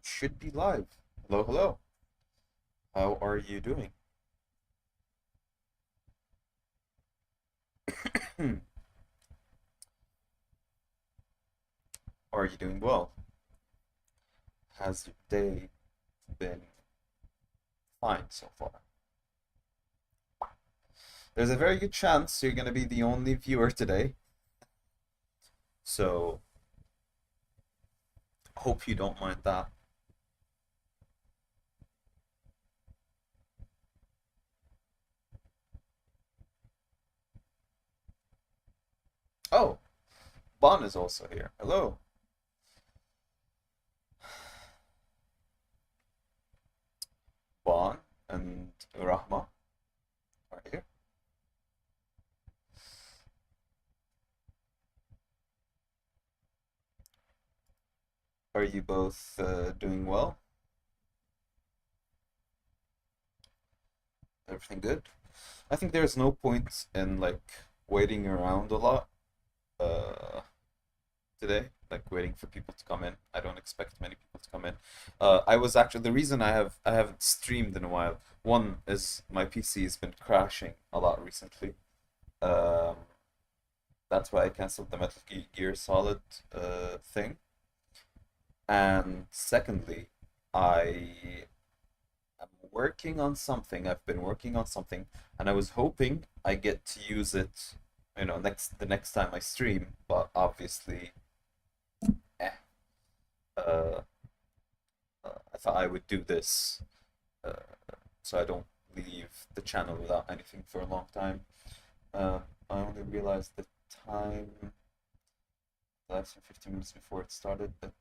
I should be live. Hello, hello. How are you doing? Are you doing well? Has your day been fine so far? There's a very good chance you're gonna be the only viewer today, so hope you don't mind that. Oh, Bon is also here. Hello. Bon and Rahma are here. Are you both doing well? Everything good? I think there's no point in like waiting around a lot today, like waiting for people to come in. I don't expect many people to come in. I was actually the reason I haven't streamed in a while. One is my PC has been crashing a lot recently. Um, that's why I canceled the Gear Solid thing. And secondly, I am working on something. I've been working on something, and I was hoping I get to use it, the next time I stream. But obviously, eh. Uh, I thought I would do this, uh, so I don't leave the channel without anything for a long time. I only realized the time less than 15 minutes before it started at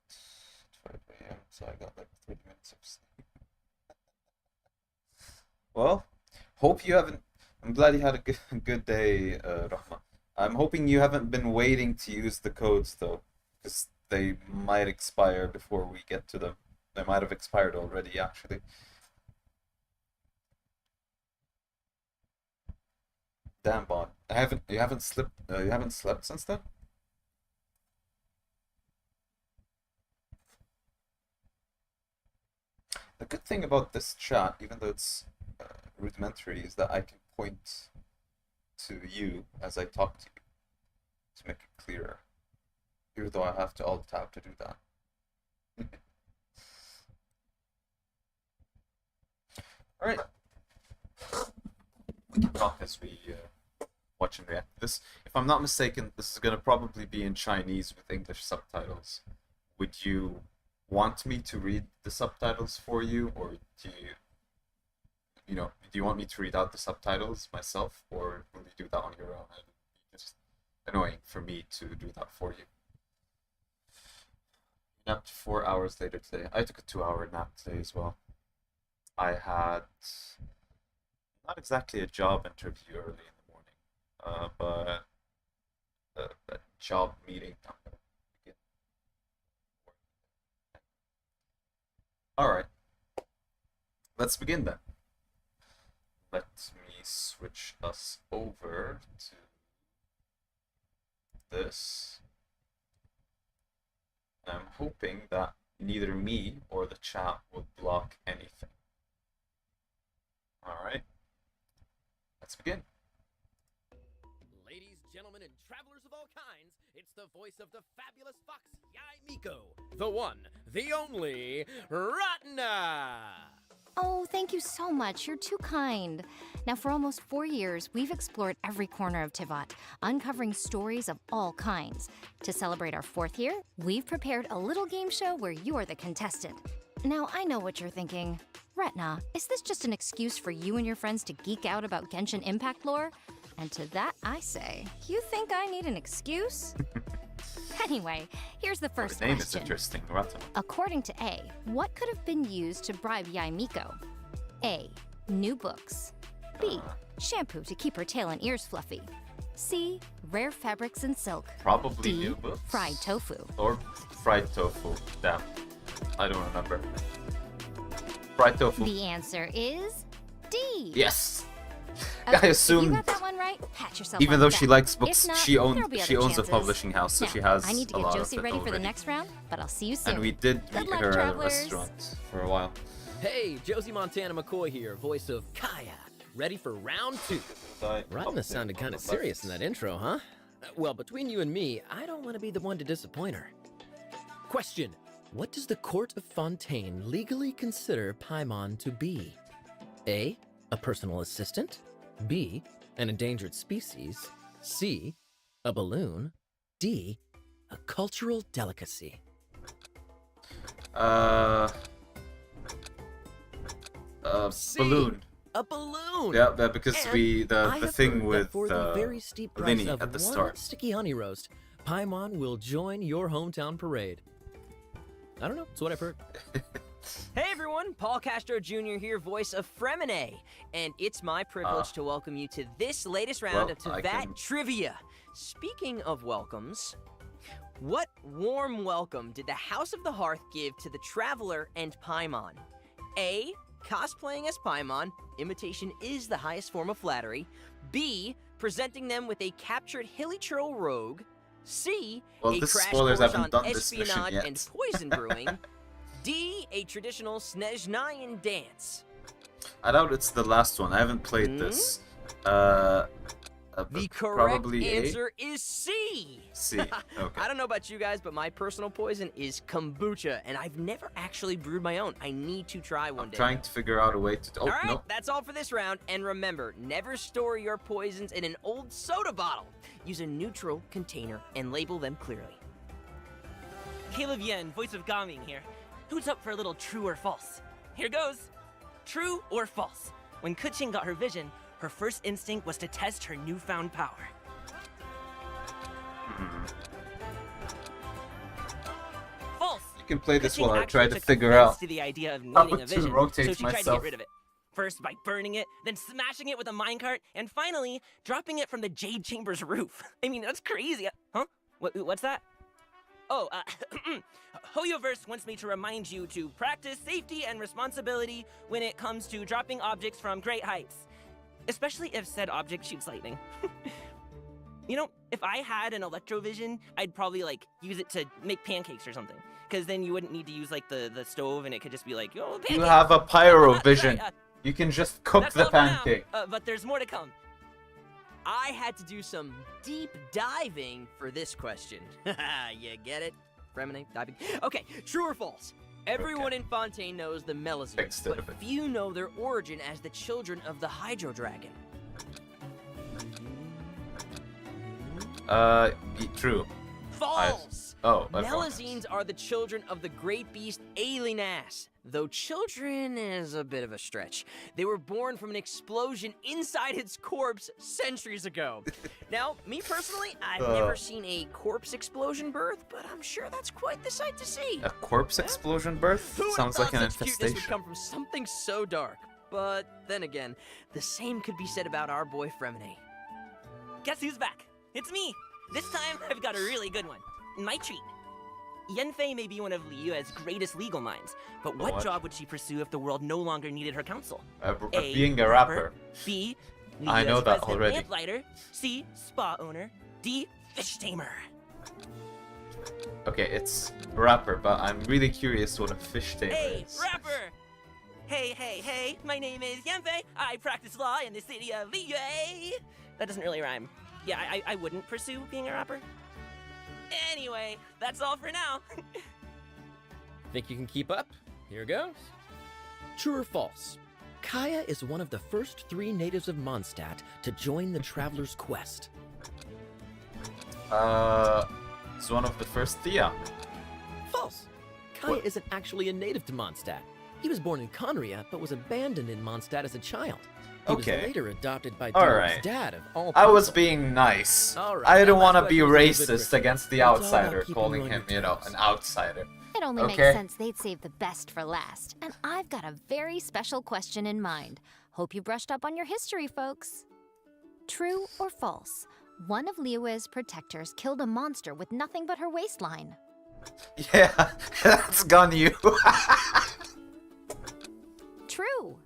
5 a.m. So I got like 30 minutes of sleep. Well, hope you haven't. I'm glad you had a good day, Rahma. I'm hoping you haven't been waiting to use the codes though, because they might expire before we get to them. They might have expired already, actually. Damn, Bond. You haven't slept since then? The good thing about this chat, even though it's rudimentary, is that I can point to you as I talk to you to make it clearer. Even though I have to alt tab to do that. Alright. We can talk as we watch and react to this. If I'm not mistaken, this is going to probably be in Chinese with English subtitles. Would you want me to read the subtitles for you, or do you want me to read out the subtitles myself, or will you do that on your own? It's just annoying for me to do that for you. Napped 4 hours later today. I took a 2-hour nap today as well. I had not exactly a job interview early in the morning, but a job meeting. I'm gonna begin. All right, let's begin then. Let me switch us over to this. I'm hoping that neither me or the chat will block anything. All right, let's begin. Ladies, gentlemen, and travelers of all kinds, it's the voice of the fabulous fox, Yai Miko, the one, the only, Ratna! Oh, thank you so much. You're too kind. Now, for almost 4 years, we've explored every corner of Tivat, uncovering stories of all kinds. To celebrate our 4th year, we've prepared a little game show where you're the contestant. Now, I know what you're thinking. Retna, is this just an excuse for you and your friends to geek out about Genshin Impact lore? And to that, I say, you think I need an excuse? Anyway, here's the first The name question. is interesting, Ratna. According to A, what could have been used to bribe Yaimiko? A, new books. B, shampoo to keep her tail and ears fluffy. C, rare fabrics and silk. Probably D, new books. fried tofu. Or fried tofu. Damn, I don't remember. Fried tofu. The answer is D. Yes. Okay, I assumed. if you got that one right, right, pat yourself Even on though the she back. likes If books, not, she there'll owns be she other owns a chances. publishing house, so Now, she has I need to a get lot Josie of it ready for the already. next round, but I'll see you soon. And we did Good meet luck, her at a travelers. restaurant for a while. Hey, Josie Montana McCoy here, voice of Kaya. Ready for round 2. Ratna sounded kind of serious in that intro, huh? Well, between you and me, I don't want to be the one to disappoint her. Question: what does the Court of Fontaine legally consider Paimon to be? A, a personal assistant. B, an endangered species. C, a balloon. D, a cultural delicacy. C, Balloon. a balloon. Yeah, because And the have thing heard that with for the very steep price Linny of at the one start. sticky honey roast, Paimon will join your hometown parade. I don't know. It's what I've heard. Hey everyone, Paul Castro Jr. here, voice of Fremine, and it's my privilege to welcome you to this latest round of Tevat Trivia. Speaking of welcomes, what warm welcome did the House of the Hearth give to the Traveler and Paimon? A, cosplaying as Paimon, imitation is the highest form of flattery. B, presenting them with a captured Hilichurl rogue. C, a this crash spoilers, I course haven't on done this mission espionage yet. and poison brewing. D, a traditional Snezhnayan dance. I doubt it's the last one. I haven't played this. The correct probably answer is C. C. Okay. I don't know about you guys, but my personal poison is kombucha, and I've never actually brewed my own. I need to try one I'm day. trying to figure out a way to. Oh, All right, no. that's all for this round. And remember, never store your poisons in an old soda bottle. Use a neutral container and label them clearly. Caleb Yen, voice of Gaming here. Who's up for a little true or false? Here goes. True or false? When Kuching got her vision, her first instinct was to test her newfound power. False. You can play this Kuching while I actually try to took figure offense out to the idea of how needing a to vision, rotate so she tried to myself. get rid of it. First by burning it, then smashing it with a minecart, and finally dropping it from the Jade Chamber's roof. I mean, that's crazy. Huh? What's that? Oh, Hoyoverse wants me to remind you to practice safety and responsibility when it comes to dropping objects from great heights, especially if said object shoots lightning. You know, if I had an electrovision, I'd probably, like, use it to make pancakes or something, because then you wouldn't need to use, like, the stove, and it could just be like, oh, pancakes! You have a pyro vision. Sorry, You can just cook that's the all for now. pancake. But there's more to come. I had to do some deep diving for this question. You get it? Fremine, diving. Okay, true or false? Everyone in Fontaine knows the Melazine, Fixed it a but bit. few know their origin as the children of the Hydro Dragon. True. False! Oh, everyone knows. Melazines are the children of the great beast Alinas. Though children is a bit of a stretch. They were born from an explosion inside its corpse centuries ago. Now, me personally, I've never seen a corpse explosion birth, but I'm sure that's quite the sight to see. A corpse explosion birth? Who would have Sounds like thought an such cuteness would infestation. come from something so dark? But then again, the same could be said about our boy Fremine. Guess who's back? It's me! This time, I've got a really good one. My treat. Yanfei may be one of Liyue's greatest legal minds, but what What? job would she pursue if the world no longer needed her counsel? Being a rapper. B, I know Liyue's that resident already. lamplighter. C, spa owner. D, fish tamer. Okay, it's rapper, but I'm really curious what a fish tamer Hey, is. rapper! Hey, my name is Yanfei. I practice law in the city of Liyue. That doesn't really rhyme. Yeah, I wouldn't pursue being a rapper. Anyway, that's all for now. Think you can keep up? Here goes. True or false? Kaya is one of the first 3 natives of Mondstadt to join the Traveler's Quest. It's one of the first Thea. False. Kaya What? isn't actually a native to Mondstadt. He was born in Conria, but was abandoned in Mondstadt as a child. He was Okay. later adopted by Alright. Daryl's dad of all I was people. being nice. Alright, I that don't want to last be question was a bit racist tricky. against the It's all about outsider, keeping calling you on him, your you know, toes. an outsider. It only Okay. makes sense they'd save the best for last. And I've got a very special question in mind. Hope you brushed up on your history, folks. True or false? One of Liyue's protectors killed a monster with nothing but her waistline. Yeah, that's Ganyu. True.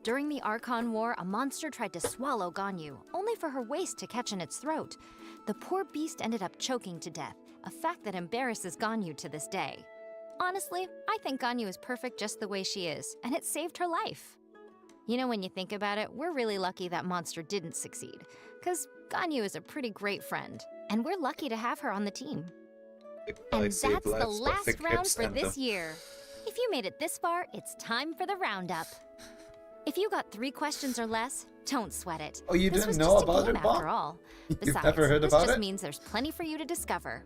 During the Archon War, a monster tried to swallow Ganyu, only for her waist to catch in its throat. The poor beast ended up choking to death, a fact that embarrasses Ganyu to this day. Honestly, I think Ganyu is perfect just the way she is, and it saved her life. You know, when you think about it, we're really lucky that monster didn't succeed, because Ganyu is a pretty great friend, and we're lucky to have her on the team. And that's the last round for this year. If you made it this far, it's time for the roundup. If you got 3 questions or less, don't sweat it. Oh, you This didn't was know just a about game it, Bob? after all. You've Besides, never heard this about just it? means there's plenty for you to discover.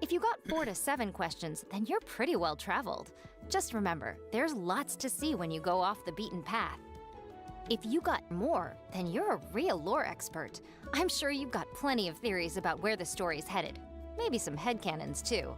If you got 4 to 7 questions, then you're pretty well traveled. Just remember, there's lots to see when you go off the beaten path. If you got more, then you're a real lore expert. I'm sure you've got plenty of theories about where the story's headed. Maybe some headcanons too.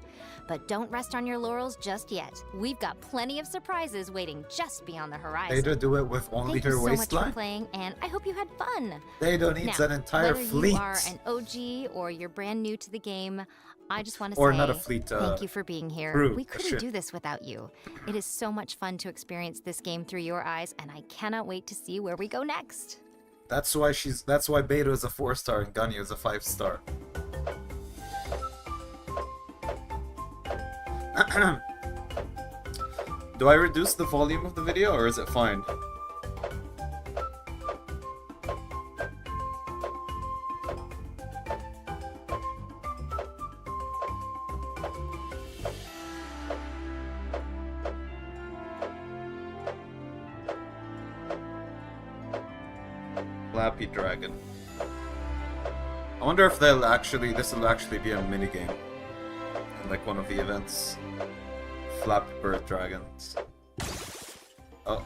But don't rest on your laurels just yet. We've got plenty of surprises waiting just beyond the horizon. Ada do it with only Thank her you so much waistline? for playing, and I hope you had fun. Ada needs Now, an entire whether fleet. you are an OG or you're brand new to the game, I just want to Or say not a fleet, thank you for being here. crew, We couldn't ship. do this without you. It is so much fun to experience this game through your eyes, and I cannot wait to see where we go next. That's why Beta is a 4-star and Ganyu is a 5-star. Do I reduce the volume of the video or is it fine? Flappy Dragon. I wonder if this will actually be a minigame in like one of the events. Flappy Bird Dragons. Oh.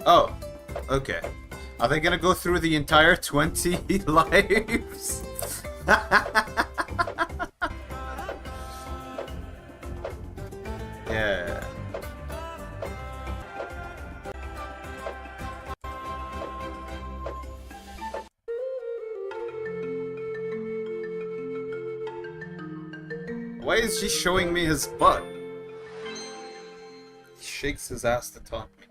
Oh, okay. Are they gonna go through the entire 20 lives? Yeah. Why is he showing me his butt? He shakes his ass to taunt me.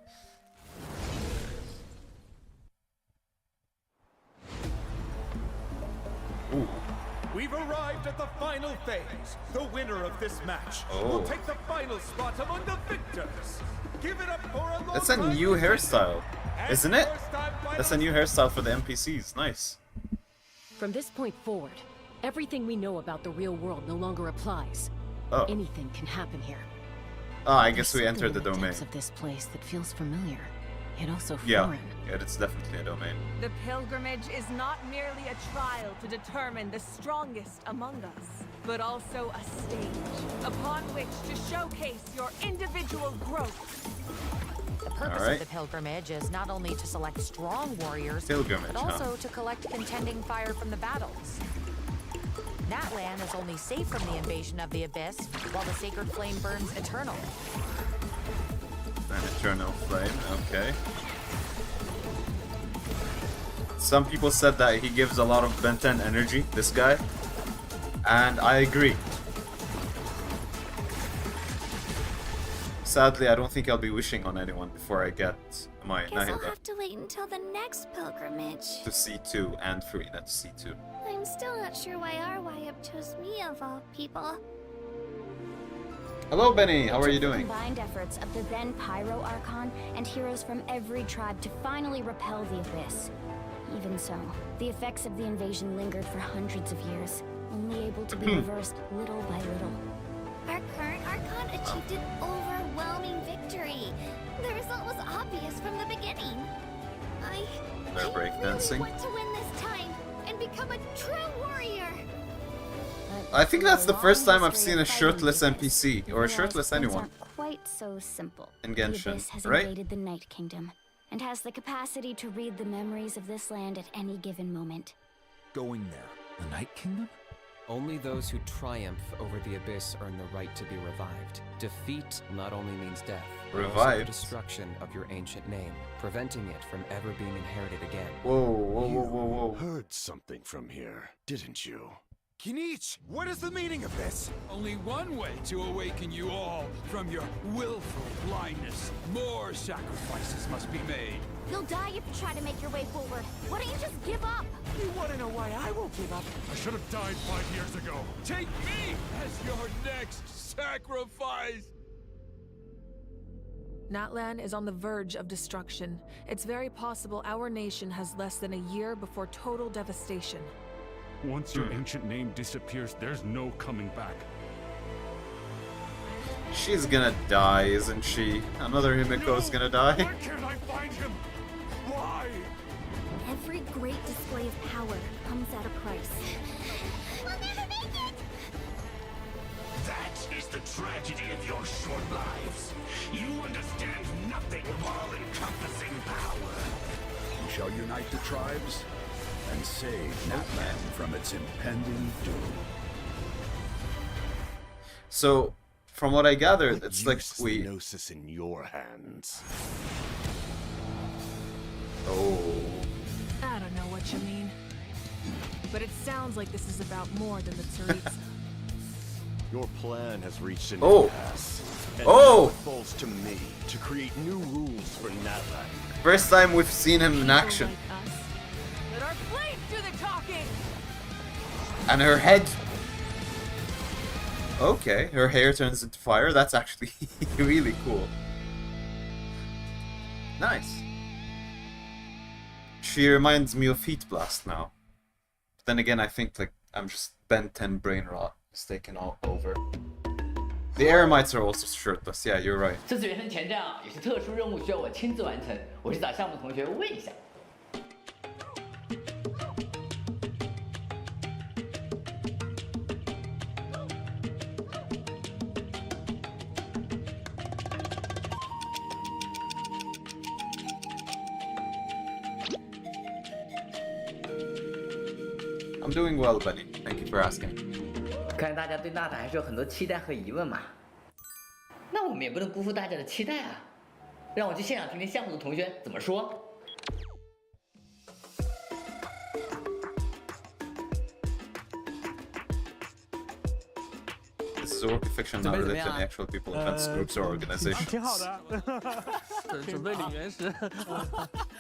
Ooh. We've arrived at the final phase. The winner of this match will take the final spot among the victors. Give it up for a That's a new hairstyle, isn't it? That's a new hairstyle for the NPCs. Nice. From this point forward, everything we know about the real world no longer applies. Oh. Anything can happen here. Oh, I guess we There's entered the something in domain. depths of this place that feels familiar, yet also Yeah, foreign. yeah, it's definitely a domain. The pilgrimage is not merely a trial to determine the strongest among us, but also a stage upon which to showcase your individual growth. The purpose Alright. of the pilgrimage is not only to select strong warriors, Pilgrimage, but huh? also to collect contending fire from the battles. That land is only safe from the invasion of the Abyss, while the sacred flame burns eternal. An eternal flame, okay. Some people said that he gives a lot of Ben 10 energy, this guy. And I agree. Sadly, I don't think I'll be wishing on anyone before I get my Guess I'll Nahida have to wait until the next pilgrimage. to C2 and 3, that's C2. I'm still not sure why Arwayab chose me of all people. Hello, Benny. How are you The doing? combined efforts of the then Pyro Archon and heroes from every tribe to finally repel the Abyss. Even so, the effects of the invasion lingered for hundreds of years, only able to be reversed little by little. Our current Archon achieved an overwhelming victory. The result was obvious from the beginning. I breakdancing. really want to win this time and become a true warrior. I think that's the first time I've seen a shirtless NPC, or a shirtless anyone. Quite so simple. In The Genshin, Abyss has right? invaded the Night Kingdom and has the capacity to read the memories of this land at any given moment. Going there, the Night Kingdom? Only those who triumph over the abyss earn the right to be revived. Defeat not only means death, but also the Revived? destruction of your ancient name, preventing it from ever being inherited again. Whoa. Heard something from here, didn't you? Kinich, what is the meaning of this? Only one way to awaken you all from your willful blindness. More sacrifices must be made. You'll die if you try to make your way forward. Why don't you just give up? You want to know why I won't give up? I should have died 5 years ago. Take me as your next sacrifice! Natlan is on the verge of destruction. It's very possible our nation has less than a year before total devastation. Once your ancient name disappears, there's no coming back. She's gonna die, isn't she? Another Himiko's gonna die. Why can't I find him? Why? Every great display of power comes at a price. We'll never make it! That is the tragedy of your short lives. You understand nothing of all-encompassing power. We shall unite the tribes and save Natlan from its impending doom. So, from what I gathered, What it's like use is we. the Gnosis in your hands. Oh. I don't know what you mean. But it sounds like this is about more than the Tsaritsa. Your plan has reached an Oh. impasse. And Oh. now it falls to me to create new rules for Natlan. First time we've seen him in action. Like us. Let our flames do the talking! And her head. Okay, her hair turns into fire. That's actually really cool. Nice. She reminds me of Heat Blast now. But then again, I think like I'm just Ben 10 brain rot is taking all over. The Eremites are also shirtless. Yeah, you're right. 这次原神前站啊，有些特殊任务需要我亲自完成，我去找项目同学问一下。 I'm doing well, Benny. Thank you for asking. 看来大家对娜塔还是有很多期待和疑问嘛。那我们也不能辜负大家的期待啊！让我去现场听听项目组同学怎么说。 This is a work of fiction, not related to any actual people, events, groups, or organizations. 挺好的，准备领原石。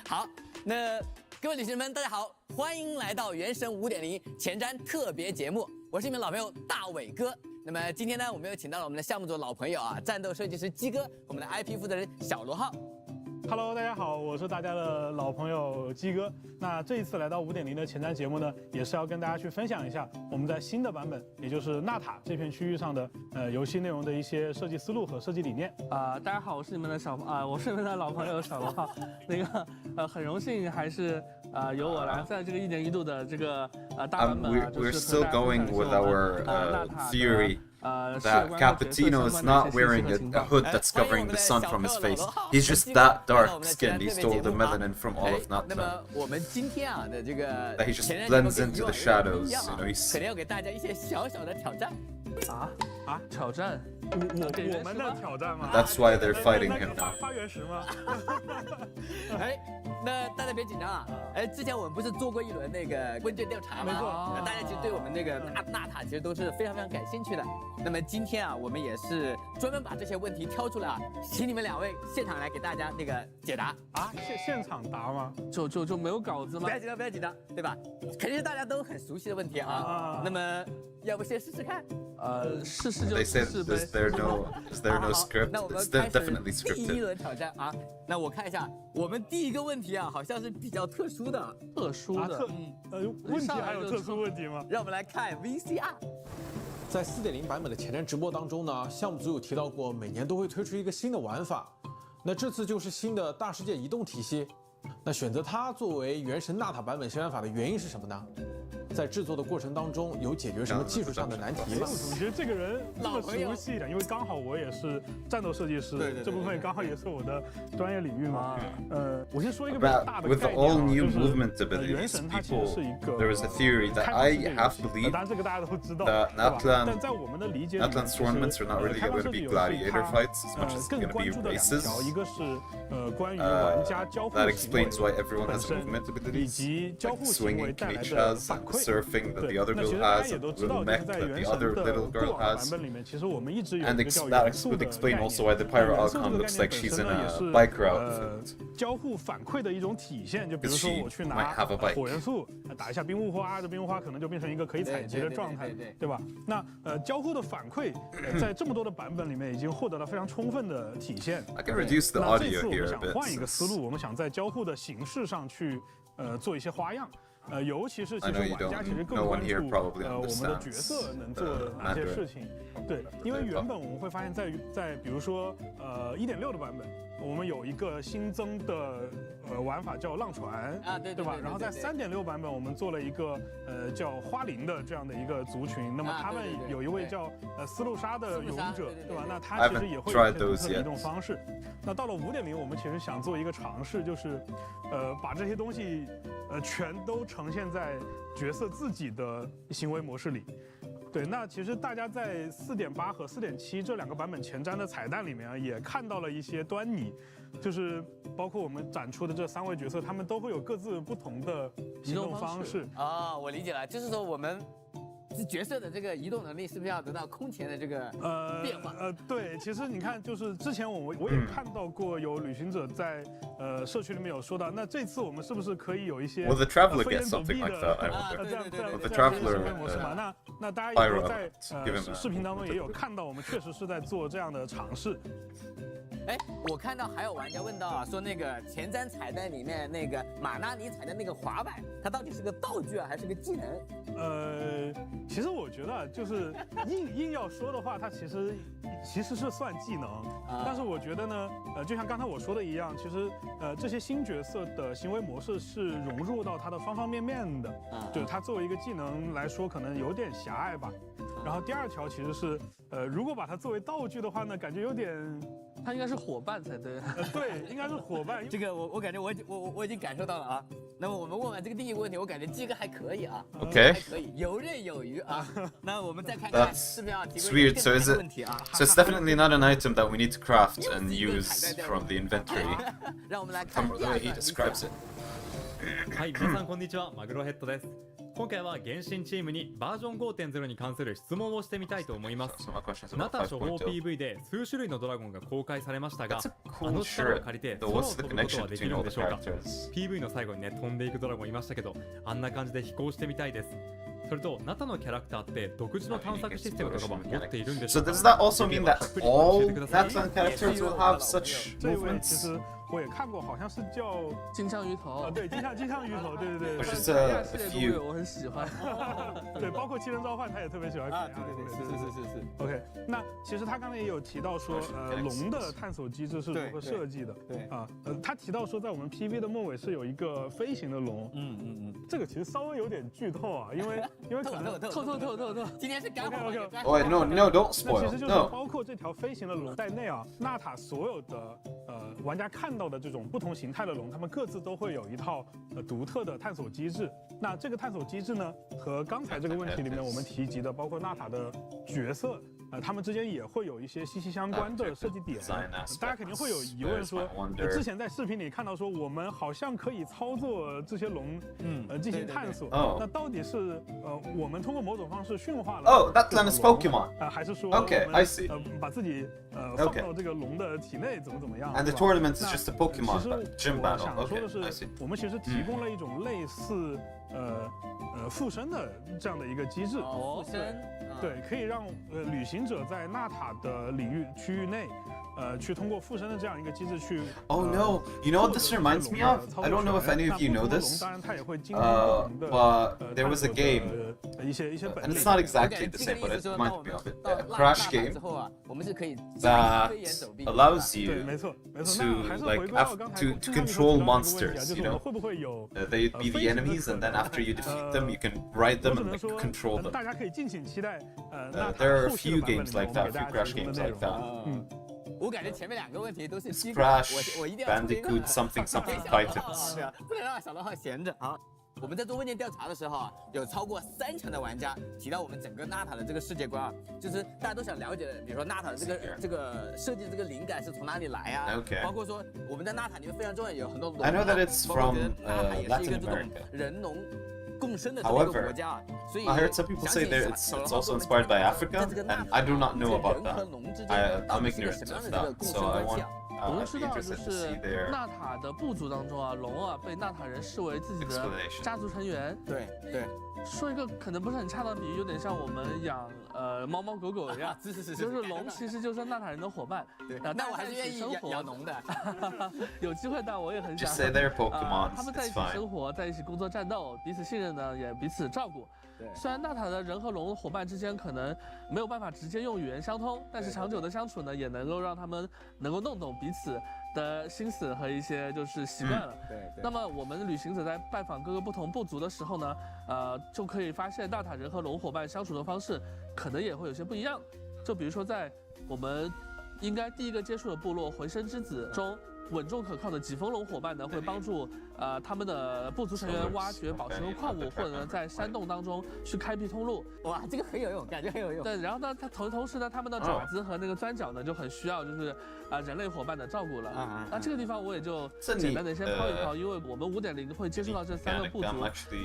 好，那各位旅行们，大家好，欢迎来到《原神5.0前瞻特别节目，我是你们老朋友大伟哥。那么今天呢，我们又请到了我们的项目组老朋友啊，战斗设计师鸡哥，我们的 IP 负责人小罗浩。 Hello， 大家好，我是大家的老朋友鸡哥。那这一次来到5.0的前瞻节目呢，也是要跟大家去分享一下我们在新的版本，也就是纳塔这片区域上的游戏内容的一些设计思路和设计理念。大家好，我是你们的我是你们的老朋友小罗浩。那个很荣幸还是由我来在这个1年1度的这个大版本啊， We're still going with our theory. That Cappuccino is not wearing a hood that's covering the sun from his face. He's just that dark skinned. He stole the melanin from all of Natlan. 那么我们今天啊的这个 That he just blends into the shadows. You know, 肯定要给大家一些小小的挑战。挑战？我们的挑战吗 That's why they're fighting him now. 发原石吗？哎，那大家别紧张啊！哎，之前我们不是做过一轮那个问卷调查吗？没错。大家其实对我们那个纳塔其实都是非常非常感兴趣的。那么今天啊，我们也是专门把这些问题挑出来啊，请你们2位现场来给大家那个解答啊！现场答吗？就没有稿子吗？不要紧张，不要紧张，对吧？肯定是大家都很熟悉的问题啊。那么要不先试试看？试试就 They 试 said, 试呗。is there no script? 那我们 It's 开始 definitely 第一 scripted. 轮挑战啊。那我看一下，我们第一个问题啊，好像是比较特殊的。特殊的？问题还有特殊问题吗？让我们来看 VCR。 在4.0版本的前瞻直播当中呢，项目组有提到过，每年都会推出一个新的玩法。那这次就是新的大世界移动体系。那选择它作为原神纳塔版本新玩法的原因是什么呢？在制作的过程当中有解决什么技术上的难题？我觉得这个人这么熟悉一点，因为刚好我也是战斗设计师，这部分刚好也是我的专业领域嘛。我先说一个比较大的概念，就是原神它其实是一个 there was a theory that I half believed 当然这个大家都知道， that 但在我们的理解里面 Natlan tournaments are not really going to be gladiator fights as much as it's going to be races. 一个是关于玩家交互 that explains why everyone has movement 以 abilities, 及交 like 互行为 swinging 带来 Kanish 的 has, 反 and 馈。 surfing that the other 那其 girl 实大家 has, 也都 and 知道， little 就是 mech 在 that 原 the 神 other 的 little 过 girl 往版 has. 本里面，其实我们一直有 And 一个叫 that 元素 would 的 explain 概念。 also why the pyro 元素 outcome 这个 looks 概 like 念 she's 本 in 身呢也 a 是 biker outfit. 交互反馈的一种体现。就比如说 She 我去 might 拿 have a bike. 火元素打一下冰雾花，这冰雾花可能就变成一个可以采集的状态，对吧？那交互的反馈在这么多的版本里面已经获得了非常充分的体现。 I can reduce the 那这 audio 次我 here 们 a 想 bit. 换一个思路，我们想在交互的形式上去做一些花样。尤其是其 I 实 know you 玩家 don't. 其实更 No 关 one 注 here probably 我们的 understands 角色能做 the 哪些 Mandarin. 事情。对，因为原本我们会发现在比如说1.6的版本，我们有一个新增的玩法叫浪船啊，对吧？然后在3.6版本我们做了一个叫花灵的这样的一个族群，那么他们有一位叫丝路沙的勇者，对吧？那他其实也会有一些独特的移动方式。那到了5.0，我们其实想做一个尝试，就是把这些东西全都呈现在角色自己的行为模式里。对，那其实大家在4.8和4.7这两个版本前瞻的彩蛋里面也看到了一些端倪，就是包括我们展出的这3位角色，他们都会有各自不同的行动方式。啊，我理解了，就是说我们角色的这个移动能力是不是要得到空前的这个变化？对，其实你看，就是之前我也看到过有旅行者在社区里面有说到，那这次我们是不是可以有一些 Will the traveler get something like that? I wonder. 这样 The traveler 模式嘛？那大家也都在视频当中也有看到，我们确实是在做这样的尝试。哎，我看到还有玩家问到啊，说那个前瞻彩蛋里面那个马纳尼踩的那个滑板，它到底是个道具啊，还是个技能？其实我觉得就是硬要说的话，它其实是算技能，但是我觉得呢，就像刚才我说的一样，其实这些新角色的行为模式是融入到它的方方面面的，就是它作为一个技能来说，可能有点狭隘吧。然后第二条其实是，如果把它作为道具的话呢，感觉有点，它应该是伙伴才对。对，应该是伙伴。这个我感觉我已经感受到了啊。那么我们问完这个第一个问题，我感觉鸡哥还可以啊 ，OK， 还可以，游刃有余啊。那我们再看看是不是要提供 weird. So is it? So it's definitely not an item that we need to craft and use from the inventory. 让我们来看 From the way he describes it. はい、皆さんこんにちは、マグロヘッドです。今回は原神チームにバージョン 5.0 に関する質問をしてみたいと思います。ナタ初号 PV で数種類のドラゴンが公開されましたが、あの力を借りて空を飛ぶことはできるんでしょうか？ PV の最後にね、飛んでいくドラゴンいましたけど、あんな感じで飛行してみたいです。それと、ナタのキャラクターって独自の探索システムとかは持っているんでしょうか？ So does that also mean that all Natlan characters will have such movements? 我也看过，好像是叫金枪鱼头对，金枪鱼头，对。是这 few 我很喜欢。对，包括七人召唤，他也特别喜欢啊，对。OK， 那其实他刚才也有提到说，龙的探索机制是如何设计的？对啊，他提到说，在我们 PV 的末尾是有一个飞行的龙。这个其实稍微有点剧透啊，因为可能透，今天是干货。Oh no, don't spoil. 其实就是包括这条飞行的龙在内啊，纳塔所有的玩家看到的这种不同形态的龙，他们各自都会有一套独特的探索机制。那这个探索机制呢，和刚才这个问题里面我们提及的，包括纳塔的角色，他们之间也会有一些息息相关的设计点。大家肯定会有疑问说，之前在视频里看到说，我们好像可以操作这些龙，进行探索。那到底是我们通过某种方式驯化了Natlan is Pokemon 还是说 OK, I see. 把自己放到这个龙的体内怎么样 ？And the tournament is just a Pokemon gym battle. 想说的是 I see. 我们其实提供了一种类似附身的这样的一个机制。附身。对，可以让旅行者在纳塔的领域区域内，去通过附身的这样一个机制去。Oh no! You know what this reminds me of? I don't know if any of you know this. But there was a game, and it's not exactly the same, but it reminds me of it. A crash game that allows you to control monsters. You know, they'd be the enemies, and then after you defeat them, you can ride them and like, control them. There are a few games like that, a few crash games like that. 我感觉前面两个问题都是 Crash Bandicoot something something Titans. 不能让小乐浩闲着啊！我们在做问卷调查的时候啊，有超过30%的玩家提到我们整个纳塔的这个世界观啊，就是大家都想了解，比如说纳塔的这个设计这个灵感是从哪里来啊？ Okay. 包括说我们在纳塔里面非常重要，有很多。I know that it's from Latin America. 人农共生的这么一个国家啊，所以 I heard some people say that it's also inspired by Africa, and I do not know about that. I'm ignorant of that, so I'd be interested to see their 纳塔的部族当中啊，龙啊被纳塔人视为自己的家族成员。对对。说一个可能不是很恰当的比喻，有点像我们养猫猫狗狗一样，就是龙其实就是纳塔人的伙伴。对，那我还是愿意养龙的。有机会，但我也很想。Just say they're Pokemon. 他们在一起生活，在一起工作战斗，彼此信任呢，也彼此照顾。虽然纳塔的人和龙伙伴之间可能没有办法直接用语言相通，但是长久的相处呢，也能够让他们能够弄懂彼此的心思和一些就是习惯了。对。那么我们旅行者在拜访各个不同部族的时候呢，就可以发现纳塔人和龙伙伴相处的方式可能也会有些不一样。就比如说在我们应该第一个接触的部落回声之子中。稳重可靠的疾风龙伙伴呢，会帮助他们的部族成员挖掘宝石和矿物，或者呢在山洞当中去开辟通路。哇，这个很有用，感觉很有用。对，然后呢，同时呢，他们的爪子和那个钻角呢，就很需要就是人类伙伴的照顾了。那这个地方我也就简单的先抛一抛，因为我们5.0会接触到这3个部族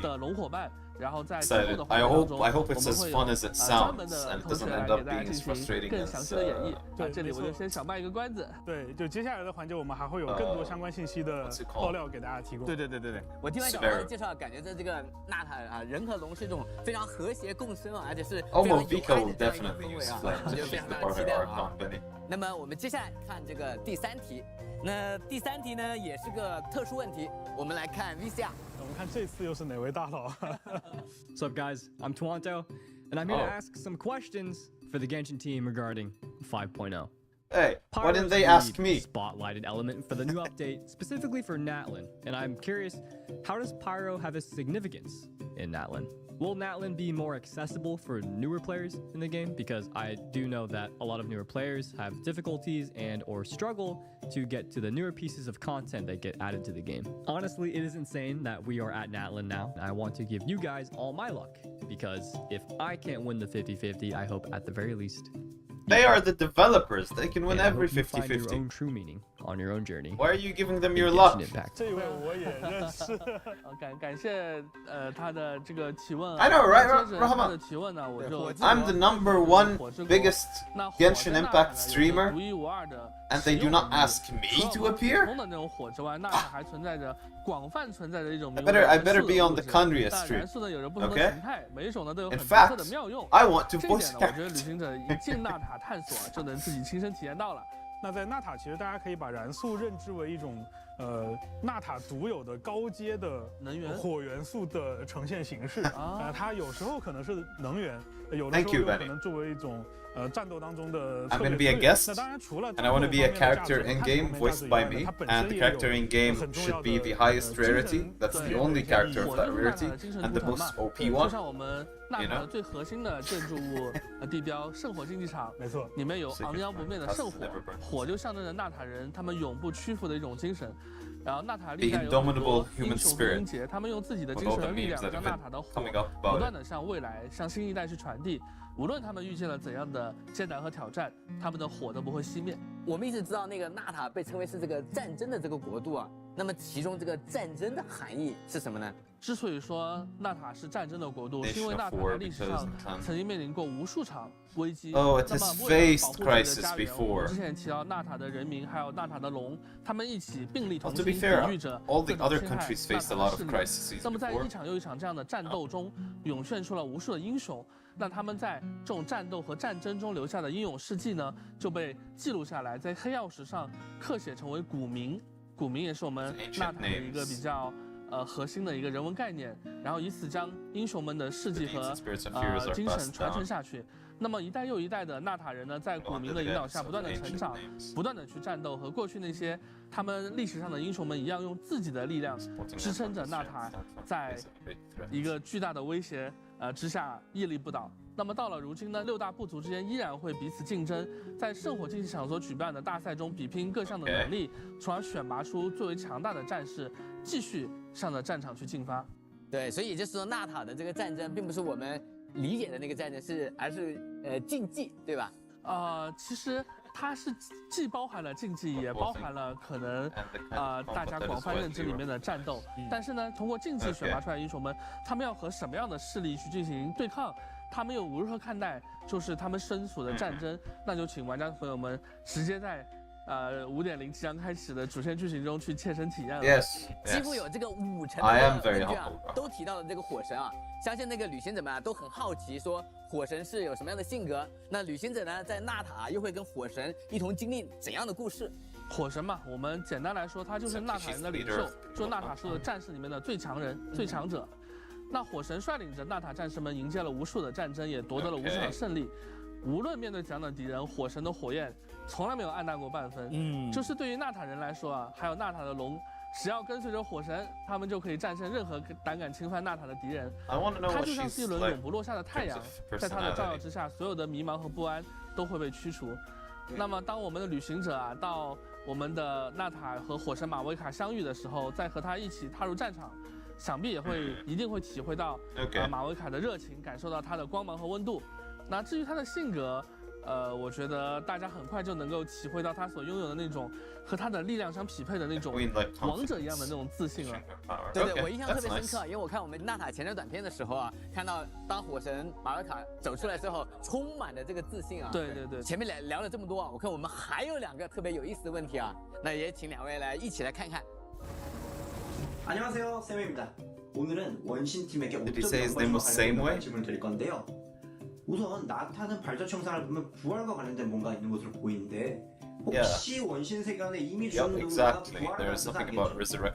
的龙伙伴。然后在之后的环节当中，我们会有专门的同事来给大家进行更详细的演绎。对，这里我就先小卖一个关子。对，就接下来的环节，我们还会有更多相关信息的爆料给大家提供。对，我听完小王的介绍，感觉在这个纳塔啊，人和龙是一种非常和谐共生啊，而且是非常有爱的这样一个氛围啊，我就非常的期待啊。那么我们接下来看这个第3题，那第3题呢也是个特殊问题，我们来看 VCR。我们看这次又是哪位大佬？What's up, guys? I'm Twanto, and I'm here to ask some questions for the Genshin team regarding 5.0. Hey, why didn't they ask me? Spotlighted element for the new update, specifically for Natlin, and I'm curious, how does Pyro have a significance in Natlin? Will Natlin be more accessible for newer players in the game? Because I do know that a lot of newer players have difficulties and or struggle to get to the newer pieces of content that get added to the game. Honestly, it is insane that we are at Natlin now. I want to give you guys all my luck, because if I can't win the 50-50, I hope at the very least they are the developers. They can win every 50-50. Find your own true meaning on your own journey. Why are you giving them your luck? 这位我也认识。感谢他的这个提问。I know, right, Rahman? 的提问呢，我就 I'm the #1 biggest Genshin Impact streamer, and they do not ask me to appear. 的那种火之外，纳塔还存在着广泛存在着一种 I better be on the Kandria stream. 元素呢有着不同的形态，每一种呢都有很独特的妙用。 I want to 这一点呢，我觉得旅行者一进纳塔探索就能自己亲身体验到了。那在纳塔，其实大家可以把燃素认知为一种纳塔独有的高阶的能源火元素的呈现形式。它有时候可能是能源，有的时候有可能作为一种战斗当中的策略。I'm gonna be a guest, 那当然除了 and I want to be a character in game voiced by me, and the character in game should be the highest rarity. That's the only character of that rarity, and the most OP one. 就像我们纳塔的最核心的建筑物地标圣火竞技场，没错，里面有昂扬不灭的圣火，火就象征着纳塔人他们永不屈服的一种精神。然后纳塔历代有很多英雄和英杰，他们用自己的精神和力量将纳塔的火不断的向未来、向新一代去传递。无论他们遇见了怎样的艰难和挑战，他们的火都不会熄灭。我们一直知道那个纳塔被称为是这个战争的这个国度啊，那么其中这个战争的含义是什么呢？之所以说纳塔是战争的国度，是因为纳塔在历史上曾经面临过无数场危机。Oh, it has faced crisis before. 之前提到纳塔的人民，还有纳塔的龙，他们一起并力同心，抵御着 all the other countries faced a lot of crises. 那么在一场又一场这样的战斗中，涌现出了无数的英雄。那他们在这种战斗和战争中留下的英勇事迹呢，就被记录下来，在黑曜石上刻写成为古名。古名也是我们纳塔的一个比较核心的一个人文概念，然后以此将英雄们的事迹和精神传承下去。那么一代又一代的纳塔人呢，在古名的引导下不断的成长，不断的去战斗，和过去那些他们历史上的英雄们一样，用自己的力量支撑着纳塔，在一个巨大的威胁之下屹立不倒。那么到了如今呢，6大部族之间依然会彼此竞争，在圣火竞技场所举办的大赛中比拼各项的能力，从而选拔出最为强大的战士，继续上着战场去进发。对，所以也就是说，纳塔的这个战争并不是我们理解的那个战争，而是竞技，对吧？其实它是既包含了竞技，也包含了可能大家广泛认知里面的战斗。但是呢，通过竞技选拔出来的英雄们，他们要和什么样的势力去进行对抗？他们又如何看待就是他们身处的战争？那就请玩家朋友们直接在5.0即将开始的主线剧情中去切身体验了。几乎有这个50%的问卷啊，都提到了这个火神啊。相信那个旅行者们啊都很好奇，说火神是有什么样的性格？那旅行者呢，在纳塔又会跟火神一同经历怎样的故事？火神嘛，我们简单来说，他就是纳塔人的领袖，就是纳塔所有战士里面的最强人、最强者。那火神率领着纳塔战士们迎接了无数的战争，也夺得了无数的胜利。无论面对怎样的敌人，火神的火焰从来没有暗淡过半分。就是对于纳塔人来说啊，还有纳塔的龙，只要跟随着火神，他们就可以战胜任何胆敢侵犯纳塔的敌人。他就像是一轮永不落下的太阳，在他的照耀之下，所有的迷茫和不安都会被驱除。那么，当我们的旅行者啊，到我们的纳塔和火神马维卡相遇的时候，再和他一起踏入战场，想必一定会体会到马维卡的热情，感受到他的光芒和温度。那至于他的性格，我觉得大家很快就能够体会到他所拥有的那种和他的力量相匹配的那种王者一样的那种自信了。对，我印象特别深刻，因为我看我们纳塔前传短片的时候啊，看到当火神马维卡走出来之后，充满了这个自信啊。对。前面聊了这么多啊，我看我们还有2个特别有意思的问题啊，那也请2位来一起来看看。 안녕하세요, 쌤입니다. 오늘은 원신팀에게 어떤 관련된 질문을 드릴 건데요. 우선 나타는 발전 청산을 보면 부활과 관련된 뭔가 있는 것으로 보이는데 혹시 원신 세계관에 이미 주는 누군가가 부활을 받아서 알겠죠?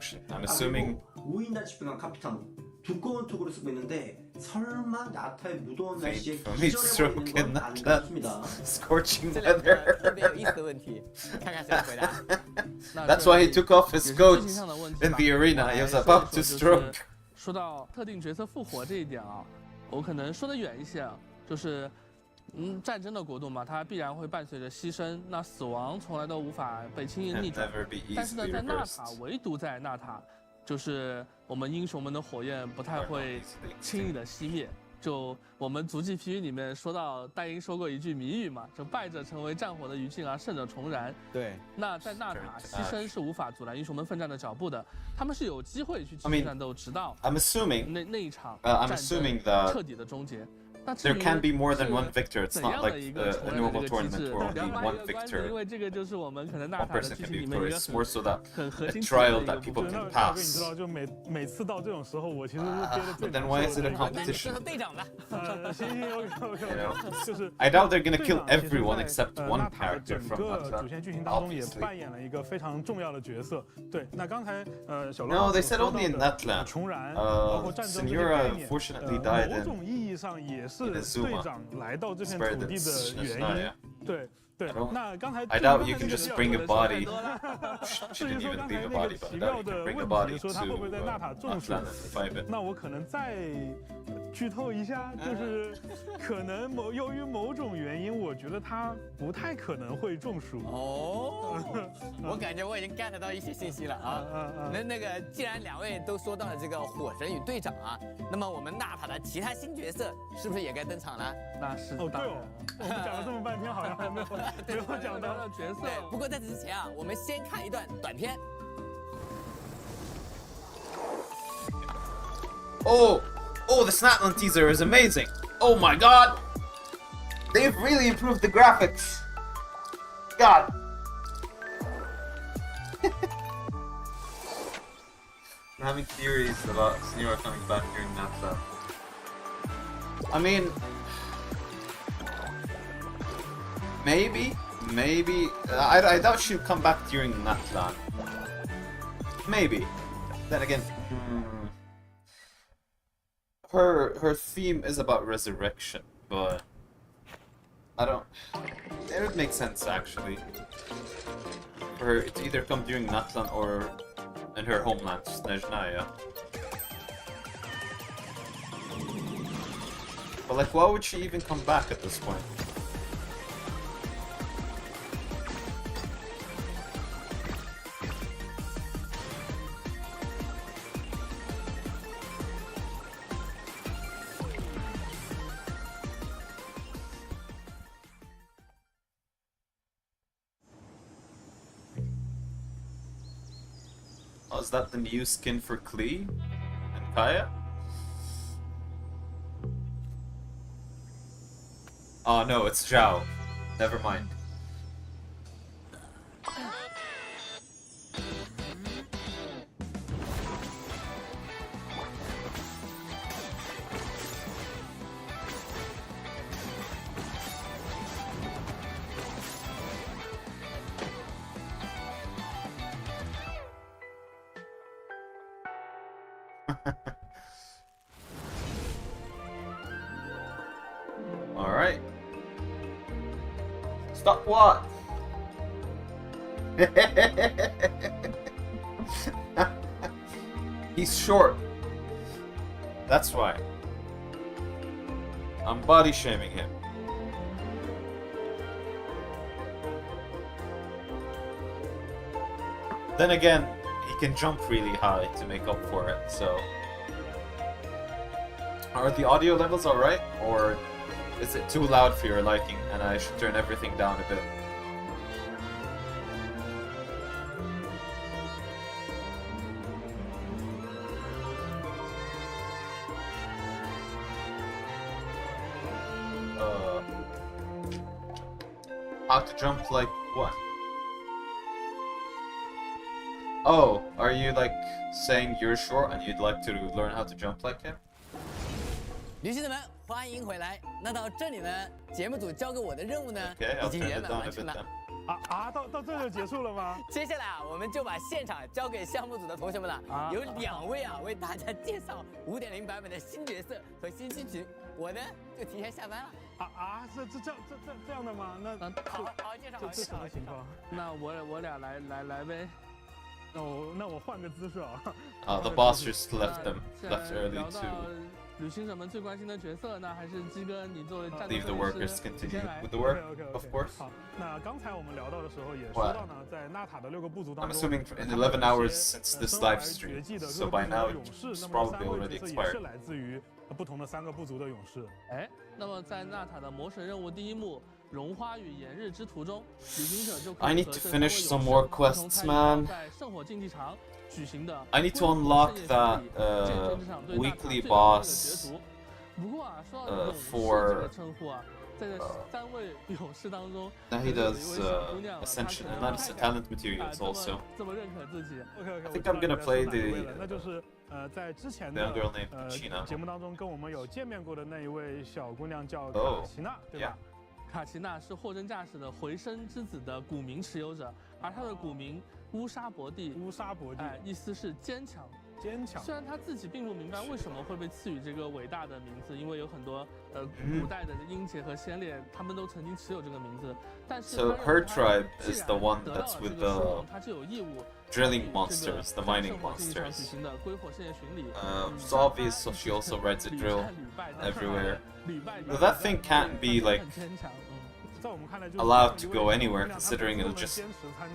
그리고 우인단 집행관 카피타노 두꺼운 토구를 쓰고 있는데 설마 나타의 무더운 날씨에 기절해버리는 건 아닌가 싶습니다. Scorching weather. 特别有意思的问题，看看谁回答。 That's why he took off his coat in the arena. He was about to stroke. 说到特定角色复活这一点啊，我可能说得远一些啊，就是战争的国度嘛，它必然会伴随着牺牲，那死亡从来都无法被轻易逆转。但是呢，在纳塔，唯独在纳塔，就是我们英雄们的火焰不太会轻易的熄灭。就我们足迹皮语里面说到，戴英说过一句谜语嘛，就败者成为战火的余烬，而胜者重燃。对。那在纳塔，牺牲是无法阻拦英雄们奋战的脚步的，他们是有机会去继续战斗，直到那一场战争彻底的终结。 There can be more than one victor. It's not like a normal tournament where only one victor, 因为这个就是我们可能纳塔 one 的 person 剧 can 情 be 里面一个 victorious. More so that 很核 a 心 trial that people 那 can 你 pass. 知道，就每次到这种时候，我其实是憋得最 But then why is it a competition? 队长吧。行，OK，就是。 I doubt they're gonna kill everyone except one character 整 from 个 that. 主线剧情当中也扮演了一个非常重要的角色。对，那刚才小罗 No, they said only in Natlan. 重燃，包括战争这些概念， unfortunately died 某种意义上也是 in 队长来到这片土地的原因。对。 对，那刚才 I doubt you can just bring a body. 至于说刚才那个奇妙的问题，说他会不会在纳塔中暑？那我可能再剧透一下，就是可能由于某种原因，我觉得他不太可能会中暑。哦，我感觉我已经 get 到一些信息了啊。那个，既然2位都说到了这个火神与队长啊，那么我们纳塔的其他新角色是不是也该登场了？那是哦，对哦，我们讲了这么半天，好像还没有讲到角色。不过在此之前啊，我们先看一段短片。 Oh, the Snapland teaser is amazing. Oh my god. They've really improved the graphics. God. I'm having theories about Sneera coming back during NAFTA. I mean, Maybe. I doubt she'll come back during Natlan. Maybe. Then again, her theme is about resurrection, but I don't. It would make sense actually for her to either come during Natlan or in her homeland, Snezhnaya. But like, why would she even come back at this point? Oh, is that the new skin for Klee and Kaya? Oh no, it's Zhao. Never mind. Alright. Stop what? He's short. That's why. I'm body shaming him. Then again, he can jump really high to make up for it, so... Are the audio levels alright? Or is it too loud for your liking and I should turn everything down a bit? How to jump like what? Oh, are you like saying you're short and you'd like to learn how to jump like him? 旅行者们，欢迎回来。那到这里呢，节目组交给我的任务呢，已经圆满完成了。到这就结束了吗？接下来啊，我们就把现场交给项目组的同学们了。有2位啊，为大家介绍5.0版本的新角色和新剧情。我呢，就提前下班了。这样的吗？那好介绍，这什么情况？那我俩来呗。那我换个姿势啊。The boss just left early too. 旅行者们最关心的角色，那还是鸡哥你作为战斗 Leave the workers continue with the work, of course. 好，那刚才我们聊到的时候也说到呢，在纳塔的6个部族当中 I'm assuming in 11 hours since this live stream, so by now it's probably already expired. 是来自于不同的3个部族的勇士。哎，那么在纳塔的魔神任务第1幕《荣花与炎日之途》中，旅行者就可以 I need to finish some more quests, man. 在圣火竞技场举行的 I need to unlock that weekly boss 不过啊，说到勇士这个称呼啊，在这3位勇士当中， Now he does Ascension and that is talent materials also. 这么认可自己。I think I'm gonna play the 那就是在之前的节目当中跟我们有见面过的那一位小姑娘叫卡奇娜，对吧？卡奇娜是货真价实的回声之子的古名持有者，而她的古名乌沙伯蒂，意思是坚强。虽然他自己并不明白为什么会被赐予这个伟大的名字，因为有很多古代的英杰和先烈，他们都曾经持有这个名字。但是 So her tribe is the one that's with the 他就有义务 drilling monsters, the mining monsters. It's obvious, so she also rides a drill everywhere. But that thing can't be like allowed to go anywhere, considering it'll just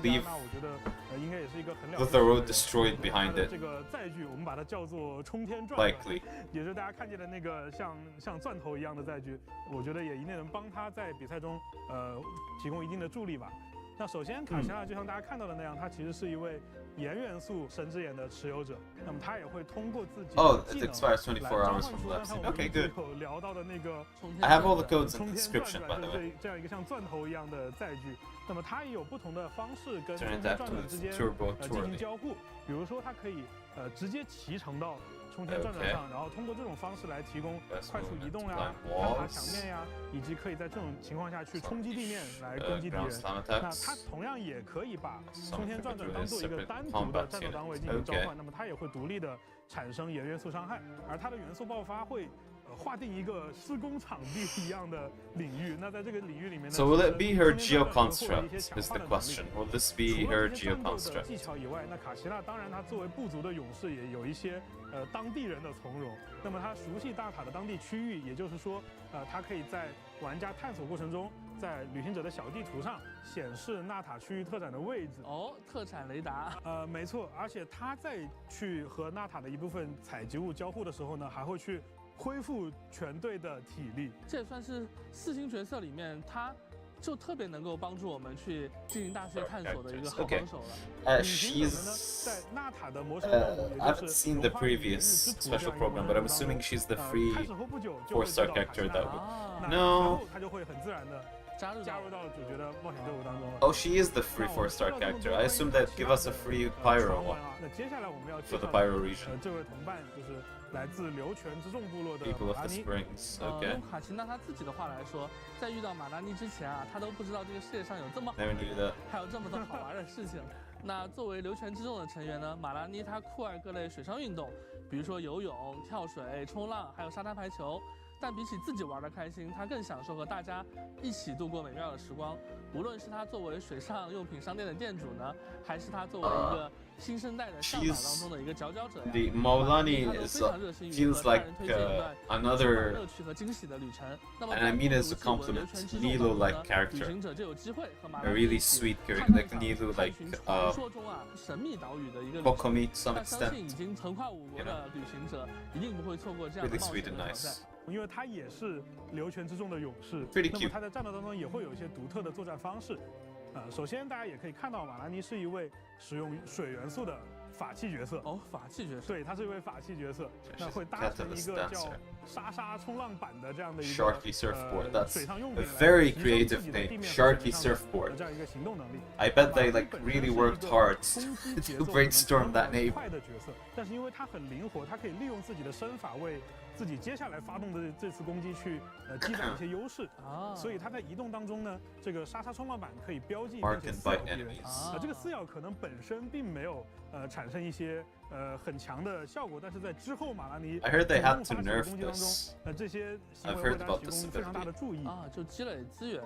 leave the road destroyed behind it. 这个载具我们把它叫做冲天钻 Likely. 也是大家看见的那个像钻头一样的载具，我觉得也一定能帮他在比赛中提供一定的助力吧。那首先卡西娜就像大家看到的那样，她其实是一位盐元素神之眼的持有者，那么她也会通过自己 it expires 24 hours from left. Okay, good. I have all the codes in the description, by the way. 这样一个像钻头一样的载具，那么它也有不同的方式跟冲天钻之间进行交互，比如说它可以直接骑乘到冲天转转上，然后通过这种方式来提供快速移动呀、攀爬墙面呀，以及可以在这种情况下去冲击地面来攻击敌人。那它同样也可以把冲天转转当做一个单独的战斗单位进行召唤，那么它也会独立的产生炎元素伤害，而它的元素爆发会划定一个施工场地一样的领域。那在这个领域里面呢 ，So will it be her geoconstruct? Is the question. Will this be her geoconstruct? 技巧以外，那卡奇娜当然她作为部族的勇士也有一些当地人的从容。那么她熟悉大塔的当地区域，也就是说，她可以在玩家探索过程中，在旅行者的小地图上显示纳塔区域特产的位置。哦，特产雷达。没错，而且她在去和纳塔的一部分采集物交互的时候呢，还会去恢复全队的体力。这也算是4星角色里面，他就特别能够帮助我们去进行大区探索的一个好帮手了。She's. 在纳塔的魔神 I haven't seen the previous special program, but I'm assuming she's the free 4-star character that would. No. 他就会很自然的加入到主角的冒险队伍当中了。Oh, she is the free 4-star character. I assume that give us a free Pyro one. 那接下来我们要 for the Pyro region. 这位同伴就是来自流泉之众部落的 People of 马 the 拉尼。Springs. Okay. 用卡奇娜她自己的话来说，在遇到马拉尼之前啊，她都不知道这个世界上有这么 Never knew that. 还有这么多好玩的事情。那作为流泉之众的成员呢，马拉尼她酷爱各类水上运动，比如说游泳、跳水、冲浪，还有沙滩排球。但比起自己玩的开心，他更享受和大家一起度过美妙的时光。无论是他作为水上用品商店的店主呢，还是他作为一个新生代的向导当中的一个佼佼者呀， The Maulani feels like another, 乐趣和惊喜的旅程。and I mean as a compliment, Nilo-like character. 旅行者就有机会和马拉 A 尼 really sweet character, like Nilo, like 传说中啊神秘岛屿的一个 Kokomi to some 但相信 extent. 已经横跨5国的旅行者一定不会错过这样的 Really 冒 sweet 险 and 的挑 nice. 战。因为他也是流泉之众的勇士， Pretty 那 cute. 么他在战斗当中也会有一些独特的作战方式。首先大家也可以看到，马拉尼是一位使用水元素的法器角色。哦，法器角色。对，他是一位法器角色，那会搭乘一个叫莎莎冲浪板的这样的一个 Sharky surfboard. That's 水上用 a 品 very creative name. Sharky surfboard. 这样一个行动能力。 I bet they like really worked hard to brainstorm that name. 快的角色，但是因为他很灵活，他可以利用自己的身法为自己接下来发动的这次攻击去积攒一些优势啊，所以他在移动当中呢，这个莎莎冲浪板可以标记并且撕咬敌人这个撕咬可能本身并没有产生一些很强的效果，但是在之后马拉尼 I heard they had to 攻 nerf 击当中 this. 这些行 I've 为 heard 会大家 about 提 this 供非常大的 ability. 注意啊，就积累资源，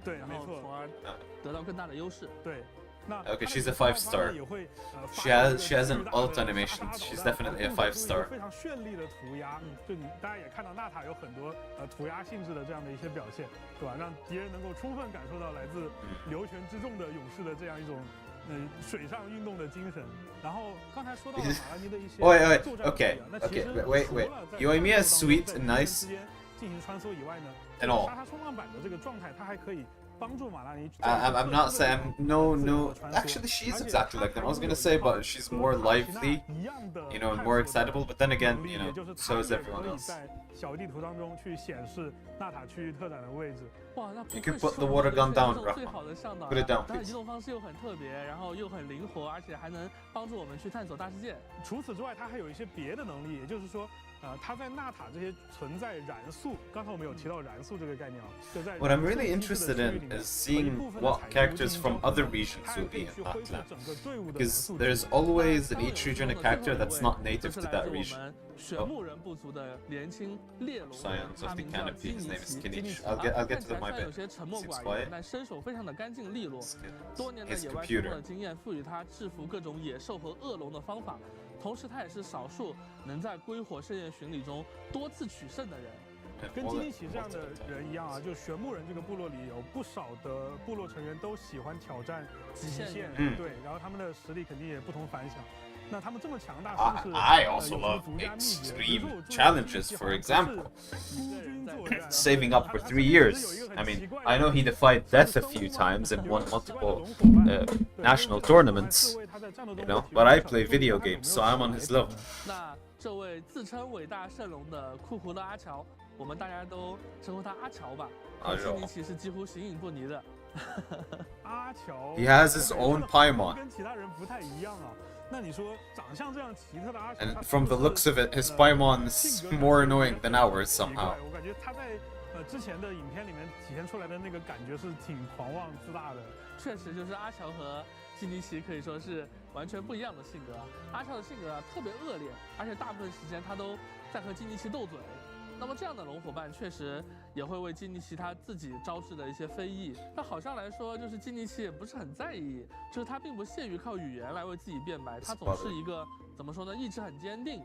对，然没错，后从而得到更大的优势。对。 Okay, she's a 5-star. She has an alt animation. She's definitely a 5-star. 非常绚丽的涂鸦，就你大家也看到纳塔有很多涂鸦性质的这样的一些表现，对吧？让敌人能够充分感受到来自流泉之众的勇士的这样一种水上运动的精神。然后刚才说到了马拉尼的一些作战 Okay, wait. You mean me as sweet and nice 进行穿梭以外呢， and all. 莎莎冲浪板的这个状态，它还可以 I'm not saying no. Actually, she is exactly like them. I was gonna say, but she's more lively, you know, more excitable. But then again, you know, so is everyone else. 在小地图当中去显示纳塔区域特展的位置。哇，那 You can put the water gun down, 最好的向导 Put it down, 它的 please. 移动方式又很特别，然后又很灵活，而且还能帮助我们去探索大世界。除此之外，它还有一些别的能力，也就是说，它在纳塔这些存在燃素，刚才我们有提到燃素这个概念啊，就在 What I'm really interested in is seeing what characters from other regions will be in Atlan. Because there's always in each region a character that's not native to that region. 玄木人部族的年轻猎龙， Scions of the Canopy. His name is Kinich. 他 I'll get to the my 有 bit. 些沉默 Seems 寡言， quiet. 但身手非常的干净利落。多年的 His 野外生活 computer. 的经验赋予他制服各种野兽和恶龙的方法，同时他也是少数能在归火盛宴巡礼中多次取胜的人。 跟金一起这样的人一样啊，就玄木人这个部落里有不少的部落成员都喜欢挑战极限，对，然后他们的实力肯定也不同凡响。那他们这么强大，是不是 I also love extreme challenges. For example, saving up for 3 years. I mean, I know he defied death a few times and won multiple national tournaments, you know. But I play video games, so I'm on his level. 那这位自称伟大圣龙的库胡勒阿乔，我们大家都称呼他阿乔吧。和基尼奇是几乎形影不离的。阿乔 He has his own Paimon. 跟其他人不太一样啊。And from the looks of it, his Paimon's more annoying than ours somehow. 我感觉他在之前的影片里面体现出来的那个感觉是挺狂妄自大的。确实，就是阿乔和基尼奇可以说是完全不一样的性格。阿乔的性格特别恶劣，而且大部分时间他都在和基尼奇斗嘴。那么这样的龙伙伴确实也会为基尼奇他自己招致的一些非议。那好像来说，就是基尼奇也不是很在意，就是他并不屑于靠语言来为自己辩白，他总是一个怎么说呢，意志很坚定，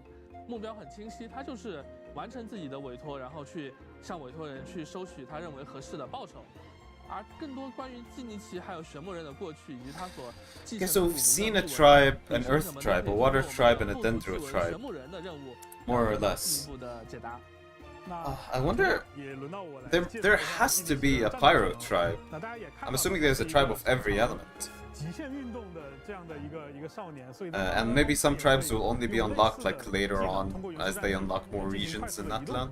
目标很清晰，他就是完成自己的委托，然后去向委托人去收取他认为合适的报酬。而更多关于基尼奇还有玄牧人的过去以及他所继承的 So we've seen a tribe, an Earth tribe, a Water tribe, and a Dendro tribe, more or less. I wonder, there has to be a Pyro tribe. I'm assuming there's a tribe of every element. And maybe some tribes will only be unlocked like later on as they unlock more regions in Natlan.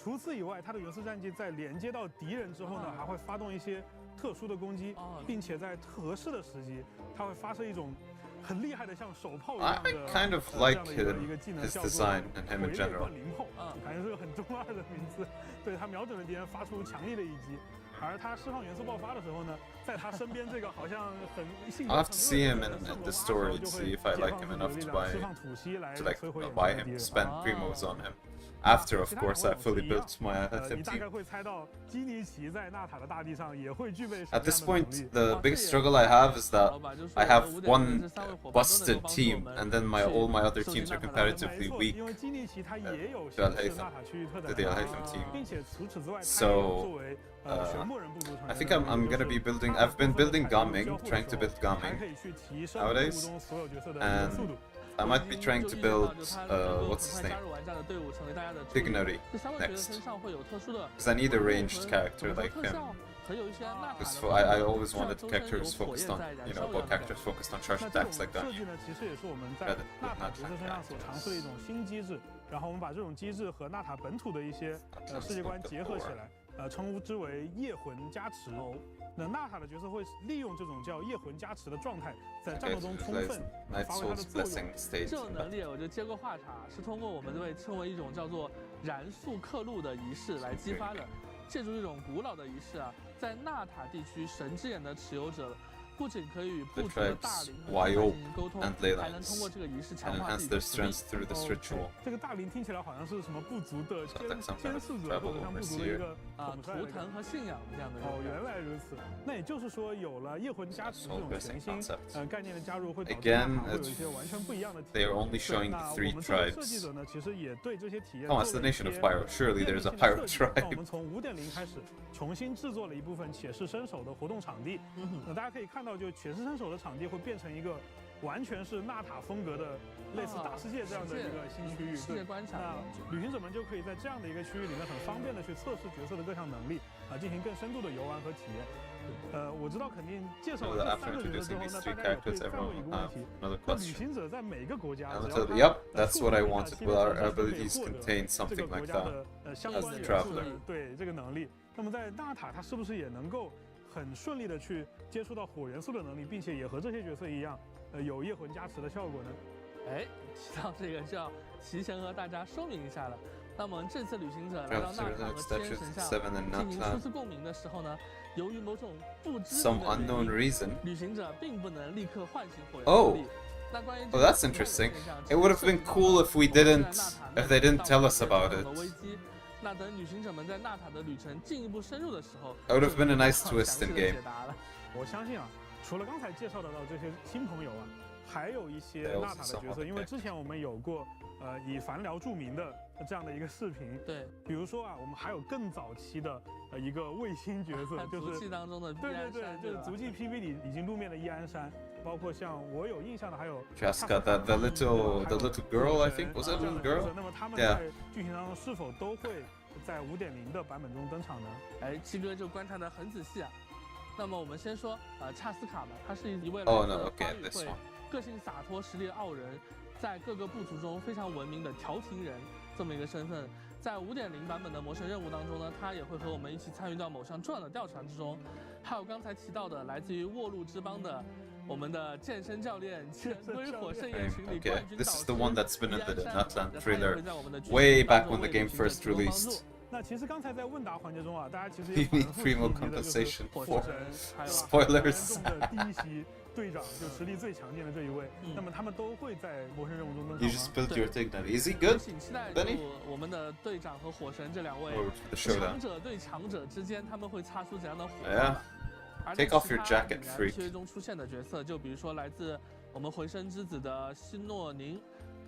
除此以外，它的元素战技在连接到敌人之后呢，还会发动一些特殊的攻击，并且在合适的时机，它会发射一种很厉害的像手炮一样的 I kind of like his design and him in general. 感觉是个很中二的名字。对，他瞄准了敌人，发出强力的一击。而他释放元素爆发的时候呢，在他身边这个好像很性格 I'll have to see him in the story to see if I like him enough to buy him, spend primos on him. After, of course, I fully built my team. At this point, the biggest struggle I have is that I have one busted team, and then all my other teams are comparatively weak. The Al-Haytham team. So, I think I'm gonna be building. I've been building Gaming, trying to build Gaming nowadays, and I might be trying to build, what's his name? Dignary next. Because I need a ranged character like him. Because I always wanted characters focused on, characters focused on charge attacks like that. 其实也是我们在纳塔角色身上所尝试的一种新机制，然后我们把这种机制和纳塔本土的一些世界观结合起来，称之为夜魂加持。那纳塔的角色会利用这种叫夜魂加持的状态，在战斗中充分发挥它的作用。这种能力我就接过话茬，是通过我们被称为一种叫做燃速刻录的仪式来激发的。借助这种古老的仪式啊，在纳塔地区神之眼的持有者不仅可以与部族的大灵和进行沟通，还能通过这个仪式强化自己的实力。这个大灵听起来好像是什么部族的监视者，或者像部族的一个图腾和信仰这样的。原来如此。那也就是说，有了夜魂加持这种全新概念的加入，会导致会有一些完全不一样的体验。They are only showing the 3 tribes. 设计者呢，其实也对这些体验。Oh, it's the nation of Pyro. Surely there's a Pyro tribe. 我们从5.0开始重新制作了一部分且试身手的活动场地。那大家可以看到，就且试身手的场地会变成一个完全是纳塔风格的，类似大世界这样的一个新区域。世界观察。那旅行者们就可以在这样的一个区域里面很方便的去测试角色的各项能力，进行更深度的游玩和体验。我知道肯定介绍完这3个角色之后呢，大家也会再问一个问题：那旅行者在每个国家， Yep, that's what I wanted. Will our abilities contain something like that as the traveler? 对这个能力。那么在纳塔，它是不是也能够很顺利的去接触到火元素的能力，并且也和这些角色一样，有夜魂加持的效果呢？提到这个就要提前和大家说明一下了。那么这次旅行者来到纳塔和天神像进行初次共鸣的时候呢，由于某种不知名的原因，旅行者并不能立刻唤醒火元能力。那关于 Oh, that's interesting. It would have been cool if they didn't tell us about it. 那等旅行者们在纳塔的旅程进一步深入的时候， That would have been a nice twist in game. 我相信啊，除了刚才介绍得到这些新朋友啊，还有一些纳塔的角色，因为之前我们有过以凡聊著名的这样的一个视频。对，比如说啊，我们还有更早期的一个卫星角色，就是足迹当中的对，就是足迹 PV 里已经露面的伊安山，包括像我有印象的还有 Chaska, the little girl, I think, was it a little girl? 那么他们在剧情当中是否都会在5.0的版本中登场呢？七哥就观察得很仔细啊。那么我们先说恰斯卡吧，他是一位来自巴语会，个性洒脱、实力傲人，在各个部族中非常闻名的调停人这么一个身份。在5.0版本的魔神任务当中呢，他也会和我们一起参与到某项重要的调查之中。还有刚才提到的来自于沃路之邦的我们的健身教练，前归火盛宴群里 Okay, 冠军导 this 师 is the one that's been in the 伊安 Natlan 山，他也 trailer 会在我们的剧 way 情当 back 中 when the 为 game 女性的 first 提供帮助 released. 那其实刚才在问答环节中啊，大家其实 You 也反 need 复 primo 提及的就是 compensation 火 for 神，还有 spoilers. 的第一席队长，就实力最强劲的这一位。那么他们都会在魔神任务中登 You 场 just 吗？ spilled your take now. Is he good, 请期待 Benny? 我们的队长和火神这两位 Or the showdown? 强者对强者之间，他们会擦出怎样的火花 Yeah. 吧？而 Take 在 off 其 your 他 jacket, 引燃 freak. 契约中出现的角色，就比如说来自我们回声之子的希诺宁，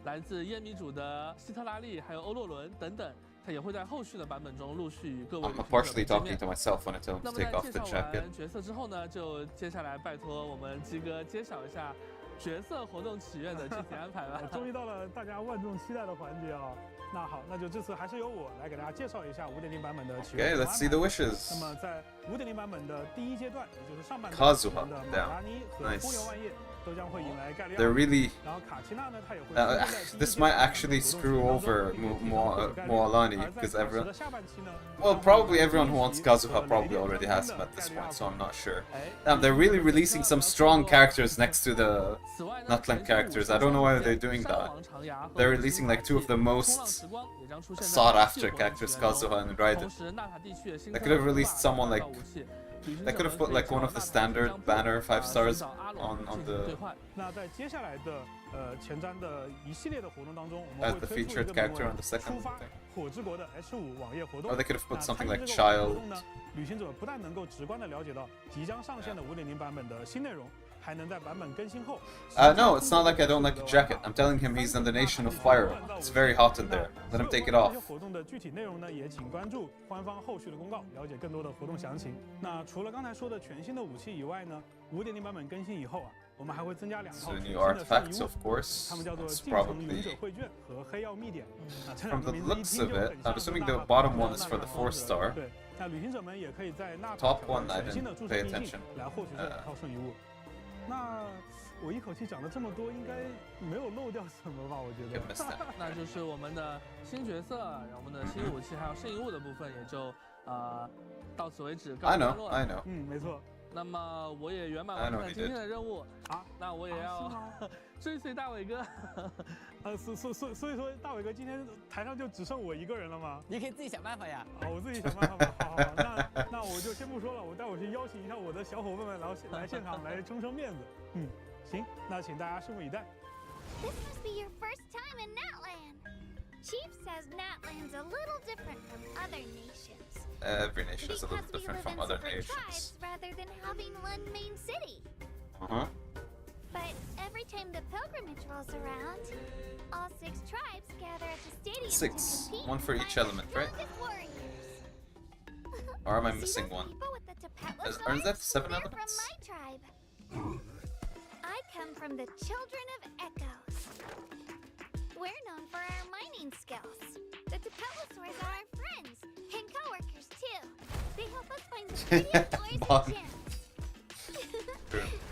来自烟迷主的希特拉利，还有欧洛伦等等，他也会在后续的版本中陆续与各位 I'm 旅行者 partially 见 talking 面 to myself when I tell him 那 to 么 take 在 off 介 the 绍 jacket. 完角色之后呢，就接下来拜托我们鸡哥揭晓一下角色活动祈愿的具体安排吧。终于到了大家万众期待的环节啊！那好，那就这次还是由我来给大家介绍一下5.0版本的祈愿 Okay, let's see the 那 wishes. 么在5.0版本的第一阶段，也就是上半段 Kazuha, 的马 damn. 达尼和 Nice. 波牛万叶都将会迎来盖利 They're 奥。 really. 然后卡奇娜呢，她也会出现在第一 This 阶 might 段 actually 的活动 screw 当中 over 并且提到这个盖利奥 Moalani 而在 because 卡池 everyone. 的下半期呢， Well, probably everyone who wants Kazuha probably already has him at this point, so I'm not sure. Damn, they're really releasing some strong characters next to the Natlan characters. I don't know why they're doing that. They're releasing like two of the most sought-after characters, Kazuha and Raiden. They could have released someone like. They could have put like one of the standard banner 5 stars on the 那在接下来的前瞻的一系列的活动当中，我们 as 会 the 推出一 featured 个名 character 为 on the second 出发 thing. 火之国的 H5 网页活动。 Or they could have put 那 something 参与 like 这个网页 child. 活动呢，旅行者不但能够直观的了解到即将上线的5.0版本的新内容，还能在版本更新后。No, it's not like I don't like the jacket. I'm telling him he's in the nation of Pyro. It's very hot in there. Let him take it 这 off. 些活动的具体内容呢，也请关注官方后续的公告，了解更多的活动详情。那除了刚才说的全新的武器以外呢，5.0版本更新以后啊，我们还会增加2套 So 全 new 新的圣遗 artifacts, 物 of，course. 它们叫做 It's 进城勇者 probably 绘卷和黑曜密典。那这 from 两 the 个名字一 looks 听 of 就 it. 很 I'm 像 assuming 是 the 纳塔 bottom 的 one is for the 纳塔 4 star. 对，那旅行者们也可以在纳塔 Top 挑 one 战 I 全新的 didn't 注册 pay 秘境 attention. 来获取这2套圣遗物。那我一口气讲了这么多，应该没有漏掉什么吧？我觉得。那就是我们的新角色，然后我们的新武器还有圣遗物的部分也就到此为止告一段落了。 I know. 没错。那么我也圆满完成了今天的任务啊，那我也要追随大伟哥。所以说大伟哥今天台上就只剩我一个人了吗？你可以自己想办法呀。我自己想办法吧。好，那我就先不说了，我待会儿去邀请一下我的小伙伴们来现场来撑撑面子。行，那请大家拭目以待。 This must be your first time in Natland. Chief says Natland's a little different from other nations. Every nation is a little Because we different live from in other separate nations. tribes rather than having one main city. But every time the pilgrimage rolls around, all 6 tribes gather at the stadium 6, to compete 1 for and each find element, the right? strongest warriors. Or am I See missing those one? people with the Tepetla Is that swords? 7 They're elements? from my tribe. I come from the Children of Echoes. We're known for our mining skills. The Tepetlosaurs are our friends and co-workers too. They help us find the prettiest ores and gems.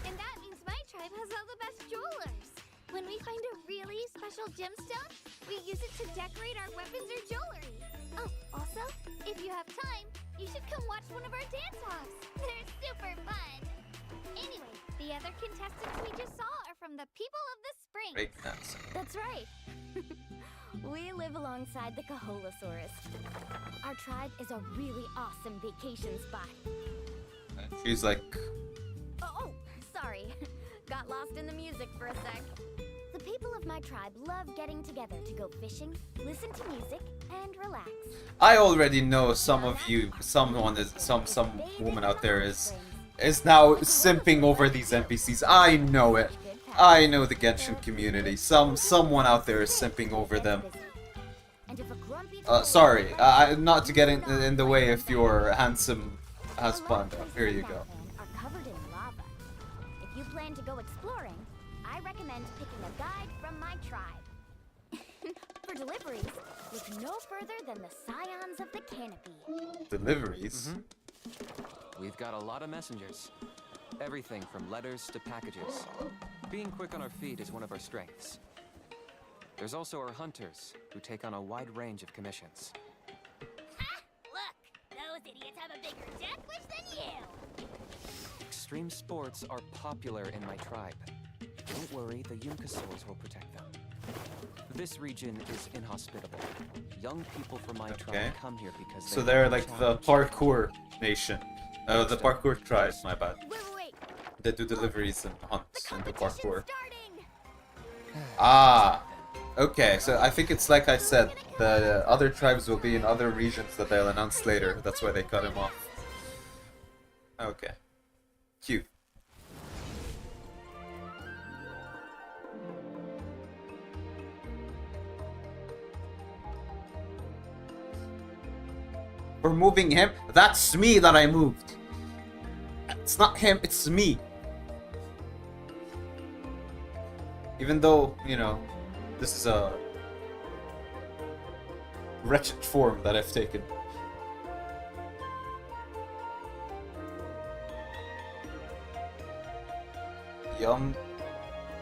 And that means my tribe has all the best jewelers. When we find a really special gemstone, we use it to decorate our weapons or jewelry. Oh, also, if you have time, you should come watch one of our dance-offs. They're super fun. Anyway, the other contestants we just saw are from the people of the spring. Break dancing. That's right. We live alongside the Kaholosaurus. Our tribe is a really awesome vacation spot. She's like. Oh, sorry. Got lost in the music for a sec. The people of my tribe love getting together to go fishing, listen to music, and relax. I already know some of you, some woman out there is now simping over these NPCs. I know it. I know the Genshin community. Someone out there is simping over them. Sorry, not to get in the way if your handsome husband. Here you go. Are covered in lava. If you plan to go exploring, I recommend picking a guide from my tribe. For deliveries, look no further than the Scions of the Canopy. Deliveries? We've got a lot of messengers. Everything from letters to packages. Being quick on our feet is one of our strengths. There's also our hunters, who take on a wide range of commissions. Look! Those idiots have a bigger death wish than you! Extreme sports are popular in my tribe. Don't worry, the Yunkasaurs will protect them. This region is inhospitable. Young people from my tribe come here because so they're like the parkour nation. The parkour tribe, my bad. They do deliveries and hunts and do parkour. Ah, okay, so I think it's like I said, the other tribes will be in other regions that they'll announce later. That's why they cut him off. Okay. Cute. For moving him? That's me that I moved. It's not him, it's me. Even though, you know, this is a wretched form that I've taken.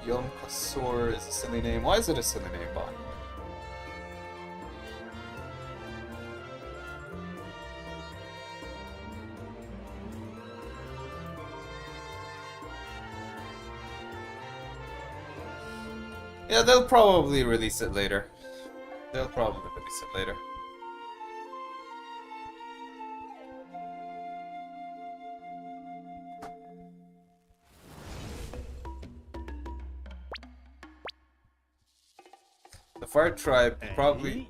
Yomkasaur is a silly name. Why is it a silly name, Bon? Yeah, they'll probably release it later. They'll probably release it later. The Fire Tribe probably...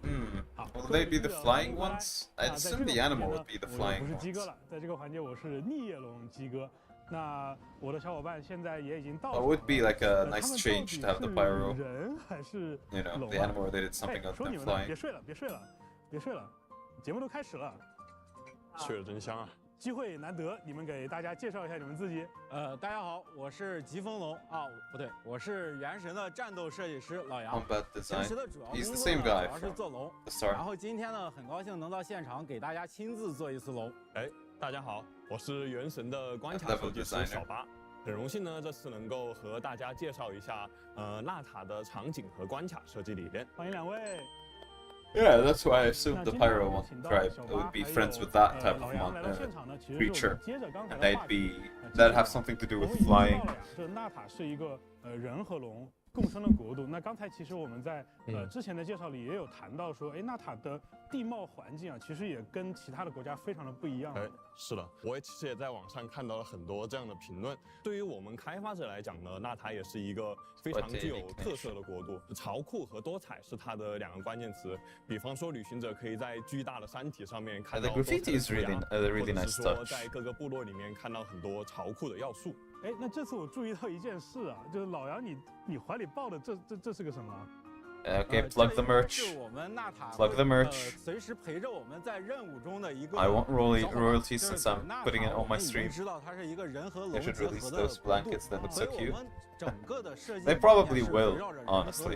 will they be the flying ones? I'd assume the animal would be the flying ones. 在这个环节我是逆叶龙鸡哥。那我的小伙伴现在也已经到。It would be like a nice change to have the pyro. 人还是 You know, the animal related something other than flying. 别睡了，别睡了，别睡了，节目都开始了。睡得真香啊！机会难得，你们给大家介绍一下你们自己。大家好，我是疾风龙啊，不对，我是原神的战斗设计师老杨。Combat design. 平时的主要工 He's the 作 same 呢 guy 主要是做龙。 the start. 然后今天呢，很高兴能到现场给大家亲自做一次龙。哎，大家好，我是原神的关卡设计师小八，很荣幸呢，这次能够和大家介绍一下纳塔的场景和关卡设计理念。欢迎两位。 Yeah, that's why I assumed the Pyro tribe would be friends with that type of creature, and that'd have something to do with flying. 这纳塔是一个人和龙共生的国度。那刚才其实我们在之前的介绍里也有谈到说，纳塔的地貌环境啊，其实也跟其他的国家非常的不一样。是的，我其实也在网上看到了很多这样的评论。对于我们开发者来讲呢，纳塔也是一个非常具有特色的国度，潮酷和多彩是它的两个关键词。比方说，旅行者可以在巨大的山体上面看到多彩的图样，或者是说在各个部落里面看到很多潮酷的要素。那这次我注意到一件事啊，就是老杨你怀里抱的这是个什么？Okay, plug the merch. Plug the merch. 随时陪着我们在任务中的一个。 I want royalties since I'm putting it on my stream. 知道它是一个人和龙 They should release those blankets that look so cute. 整个的设计 They probably will, honestly.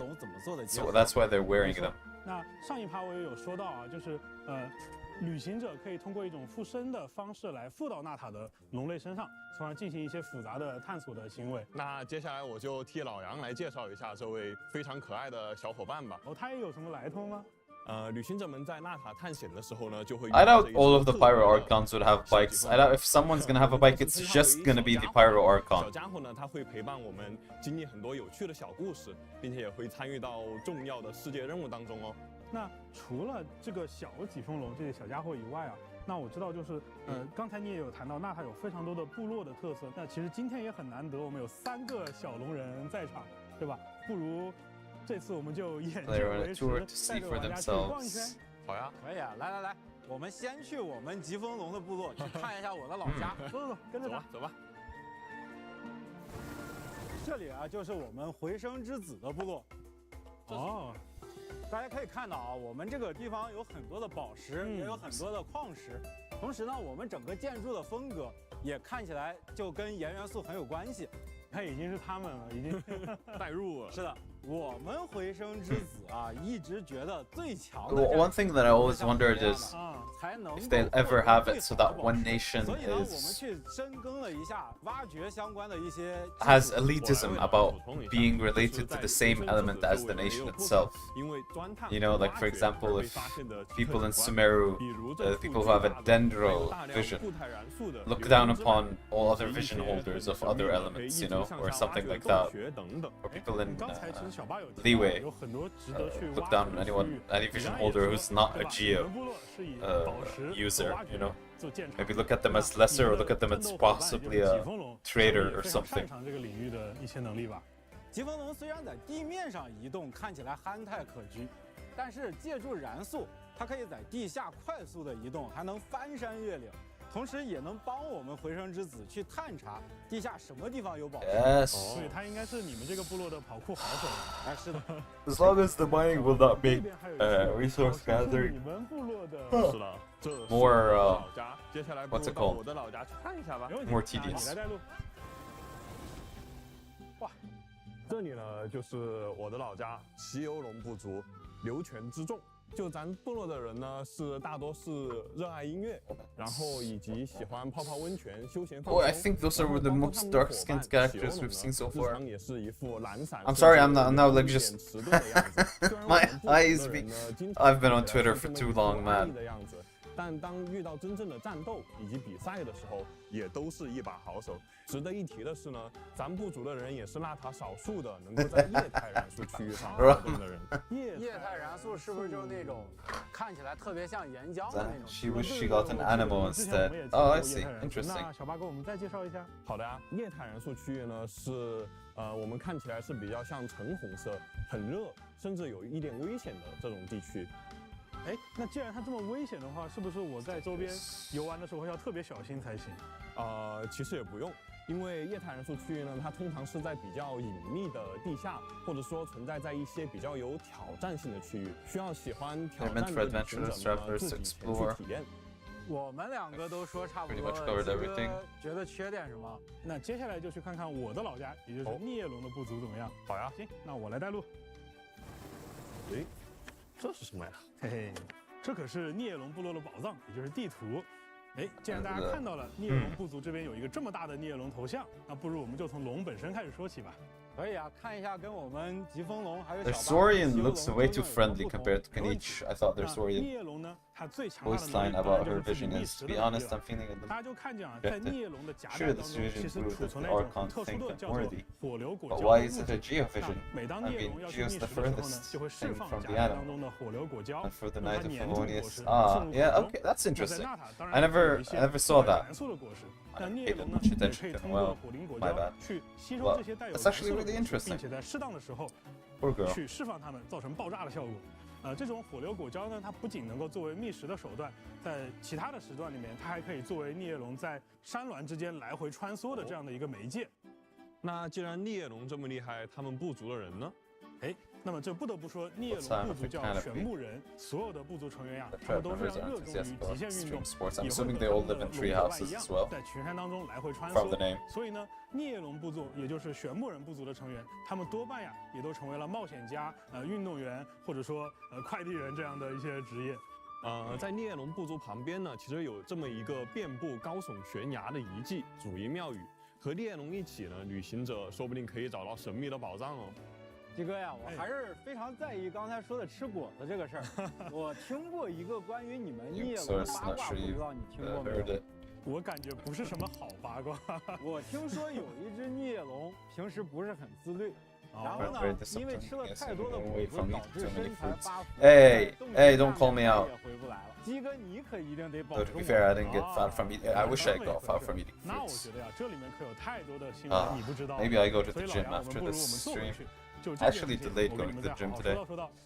So that's why they're wearing them. 那上一趴我也有说到啊，就是旅行者可以通过一种附身的方式来附到纳塔的龙类身上，从而进行一些复杂的探索的行为。那接下来我就替老杨来介绍一下这位非常可爱的小伙伴吧。他也有什么来头吗？旅行者们在纳塔探险的时候呢，就会。 I doubt all of the Pyro Archons would have bikes. I doubt if someone's gonna have a bike, it's just gonna be the Pyro Archon. 小家伙呢，他会陪伴我们经历很多有趣的小故事，并且也会参与到重要的世界任务当中哦。 那除了这个小疾风龙这些小家伙以外啊，那我知道就是刚才你也有谈到纳塔有非常多的部落的特色。那其实今天也很难得，我们有3个小龙人在场，对吧？不如这次我们就眼见为实，带着玩家去逛一圈。好呀，可以啊，来，我们先去我们疾风龙的部落去看一下我的老家。走，跟着他，走吧。这里啊，就是我们回声之子的部落。哦。 大家可以看到啊，我们这个地方有很多的宝石，也有很多的矿石。同时呢，我们整个建筑的风格也看起来就跟盐元素很有关系。它已经是他们了，已经代入了。是的， One thing that I always wondered is if they'll ever have it so that one nation has elitism about being related to the same element as the nation itself. You know, like for example, if people in Sumeru, people who have a dendro vision, look down upon all other vision holders of other elements, you know, or something like that. Or people in Leeway look down on any vision holder who's not a Geo user, you know. Maybe look at them as lesser or look at them as possibly a traitor or something. 疾风龙虽然在地面上移动看起来憨态可掬，但是借助燃速，它可以在地下快速的移动，还能翻山越岭，同时也能帮我们回声之子去探查地下什么地方有宝石。所以他应该是你们这个部落的跑酷好手。哎，是的。As long as the mining will not be resource gathering. 你们部落的。是的，这是 More 接下来 what's it 到 called? 我的老家去看一下吧。 More tedious. 来带路。哇，这里呢就是我的老家骑游龙部族流泉之众。就咱部落的人呢，大多是热爱音乐，然后以及喜欢泡泡温泉、休闲放松。Oh, I think those are the most dark-skinned characters we've seen so far. 也是一副懒散。I'm sorry, I'm now like just my eyes. I've been on Twitter for too long, man. 但当遇到真正的战斗以及比赛的时候，也都是一把好手。值得一提的是呢，咱部族的人也是纳塔少数的能够在液态燃素区域上活动的人。液态燃素是不是就是那种看起来特别像岩浆的那种 ？She wish she got an animal instead. Oh, I see. Interesting. 那小八给我们再介绍一下。好的呀，液态燃素区域呢是我们看起来是比较像橙红色，很热，甚至有一点危险的这种地区。 哎，那既然它这么危险的话，是不是我在周边游玩的时候要特别小心才行？其实也不用，因为液态燃素区域呢，它通常是在比较隐秘的地下，或者说存在在一些比较有挑战性的区域，需要喜欢挑战的旅行者们自己前去体验。我们两个都说差不多了，觉得缺点什么？那接下来就去看看我的老家，也就是聂龙的部族怎么样？好呀，行，那我来带路。诶。 这是什么呀？嘿嘿，这可是聂龙部落的宝藏，也就是地图。哎，既然大家看到了聂龙部族这边有一个这么大的聂龙头像，那不如我们就从龙本身开始说起吧。 可以啊，看一下跟我们疾风龙还有 Their Saurian looks way too friendly compared to Kanichi. I thought their Saurian voice about her vision is, to be honest, I'm feeling a little Sure, this vision proved that the Archon think unworthy. But why is it a Geo vision? I mean, Geo's the furthest thing from the animal. And for the Knight of Favonius, yeah, okay, that's interesting. I never saw that. I paid much attention to him. Well, my bad. Well, that's actually really interesting. 并且在适当的时候 Poor girl. 去释放它们，造成爆炸的效果。这种火流果胶呢，它不仅能够作为觅食的手段，在其他的时段里面，它还可以作为聂龙在山峦之间来回穿梭的这样的一个媒介。那既然聂龙这么厉害，他们部族的人呢？哎，那么这不得不说，聂龙部族叫玄木人，所有的部族成员呀，他们都非常热衷于极限运动，也会在龙火在群山当中来回穿梭。所以呢，聂龙部族也就是玄木人部族的成员，他们多半呀也都成为了冒险家、运动员或者说快递人这样的一些职业。在聂龙部族旁边呢，其实有这么一个遍布高耸悬崖的遗迹主阴庙宇，和聂龙一起呢，旅行者说不定可以找到神秘的宝藏哦。 鸡哥呀，我还是非常在意刚才说的吃果子这个事儿。我听过一个关于你们聂龙的八卦，不知道你听过没有？我感觉不是什么好八卦。我听说有一只聂龙平时不是很自律，然后呢，因为吃了太多的果子，导致身材发福。Hey, don't call me out. 也回不来了。鸡哥，你可一定得保重。To be fair, I didn't get fat from eating. I wish I got fat from eating fruits. 那我觉得呀，这里面可有太多的新闻你不知道。 Maybe I go to the gym after this stream. I actually delayed going to the gym today.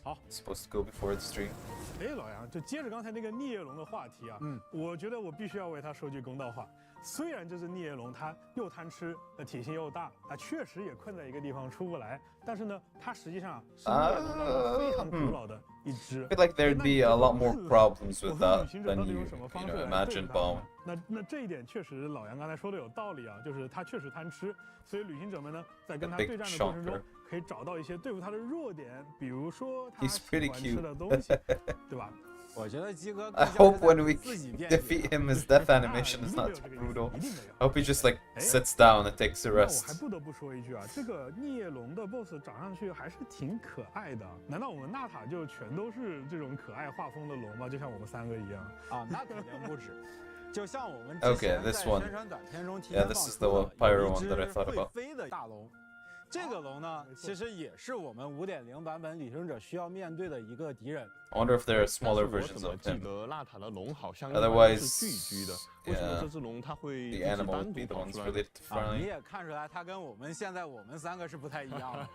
好 Supposed to go before the stream. 哎，老杨，就接着刚才那个聂龙的话题啊，我觉得我必须要为他说句公道话。虽然这只聂龙它又贪吃，体型又大，确实也困在一个地方出不来，但是呢，它实际上是聂龙当中非常古老的一只。I feel like there'd be a lot more problems with that than you imagine, Bone. 那这一点确实老杨刚才说的有道理啊，就是它确实贪吃，所以旅行者们呢在跟它对战的过程中，可以找到一些对付他的弱点，比如说他 He's 喜 pretty 欢吃 cute. 的东西，对吧？我觉得鸡哥 I hope when we defeat him, his death animation is not too brutal. I hope he just like sits down and takes a 那我还 rest. 不得不说一句啊，这个逆夜龙的 BOSS 长上去还是挺可爱的。难道我们纳塔就全都是这种可爱画风的龙吗？就像我们3个一样？啊，那肯定不止。就像我们 Okay, this one. Yeah, this is the Pyro one that I thought about. 飞的大龙，这个龙呢，其实也是我们5.0版本旅行者需要面对的一个敌人。I wonder if there are smaller versions of 记 him. 得纳塔的龙好像 Otherwise, 是聚居的，为什么这只龙它会 the animal would be the ones related to 啊，你 flying. 也看出来，它跟我们3个是不太一样的。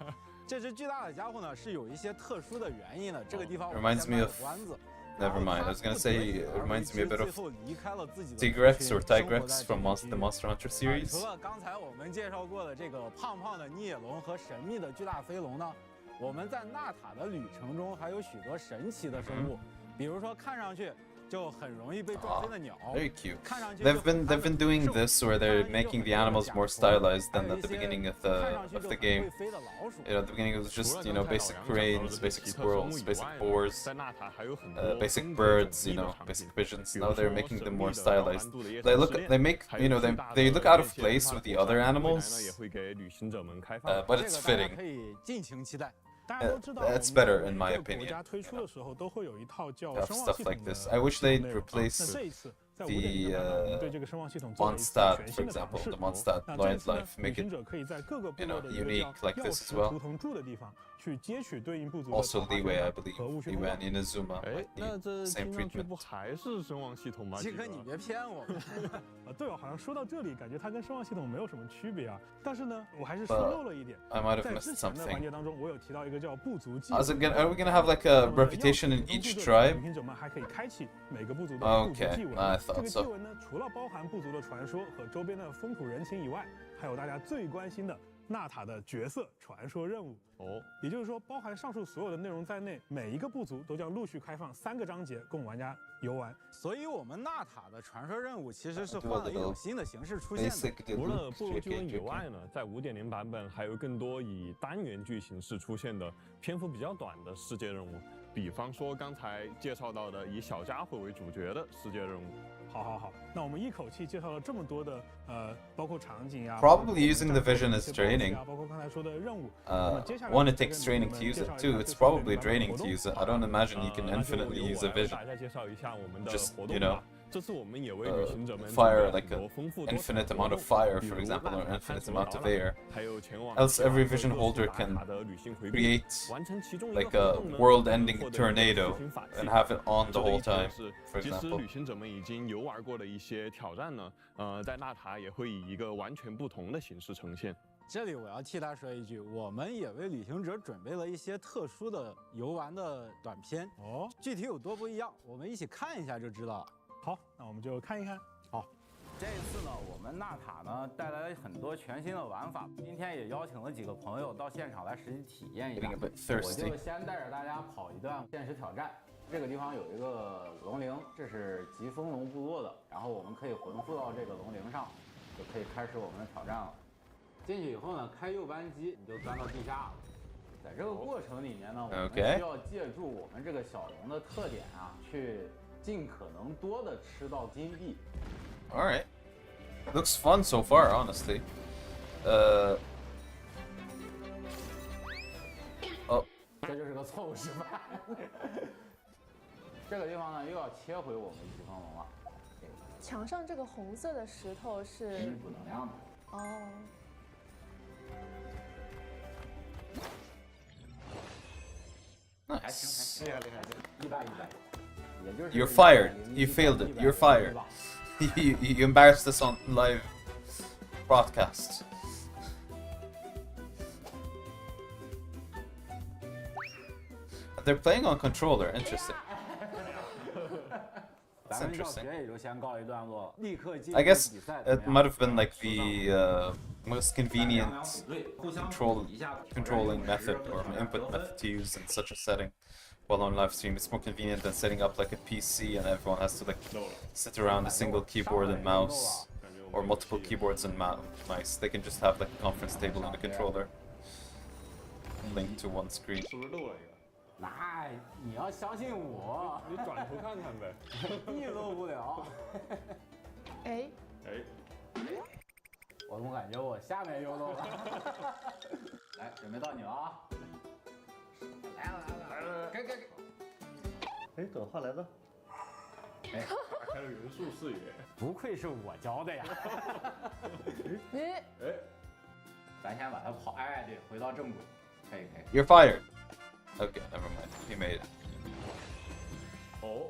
这只巨大的家伙呢，是有一些特殊的原因的。这个地方我们 Reminds 先 me 卖个 of. 关子。 Never mind. I was gonna say it reminds me a bit of 最后离开了自己的 Tigrex or 族群， Tigrex from the Monster Hunter 除 series. 了刚才我们介绍过的这个胖胖的逆野龙和神秘的巨大飞龙呢，我们在纳塔的旅程中还有许多神奇的生物，比如说看上去就很容易被撞飞的鸟。 Very cute. 看上去 They've been doing this where they're making the animals more stylized than at the beginning of the game. 飞的老鼠。 You know, at the beginning it was just basic cranes, basic squirrels, basic boars, basic birds, basic pigeons. Now they're making them more stylized. They look out of place with the other animals, but it's fitting. 可以尽情期待。 大家都知道， That's better in my 每个国 opinion. 家推出的时候都会有一套叫 Of 声望 stuff 系 like 统的 this. I wish they'd 内容。 replace 那这一次在 the 5.0版本，我们对这个声望系统做了一次 Mondstadt, 全 for 新的 example, 尝试。 the Mondstadt 那这一次呢， Wildlife, 旅 make 行 it 者可以在各个部落的一个 unique 叫 like 钥 this as 匙 well. 图腾柱的地方去接取对应部族的 Also 草花 Leeway, I 和 believe. 物讯 Leeway and Inazuma 哎， might 那 need 这 same 听上去 treatment. 不还是声望系统吗？鸡哥，你别骗我们。对哦，好像说到这里，感觉它跟声望系统没有什么区别啊。但是呢，我还是说 But 漏了一点。 I might have 在 missed 之前的环 something. 节当中，我有提到一个叫部族记 Are 录。 we gonna have like a reputation in each tribe? 旅行者们还可以开启每个部族的部族 Okay, 祭文。 I 这 thought 个祭 so. 文呢，除了包含部族的传说和周边的风土人情以外，还有大家最关心的纳塔的角色传说任务。哦，也就是说，包含上述所有的内容在内，每一个部族都将陆续开放3个章节供玩家游玩。所以，我们纳塔的传说任务其实是换了一种新的形式出现的。除了部落祭文以外呢，在5.0版本还有更多以单元剧形式出现的篇幅比较短的世界任务，比方说刚才介绍到的以小家伙为主角的世界任务。好，那我们一口气介绍了这么多的包括场景呀 Probably using the vision as training. 包括刚才说的任务。 One, it takes training to use it. 2, it's probably draining to use it. I don't imagine you can infinitely use a vision. 大家介绍一下我们的 Just, 活 you 动 know, 吧。这次我们也为旅行者们 fire like an infinite amount of fire, for example, or infinite amount of air. Else every vision holder can create like a world-ending tornado and have it on the whole time, for 即使 example. 旅行者们已经游玩过的一些挑战呢，在纳塔也会以一个完全不同的形式呈现。这里我要替他说一句，我们也为旅行者准备了一些特殊的游玩的短片哦，具体有多不一样，我们一起看一下就知道了。好，那我们就看一看。好，这一次呢，我们纳塔呢带来了很多全新的玩法，今天也邀请了几个朋友到现场来实际体验一下。我就先带着大家跑一段现实挑战。这个地方有一个龙陵，这是疾风龙部落的，然后我们可以魂附到这个龙陵上，就可以开始我们的挑战了。进去以后呢，开右扳机你就钻到地下了。在这个过程里面呢，我们需要借助我们这个小龙的特点啊，去尽可能多的吃到金币。All right, looks fun so far, honestly. Oh. 这就是个错误示范。这个地方呢，又要切回我们疾风龙了。墙上这个红色的石头是是补能量的。哦。Nice. 100，100。 You're fired. You failed it. You're fired. You embarrassed us on live broadcast. They're playing on controller. Interesting. That's interesting. I guess it might have been like the most convenient controlling method or input method to use in such a setting. While on live stream, it's more convenient than setting up like a PC and everyone has to like sit around a single keyboard and mouse, or multiple keyboards and mice. They can just have like a conference table and a controller. link to one screen. 是不是漏了一个？那你要相信我，你转头看看呗。一漏不了。哎，我怎么感觉我下面又漏了？来，准备到你了啊！来了，给。哎，怎么换来的？哎，打开了元素视野。不愧是我教的呀！哎，咱先把它跑，哎，对，回到正轨，可以。You're fired. Okay, never mind. He made it. 哦。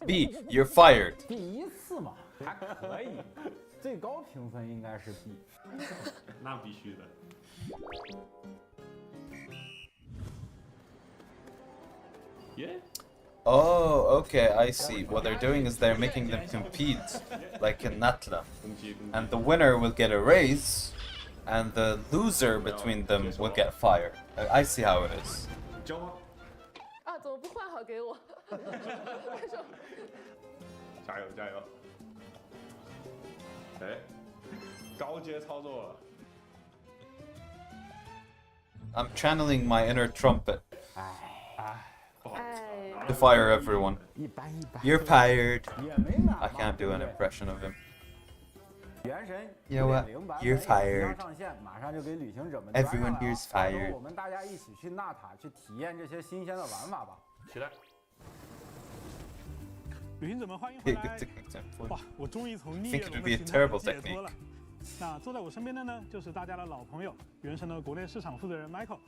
B, you're fired. 第一次嘛，还可以，最高评分应该是 B。那必须的。耶。Oh, okay, I see. What they're doing is they're making them compete like in Natla. And the winner will get a raise, and the loser between them will get fired. I see how it is. 啊，怎么不换好给我？加油！哎，高阶操作了。I'm channeling my inner trumpet. 哎。 To fire everyone. You're fired. I can't do an impression of him. You know what? You're fired. Everyone here's fired. 我们大家一起去纳塔去体验这些新鲜的玩法吧。期待。旅行者们欢迎回来！哇，我终于从逆龙的形态解脱了。那坐在我身边的呢，就是大家的老朋友，原神的国内市场负责人 Michael。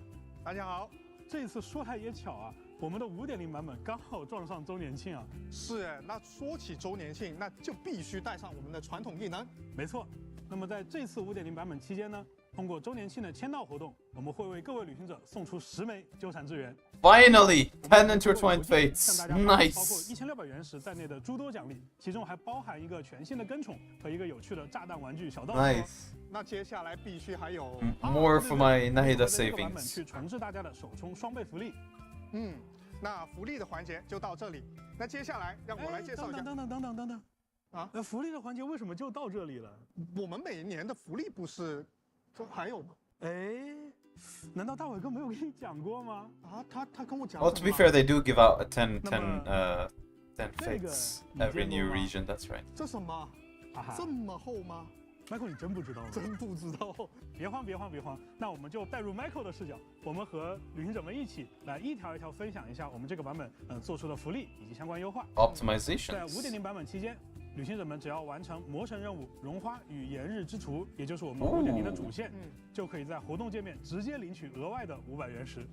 大家好。这次说来也巧啊，我们的5.0版本刚好撞上周年庆啊。是哎，那说起周年庆，那就必须带上我们的传统技能。没错。那么在这次5.0版本期间呢，通过周年庆的签到活动，我们会为各位旅行者送出10枚纠缠之源。Finally, 10 intertwined fates. 包括 Nice. 1600原石在内的诸多奖励，其中还包含一个全新的跟宠和一个有趣的炸弹玩具小道具。Nice. 那接下来必须还有 More for my Nahida 版本 savings. 去重置大家的首充双倍福利。那福利的环节就到这里。那接下来让我来介绍一下。等。啊，福利的环节为什么就到这里了？我们每年的福利不是这还有吗？哎，难道大伟哥没有跟你讲过吗？啊，他跟我讲。Well, to be fair, they do give out 10 fates every new region. That's right. 这什么？这么厚吗？Michael， 你真不知道吗？真不知道。别慌。那我们就带入 Michael 的视角，我们和旅行者们一起来一条一条分享一下我们这个版本做出的福利以及相关优化。Optimization。在5.0版本期间，旅行者们只要完成魔神任务融花与炎日之除，也就是我们5.0的主线，就可以在活动界面直接领取额外的500原石。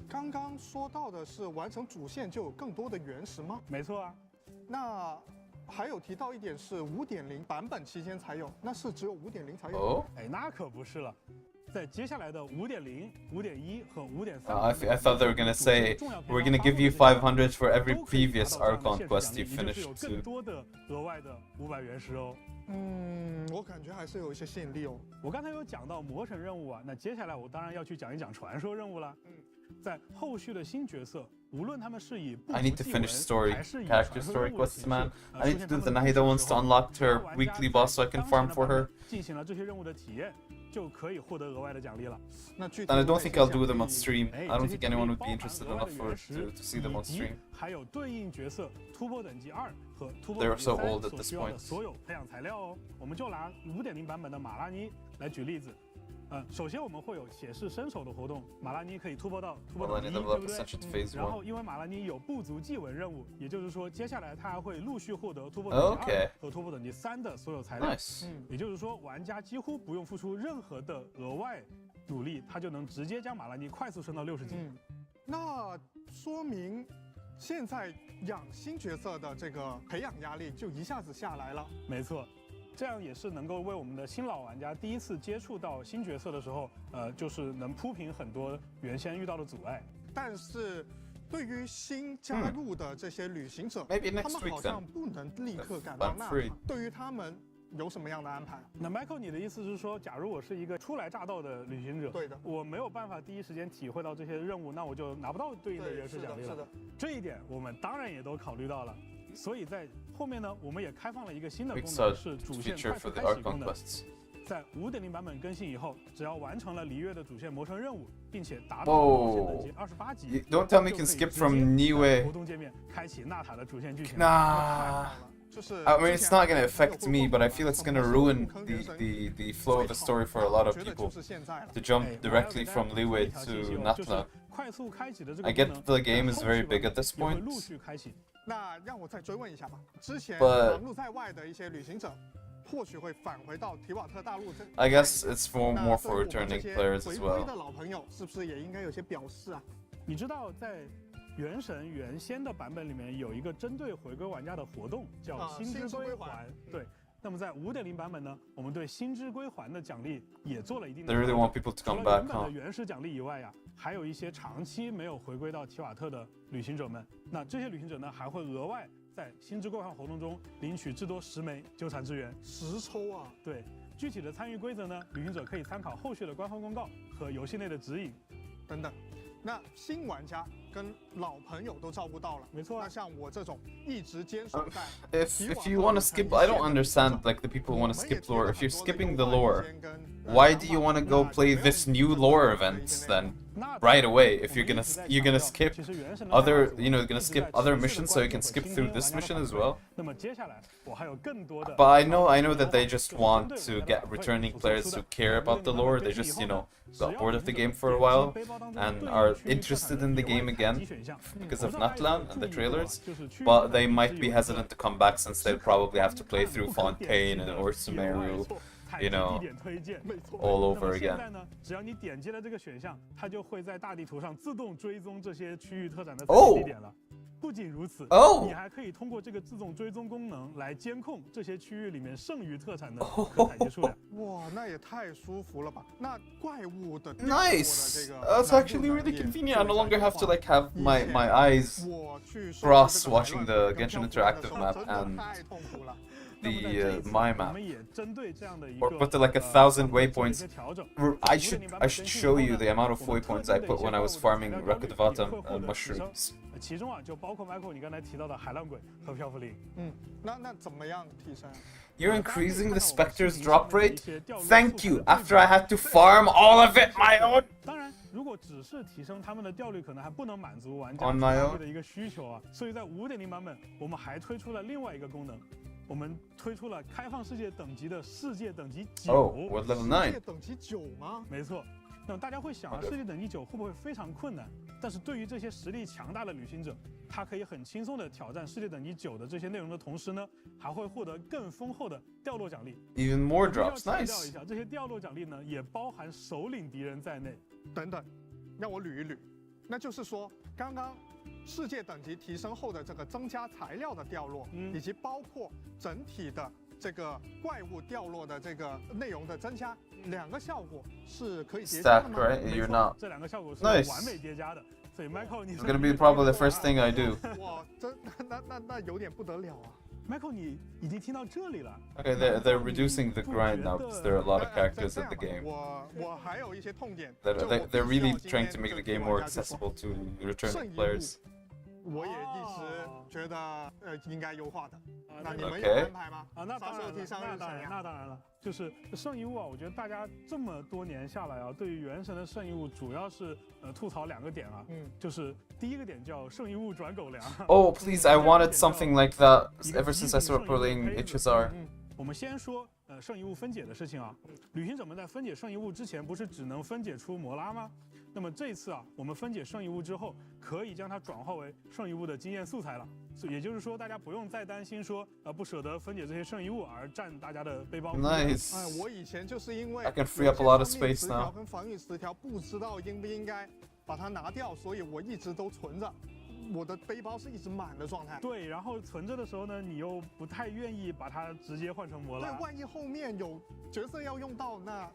刚刚说到的是完成主线就有更多的原石吗？没错啊。那还有提到一点是5.0版本期间才有，那是只有5.0才有。哦，哎，那可不是了。在接下来的5.0、5.1和5.3。I thought they were gonna say we're gonna give you 500 for every previous Archon quest you finished too. 更多的额外的500原石哦。我感觉还是有一些吸引力哦。我刚才有讲到魔神任务啊，那接下来我当然要去讲一讲传说任务了。在后续的新角色，无论他们是以 I need to finish character story quests, man. I need to do the Nahida ones to unlock her weekly boss so I can farm for her. 进行了这些任务的体验，就可以获得额外的奖励了。 And I don't think I'll do them on stream. I don't think anyone would be interested enough to see them on stream. 还有对应角色突破等级2和突破 They're 等级 so old at 3 this 所需要的 point. 所有培养材料哦。我们就拿5.0版本的马拉妮来举例子。首先我们会有显示身手的活动，马拉妮可以突破到突破等级1，对不对？然后因为马拉妮有部族祭文任务，也就是说接下来他还会陆续获得突破等级2和突破等级3的所有材料。也就是说，玩家几乎不用付出任何的额外努力，他就能直接将马拉妮快速升到60级。那说明现在养新角色的这个培养压力就一下子下来了。没错。这样也是能够为我们的新老玩家第一次接触到新角色的时候，就是能铺平很多原先遇到的阻碍。但是，对于新加入的这些旅行者，他们好像不能立刻赶到那。对于他们有什么样的安排？那 Michael， 你的意思是说，假如我是一个初来乍到的旅行者，对的，我没有办法第一时间体会到这些任务，那我就拿不到对应的原始奖励了。是的。这一点我们当然也都考虑到了。所以在后面呢，我们也开放了一个新的功能，是主线快速开启功能。在5.0版本更新以后，只要完成了璃月的主线魔神任务，并且达到主线等级28级， Don't tell me you can skip from Niue. 活动界面开启纳塔的主线剧情。 Nah. I mean, it's not gonna affect me, but I feel it's gonna ruin the flow of the story for a lot of people to jump directly from Liyue to Natla. I get that the game is very big at this point, 那让我再追问一下吧，之前 but 忙碌在外的一些旅行者，或许会返回到提瓦特大陆。I guess it's more for returning players as 回归的 well. 老朋友是不是也应该有些表示啊？你知道在原神原先的版本里面有一个针对回归玩家的活动，叫星之归环。对，那么在5.0版本呢，我们对星之归环的奖励也做了一定的。 They really want people to come 除了 back, 原本的 huh? 原始奖励以外呀，还有一些长期没有回归到提瓦特的旅行者们。那这些旅行者呢，还会额外在星之归环活动中领取至多10枚纠缠之源。10抽啊！对，具体的参与规则呢，旅行者可以参考后续的官方公告和游戏内的指引等等。那新玩家跟老朋友都照顾到了，没错。那像我这种一直坚守在 If you want to skip, I don't understand like the people who want to skip lore. If you're skipping the lore, why do you want to go play this new lore event then right away? If you're gonna skip other, you're gonna skip other missions, so you can skip through this mission as well. 那么接下来我还有更多的。 But I know that they just want to get returning players who care about the lore. They just got bored of the game for a while and are interested in the game again because of Natlan and the trailers. But they might be hesitant to come back since they'll probably have to play through Fontaine and Orsumeru, all over again. 现在呢，只要你点击了这个选项，它就会在大地图上自动追踪这些区域特产的采集地点了。不仅如此，你还可以通过这个自动追踪功能来监控这些区域里面剩余特产的可采集数量。哇，那也太舒服了吧！那怪物的 Nice. That's actually really convenient. I no longer have to like have my eyes cross watching the Genshin Interactive map and the my map, or put like 1,000 waypoints. I should show you the amount of waypoints I put when I was farming Rakudavatam mushrooms. 其中啊，就包括 Michael 你刚才提到的海浪鬼和漂浮灵。那怎么样提升？ You're increasing the Spectre's drop rate? Thank you, after I had to farm all of it my own! 当然，如果只是提升他们的掉率，可能还不能满足玩家 On my own 的一个需求啊。所以在5.0版本，我们还推出了另外一个功能，我们推出了开放世界等级的世界等级9。Oh, what level 9? 世界等级9吗？没错。那么大家会想啊，世界等级9会不会非常困难？但是对于这些实力强大的旅行者，他可以很轻松的挑战世界等级9的这些内容的同时呢，还会获得更丰厚的掉落奖励。Even more drops, 强调 nice. 一下，这些掉落奖励呢，也包含首领敌人在内。等等，让我捋一捋。那就是说，刚刚世界等级提升后的这个增加材料的掉落，以及包括整体的这个怪物掉落的这个内容的增加，2个效果是可以叠加的吗？ Stacked, right? You're not. 这2个效果是 Nice. 完美叠加的。所以 Michael， 你 It's gonna be probably the first thing I do. 哇，那有点不得了啊！ Michael， 你已经听到这里了。 Okay, they're reducing the grind now because there are a lot of characters in the game. 我还有一些痛点。They're really trying to make the game more accessible to returning players. 我也一直觉得应该优化的。那你们有 Okay. 安排吗？那当然了，就是圣遗物啊，我觉得大家这么多年下来啊，对于原神的圣遗物主要是吐槽2个点啊，就是第一个点叫圣遗物转狗粮。Oh please, I wanted something like that ever since I started playing HSR. 我们先说圣遗物分解的事情啊，旅行者们在分解圣遗物之前，不是只能分解出摩拉吗？那么这一次啊，我们分解圣遗物之后，可以将它转化为圣遗物的经验素材了。也就是说，大家不用再担心说不舍得分解这些圣遗物而占大家的背包。Nice. 我以前就是因为 I can free up a lot of space now. 跟防御词条不知道应不应该把它拿掉，所以我一直都存着。我的背包是一直满的状态。对，然后存着的时候呢，你又不太愿意把它直接换成摩拉。对，万一后面有角色要用到，那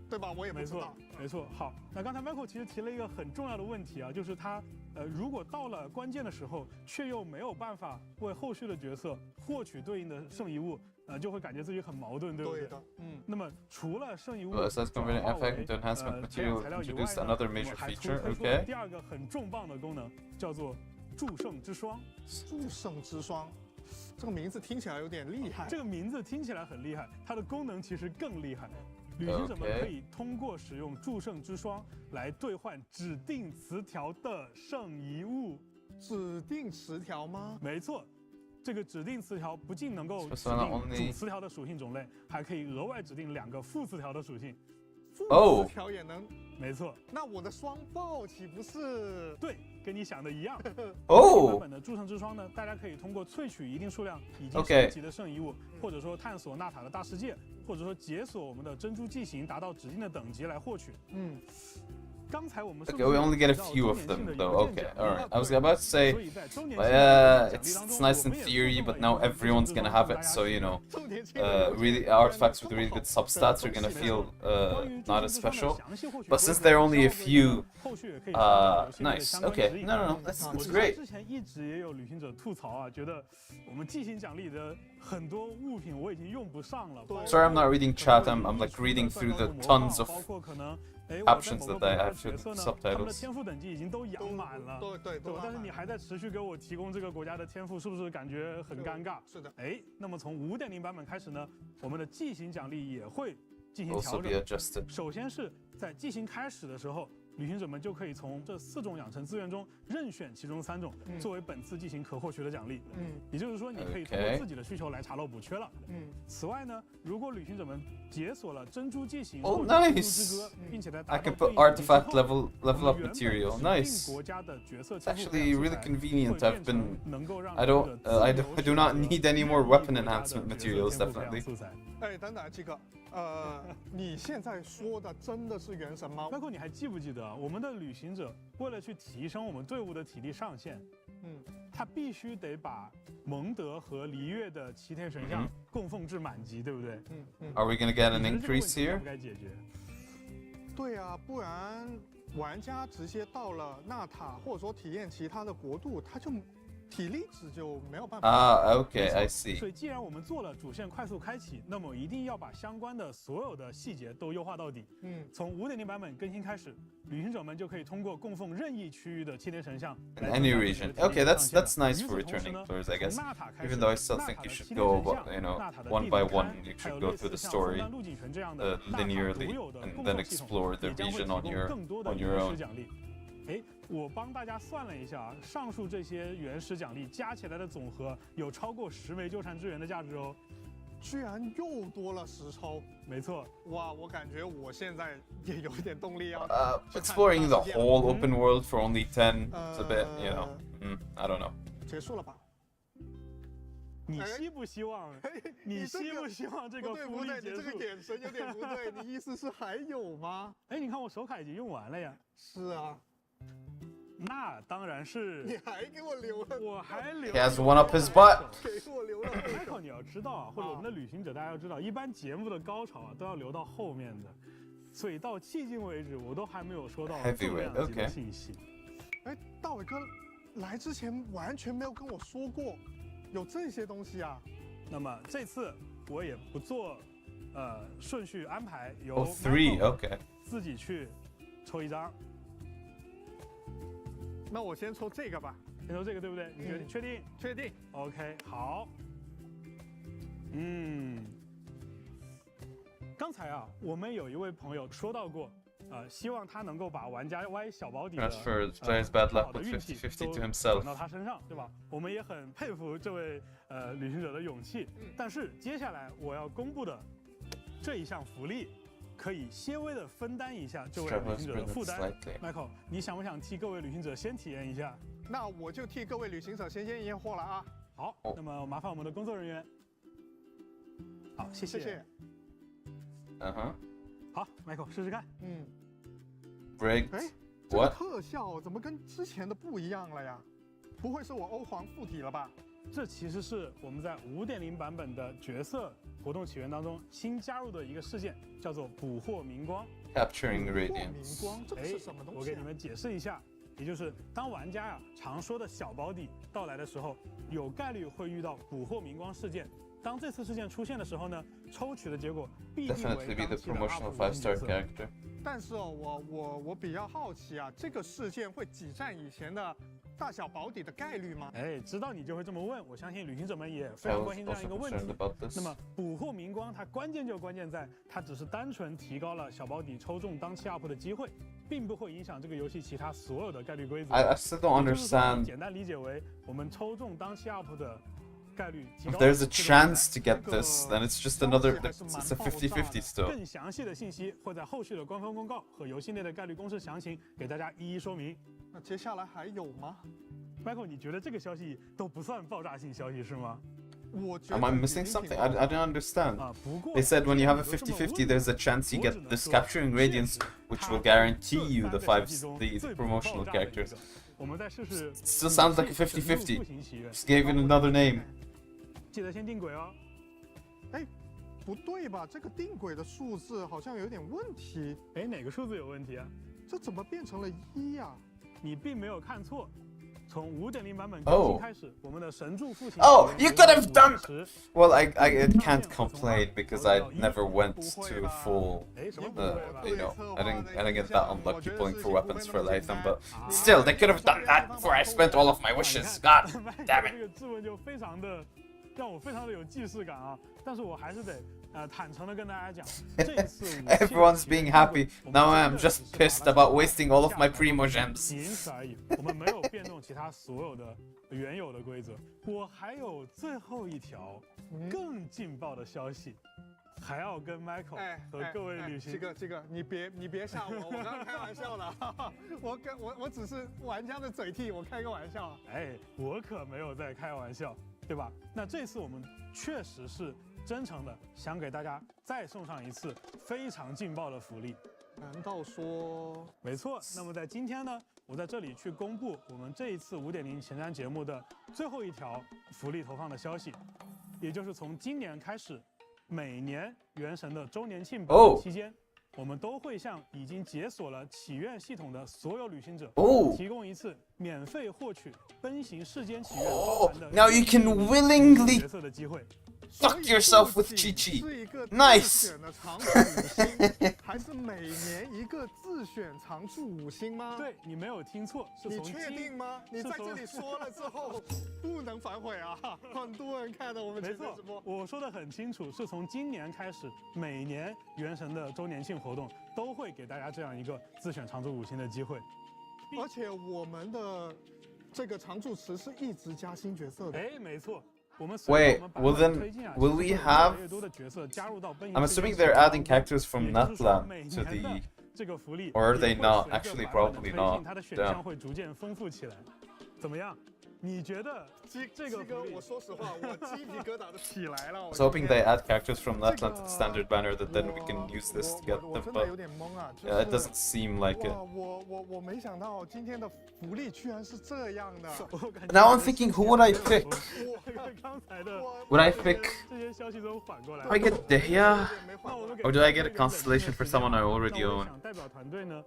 对吧？我也不知道。没错。好，那刚才 Michael 其实提了一个很重要的问题啊，就是他如果到了关键的时候，却又没有办法为后续的角色获取对应的圣遗物，就会感觉自己很矛盾，对不对？对的。那么除了圣遗物， Aside converting effect into enhancement material, introduced another major feature. Okay. 第2个很重磅的功能叫做祝圣之霜。祝圣之霜，这个名字听起来有点厉害。这个名字听起来很厉害，它的功能其实更厉害。旅行者们可以通过使用祝圣之霜来兑换指定词条的圣遗物。指定词条吗？没错。这个指定词条不仅能够指定主词条的属性种类，还可以额外指定2个副词条的属性。副词条也能？没错。那我的双爆岂不是？对，跟你想的一样。哦。版本的诸圣之霜呢，大家可以通过萃取一定数量已经升级的圣遗物，或者说探索纳塔的大世界，或者说解锁我们的珍珠纪行，达到指定的等级来获取。Okay, we only get a few of them though. Okay, alright. I was about to say, it's nice in theory, but now everyone's gonna have it, so you know, really artifacts with really good substats are gonna feel not as special. But since there are only a few, nice. Okay, no, that's great. 之前一直也有旅行者吐槽啊，觉得我们季行奖励的很多物品我已经用不上了。Sorry, I'm not reading chat. I'm like reading through the tons of options that I have to subtitles. 他们的天赋等级已经都养满了，对，但是你还在持续给我提供这个国家的天赋，是不是感觉很尴尬？是的。那么从5.0版本开始呢，我们的季行奖励也会进行调整。首先是在季行开始的时候，旅行者们就可以从这4种养成资源中任选其中3种，作为本次季行可获取的奖励。也就是说，你可以通过自己的需求来查漏补缺了。此外呢，如果旅行者们解锁了珍珠纪行或者珍珠之歌，并且在达到 I can put artifact level up material. Nice. 国家的角色 It's actually really convenient. I do not need any more weapon enhancement materials. Definitely. 等等，基哥，你现在说的真的是原神吗？包括你还记不记得，我们的旅行者为了去提升我们队伍的体力上限，他必须得把蒙德和璃月的齐天神像供奉至满级，对不对？Are we gonna get an increase here？ 该解决。对啊，不然玩家直接到了纳塔，或者说体验其他的国度，他就体力值就没有办法。Okay, I see. 所以既然我们做了主线快速开启，那么一定要把相关的所有的细节都优化到底。从5.0版本更新开始，旅行者们就可以通过供奉任意区域的七天神像。In any region. Okay, that's nice for returning players, I guess. Even though I still think you should go, one by one. You should go through the story linearly and then explore the region on your own. 我帮大家算了一下啊，上述这些原始奖励加起来的总和有超过10枚纠缠之源的价值哦，居然又多了10抽。没错，哇，我感觉我现在也有一点动力要。Exploring the whole open world for only 10 is a bit, I don't know. 结束了吧？你希不希望？你希不希望这个福利结束？你这个眼神有点不对，你意思是还有吗？你看我手卡已经用完了呀。是啊。那当然是。你还给我留了，我还留。He has one up his butt. 给我留了。Michael， 你要知道啊，或者我们的旅行者大家要知道，一般节目的高潮啊都要留到后面的，所以到迄今为止我都还没有收到这么两级的信息。大伟哥来之前完全没有跟我说过有这些东西啊。那么这次我也不做顺序安排，由 3 自己去抽一张。那我先抽这个吧，先抽这个对不对？你确定？确定。OK， 好。刚才啊，我们有一位朋友说到过，希望他能够把玩家 Y 小保底的好的运气都转到他身上，对吧？我们也很佩服这位旅行者的勇气。但是接下来我要公布的这一项福利，可以些微的分担一下这位旅行者的负担。Michael， 你想不想替各位旅行者先体验一下？那我就替各位旅行者先验货了啊。好，那么麻烦我们的工作人员。好，谢谢。好 ，Michael 试试看。Break。这个特效怎么跟之前的不一样了呀？不会是我欧皇附体了吧？这其实是我们在5.0版本的角色活动起源当中新加入的一个事件，叫做捕获明光。Capturing radiance。明光，这个是什么东西？我给你们解释一下，也就是当玩家常说的小保底到来的时候，有概率会遇到捕获明光事件。当这次事件出现的时候呢，抽取的结果必定为 Definitely be the 当期的 promotional UP five-star 角色。 character. 但是哦，我比较好奇啊，这个事件会挤占以前的大小保底的概率吗？哎，知道你就会这么问，我相信旅行者们也非常关心这样一个问题。那么捕获明光，它关键在它只是单纯提高了小保底抽中当期 UP 的机会，并不会影响这个游戏其他所有的概率规则。I still don't understand. 简单理解为我们抽中当期 UP 的。 If there's a chance to get this, then it's just another. It's a 50-50 still. 更详细的信息会在后续的官方公告和游戏内的概率公式详情给大家一一说明。那接下来还有吗 ？Michael， 你觉得这个消息都不算爆炸性消息是吗？ Am I missing something? I don't understand. They said when you have a 50-50, there's a chance you get this capturing radiance, which will guarantee you the promotional characters. Still sounds like a 50-50. Just gave it another name. 记得先定轨哦。哎，不对吧？这个定轨的数字好像有点问题。哎，哪个数字有问题啊？这怎么变成了1呀？你并没有看错。 从5.0版本更新开始，我们的神助父亲。Oh, you could have done. Well, I can't complain because I never went to full. You know, I didn't get that unlucky pulling for weapons for Latham, but still, they could have done that before I spent all of my wishes. God damn it. 这个质问就非常的让我非常的有既视感啊！但是我还是得坦诚的跟大家讲，这一次 Everyone's being happy. Now I'm just pissed about wasting all of my primo gems. 仅此而已，我们没有变动其他所有的原有的规则。我还有最后一条更劲爆的消息，还要跟 Michael 和各位旅行。这个，你别吓我，我刚刚开玩笑的，我只是玩家的嘴替，我开个玩笑。哎，我可没有在开玩笑，对吧？那这次我们确实是。 真诚的想给大家再送上一次非常劲爆的福利，难道说？没错。那么在今天呢，我在这里去公布我们这一次5.0前瞻节目的最后一条福利投放的消息，也就是从今年开始，每年原神的周年庆期间，我们都会向已经解锁了祈愿系统的所有旅行者提供一次免费获取奔行世间祈愿包含的 Now you can willingly 角色的机会。 Fuck yourself with Chi-Chi. Nice. 还是每年一个自选常驻5星吗？对，你没有听错，是你确定吗？你在这里说了之后不能反悔啊！很多人看到我们直播，我说的很清楚，是从今年开始，每年原神的周年庆活动都会给大家这样一个自选常驻5星的机会，而且我们的这个常驻池是一直加新角色的。哎，没错。 Wait, well then, will we have? I'm assuming they're adding characters from Natlan to the, or are they not? Actually, probably not. Damn. 你觉得这个我说实话，我鸡皮疙瘩都起来了。I was hoping they add characters from Natlan to the standard banner that then we can use this to get them, but yeah, it doesn't seem like it. 我没想到今天的福利居然是这样的。 Now I'm thinking, who would I pick? Would I pick? Do I get Dehya? Or do I get a constellation for someone I already own? 代表团队呢，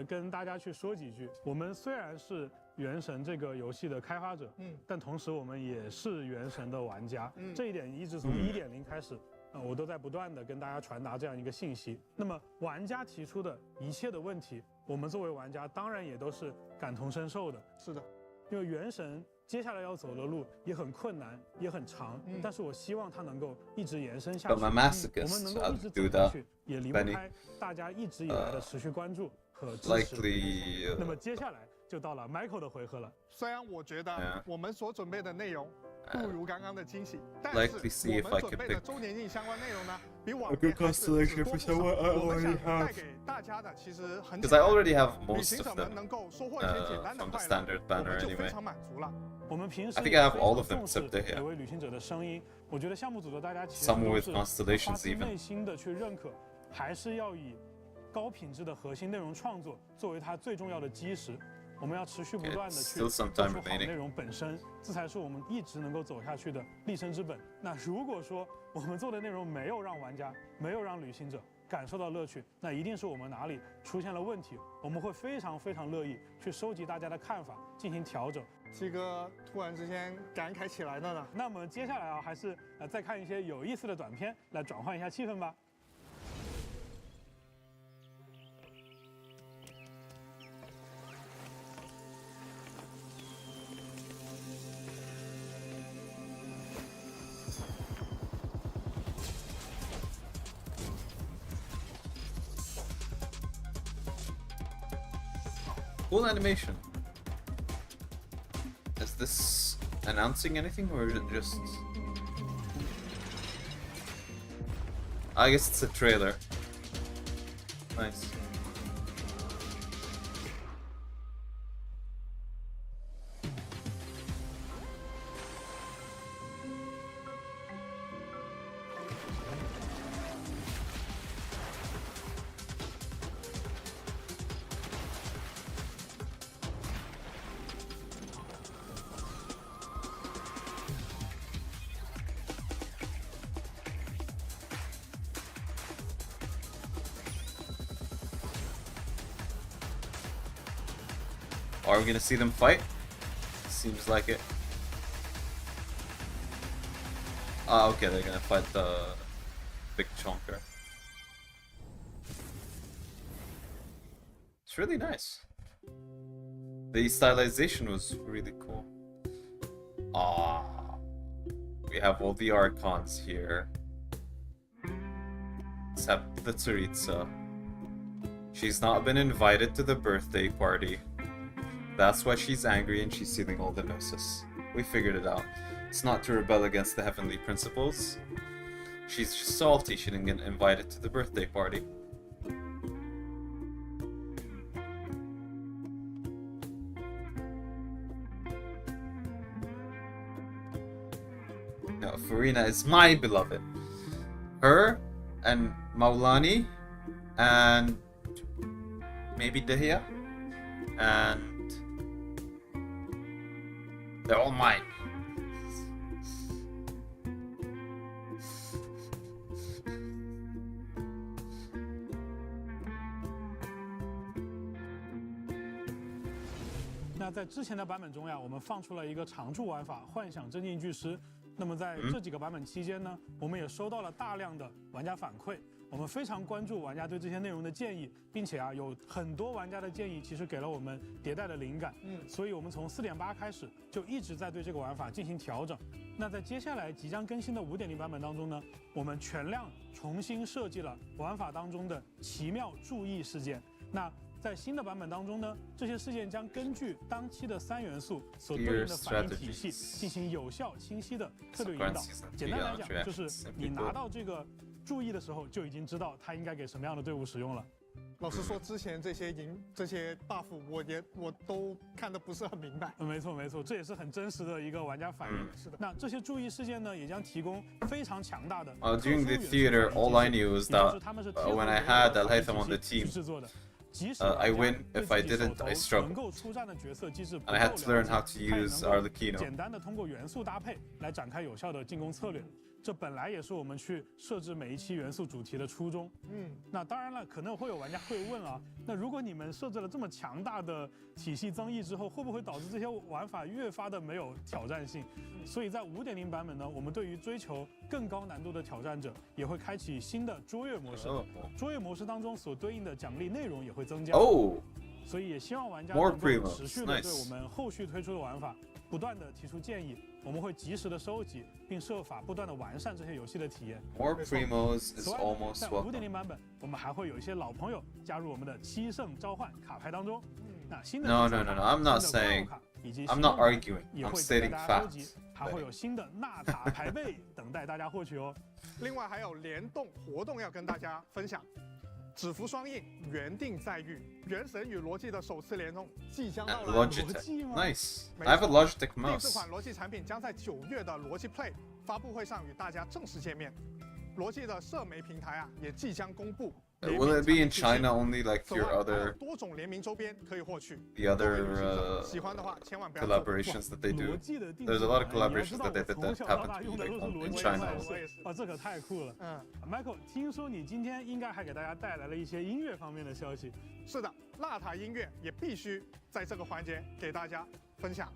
跟大家去说几句。我们虽然是原神这个游戏的开发者，但同时我们也是原神的玩家。这一点一直从1.0开始，我都在不断的跟大家传达这样一个信息。那么玩家提出的一切的问题，我们作为玩家当然也都是感同身受的。是的，因为原神接下来要走的路也很困难，也很长，但是我希望它能够一直延伸下去。我们能够一直走下去，也离不开大家一直以来的持续关注和支持。那么接下来就到了 Michael 的回合了。虽然我觉得我们所准备的内容不如刚刚的惊喜，但是我们准备的周年庆相关内容呢，比往年还是只多不少。我们想带给大家的其实很简单， Because I already have most 旅行者们能够收获一些简单的快乐，我们就非常满足了。我们平时 I think I have all of them except 每位旅行者的声音，我觉得项目组的大家其实 Some 都 with 是 constellations 发自 even. 内心的去认可，还是要以高品质的核心内容创作作为它最重要的基石。我们要持续不断的去做出好内容本身，这才是我们一直能够走下去的立身之本。那如果说我们做的内容没有让玩家、没有让旅行者感受到乐趣，那一定是我们哪里出现了问题，我们会非常乐意去收集大家的看法，进行调整。鸡哥突然之间感慨起来了呢。那我们接下来还是再看一些有意思的短片，来转换一下气氛吧。Cool animation. Is this announcing anything or is it just... I guess it's a trailer. Nice. Are we gonna see them fight? Seems like it. Ah, okay, they're gonna fight the big chonker. It's really nice. The stylization was really cool. Ah, we have all the Archons here. Except the Tsaritsa. She's not been invited to the birthday party. That's why she's angry and she's stealing all the Gnosis. We figured it out. It's not to rebel against the heavenly principles. She's just salty she didn't get invited to the birthday party. No, Farina is my beloved. Her and Maulani and maybe Dehya and they're all mine.那在之前的版本中呀，我们放出了一个常驻玩法——幻想真境巨师。那么在这几个版本期间呢，我们也收到了大量的玩家反馈。我们非常关注玩家对这些内容的建议，并且有很多玩家的建议其实给了我们迭代的灵感。所以我们从 4.8 开始就一直在对这个玩法进行调整。那在接下来即将更新的 5.0 版本当中呢，我们全量重新设计了玩法当中的奇妙注意事件。那在新的版本当中呢，这些事件将根据当期的3元素所对应的反应体系进行有效清晰的策略引导。简单来讲，就是你拿到这个注意的时候，就已经知道它应该给什么样的队伍使用了。老实说，之前这些buff 我都看得不是很明白。没错，这也是很真实的一个玩家反应。是的。那这些注意事件呢，也将提供非常强大的。During the theater, all I knew was that when I had Alhaitham on the team, I win. If I didn't, I struggle. And I had to learn how to use Arlecchino. 简单的通过元素搭配来展开有效的进攻策略。这本来也是我们去设置每一期元素主题的初衷。那当然了，可能会有玩家会问啊，那如果你们设置了这么强大的体系增益之后，会不会导致这些玩法越发的没有挑战性？所以在 5.0 版本呢，我们对于追求更高难度的挑战者，也会开启新的卓越模式。卓越模式当中所对应的奖励内容也会增加。所以也希望玩家能够持续的对我们后续推出的玩法不断的提出建议，我们会及时的收集，并设法不断的完善这些游戏的体验。More primos is almost 在 5.0 版本，我们还会有一些老朋友加入我们的7圣召唤卡牌当中。那新的 No, I'm not saying. I'm not arguing. I'm stating facts. 还会有新的纳塔牌背等待大家获取哦。另外还有联动活动要跟大家分享。指符双印，原定再遇，原神与罗技的首次联动即将到来。Nice. I have a Logitech mouse. 这款罗技产品将在9月的罗技 Play 发布会上与大家正式见面。罗技的社媒平台也即将公布， Will it be in China only, like your other 多种联名周边可以获取。 the other 喜欢的话千万不要错过。 collaborations that they do? There's a lot of collaborations that they did that happen to be like in China. 哦，这可太酷了。Michael， 听说你今天应该还给大家带来了一些音乐方面的消息。是的，纳塔音乐也必须在这个环节给大家分享。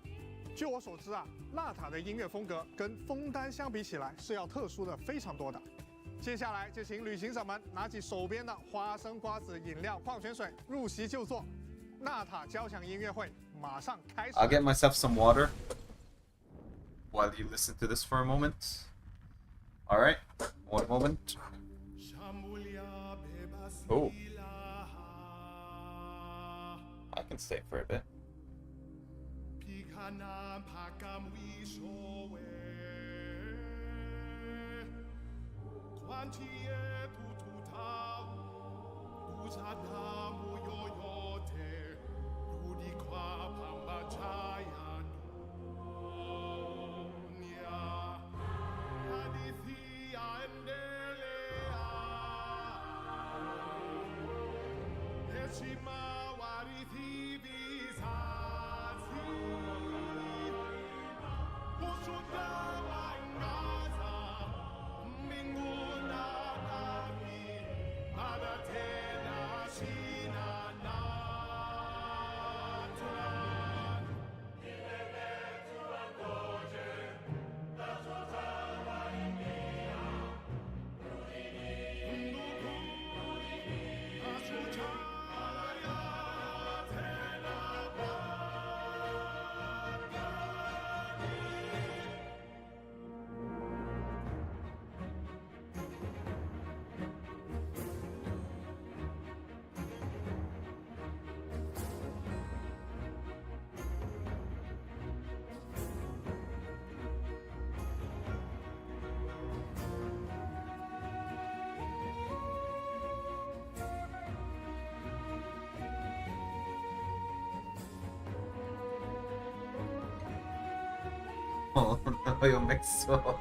据我所知啊，纳塔的音乐风格跟枫丹相比起来是要特殊的非常多的。 接下来就请旅行者们拿起手边的花生、瓜子、饮料、矿泉水，入席就坐。纳塔交响音乐会马上开始。I'll get myself some water while you listen to this for a moment. All right, one moment. Oh, I can stay for a bit. Oh no, you mix so.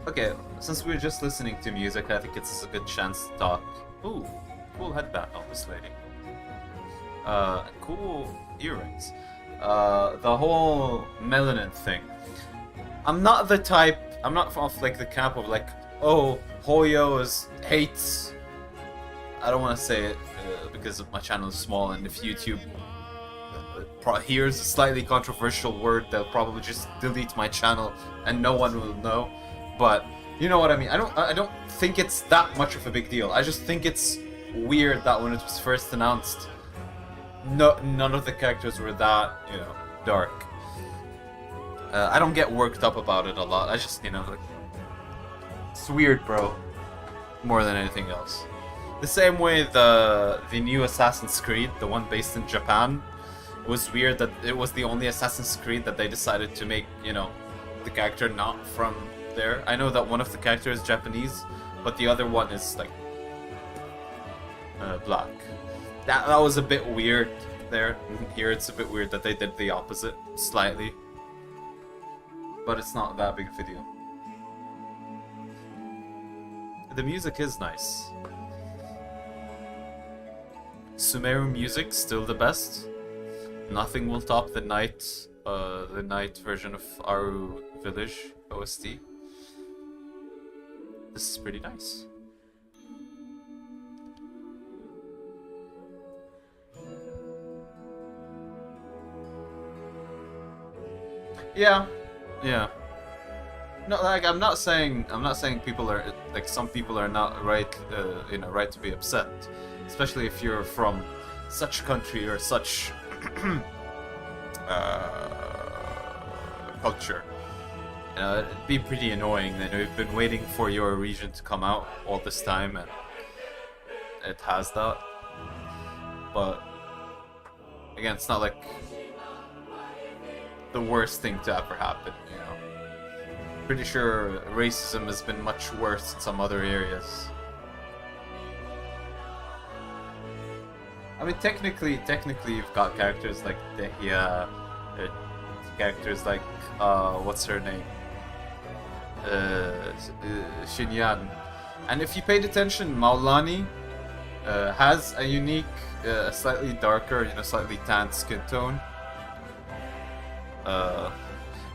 Okay, since we're just listening to music, I think it's a good chance to talk. Ooh, cool headband on this lady. Cool earrings. The whole melanin thing. I'm not the type. I'm not off like the camp of like, oh, Hoyo hates. I don't want to say it because my channel is small, and if YouTube hears a slightly controversial word, they'll probably just delete my channel, and no one will know. But you know what I mean. I don't think it's that much of a big deal. I just think it's weird that when it was first announced, none of the characters were that, you know, dark. I don't get worked up about it a lot. I just, you know, like, it's weird, bro. More than anything else. The same way the new Assassin's Creed, the one based in Japan, was weird that it was the only Assassin's Creed that they decided to make, you know, the character not from there. I know that one of the characters is Japanese, but the other one is like black. That was a bit weird there. Here it's a bit weird that they did the opposite slightly. But it's not that big a video. The music is nice. Sumeru music still the best. Nothing will top the night version of Aru Village OST. This is pretty nice. Yeah. Yeah. No, like I'm not saying people are like, some people are not right, you know, right to be upset, especially if you're from such a country or such culture. You know, it'd be pretty annoying that we've been waiting for your region to come out all this time, and it has that. But again, it's not like the worst thing to ever happen, you know. Pretty sure racism has been much worse in some other areas. I mean, technically you've got characters like Dehya, characters like, what's her name? Xinyan. And if you paid attention, Maulani has a unique, slightly darker, you know, slightly tanned skin tone.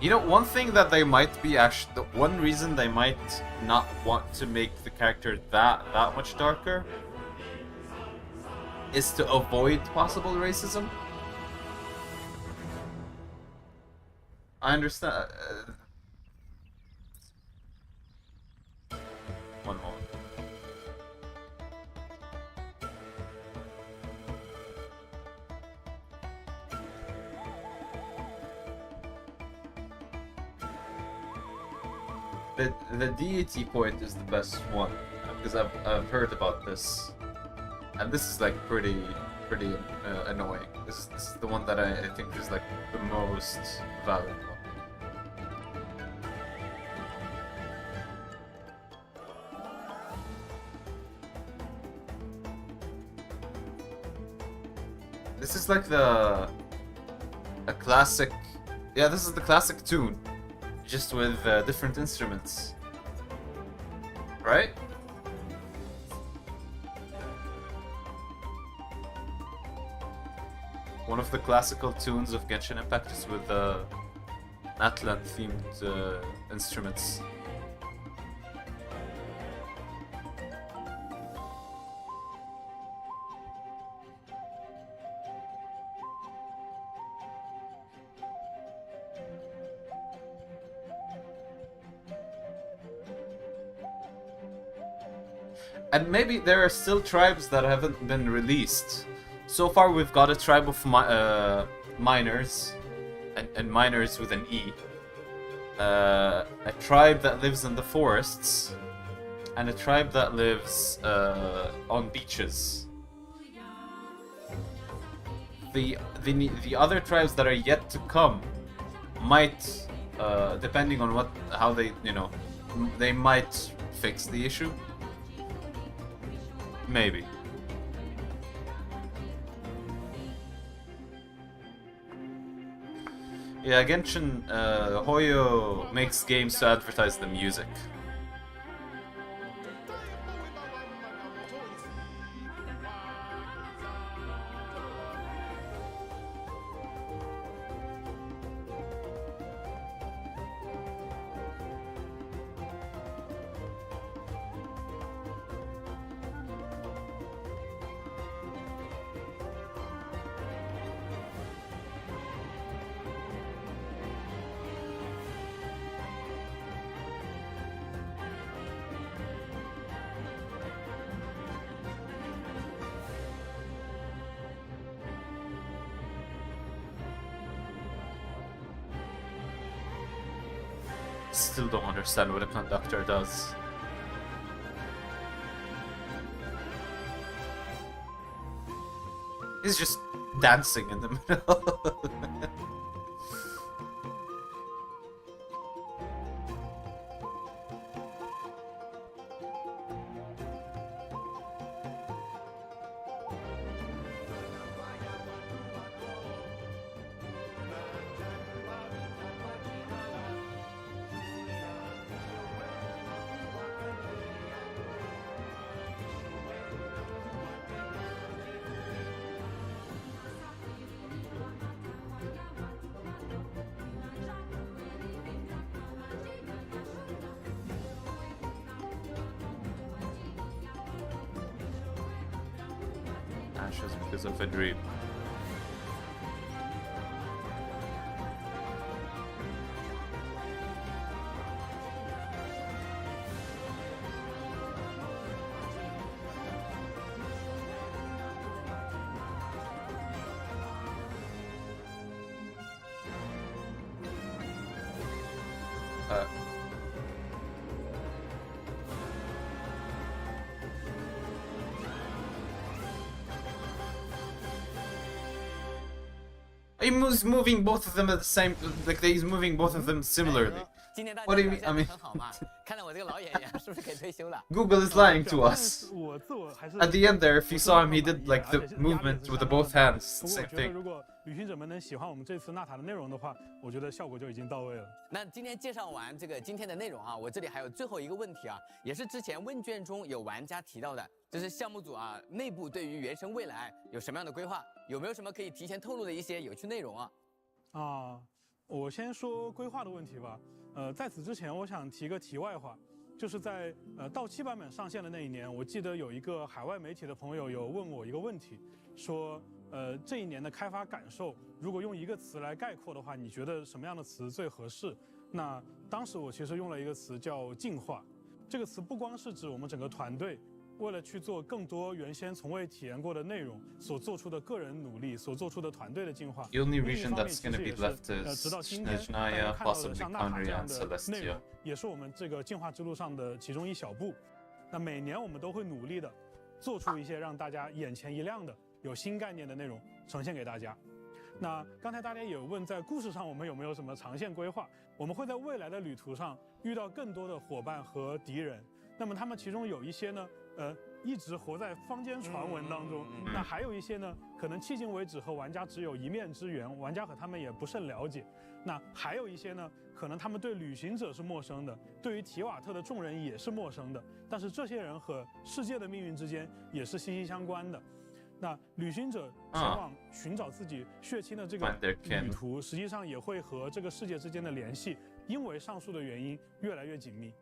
You know, one thing that they might be actually, the one reason they might not want to make the character that much darker is to avoid possible racism. I understand. One moment. The deity point is the best one because I've heard about this, and this is like pretty annoying. This is the one that I think is like the most valid one. This is like a classic. Yeah, this is the classic tune, just with different instruments, right? One of the classical tunes of Genshin Impact is with Natlan themed instruments. And maybe there are still tribes that haven't been released. So far we've got a tribe of miners, and miners with an E. A tribe that lives in the forests, and a tribe that lives on beaches. The other tribes that are yet to come might, depending on how they, you know, they might fix the issue. Maybe. Yeah, Genshin, Hoyo makes games to advertise the music. Still don't understand what a conductor does. He's just dancing in the middle. Ashes because of a dream. He's moving both of them at the same, like he's moving both of them similarly. 今天大家 What do you 表 mean? 现 I 得 mean, 很好嘛，看来我这个老演员是不是可以退休了？ Google is lying to us. 我自我还是 At the end there, if you saw him, he did like the movement with the both hands. 不过 Same 我觉得 thing. 如果旅行者们能喜欢我们这次纳塔的内容的话，我觉得效果就已经到位了。那今天介绍完这个今天的内容啊，我这里还有最后一个问题啊，也是之前问卷中有玩家提到的，就是项目组啊内部对于原神未来有什么样的规划，有没有什么可以提前透露的一些有趣内容啊？我先说规划的问题吧。在此之前，我想提个题外话，就是在到期版本上线的那一年，我记得有一个海外媒体的朋友有问我一个问题，说这一年的开发感受，如果用一个词来概括的话，你觉得什么样的词最合适？那当时我其实用了一个词叫进化。这个词不光是指我们整个团队为了去做更多原先从未体验过的内容所做出的个人努力，所做出的团队的进化。 The only region that's going to be left is 直到今天大 Snezhnaya, 家看到的 possibly 像纳塔这 Kandria 样 and 的内容 Celestia.，也是我们这个进化之路上的其中一小步。那每年我们都会努力的做出一些让大家眼前一亮的、有新概念的内容呈现给大家。那刚才大家也有问，在故事上我们有没有什么长线规划？我们会在未来的旅途上遇到更多的伙伴和敌人。那么他们其中有一些呢，一直活在坊间传闻当中。那还有一些呢，可能迄今为止和玩家只有一面之缘，玩家和他们也不甚了解。那还有一些呢，可能他们对旅行者是陌生的，对于提瓦特的众人也是陌生的。但是这些人和世界的命运之间也是息息相关的。那旅行者前往寻找自己血亲的这个旅途，实际上也会和这个世界之间的联系，因为上述的原因越来越紧密。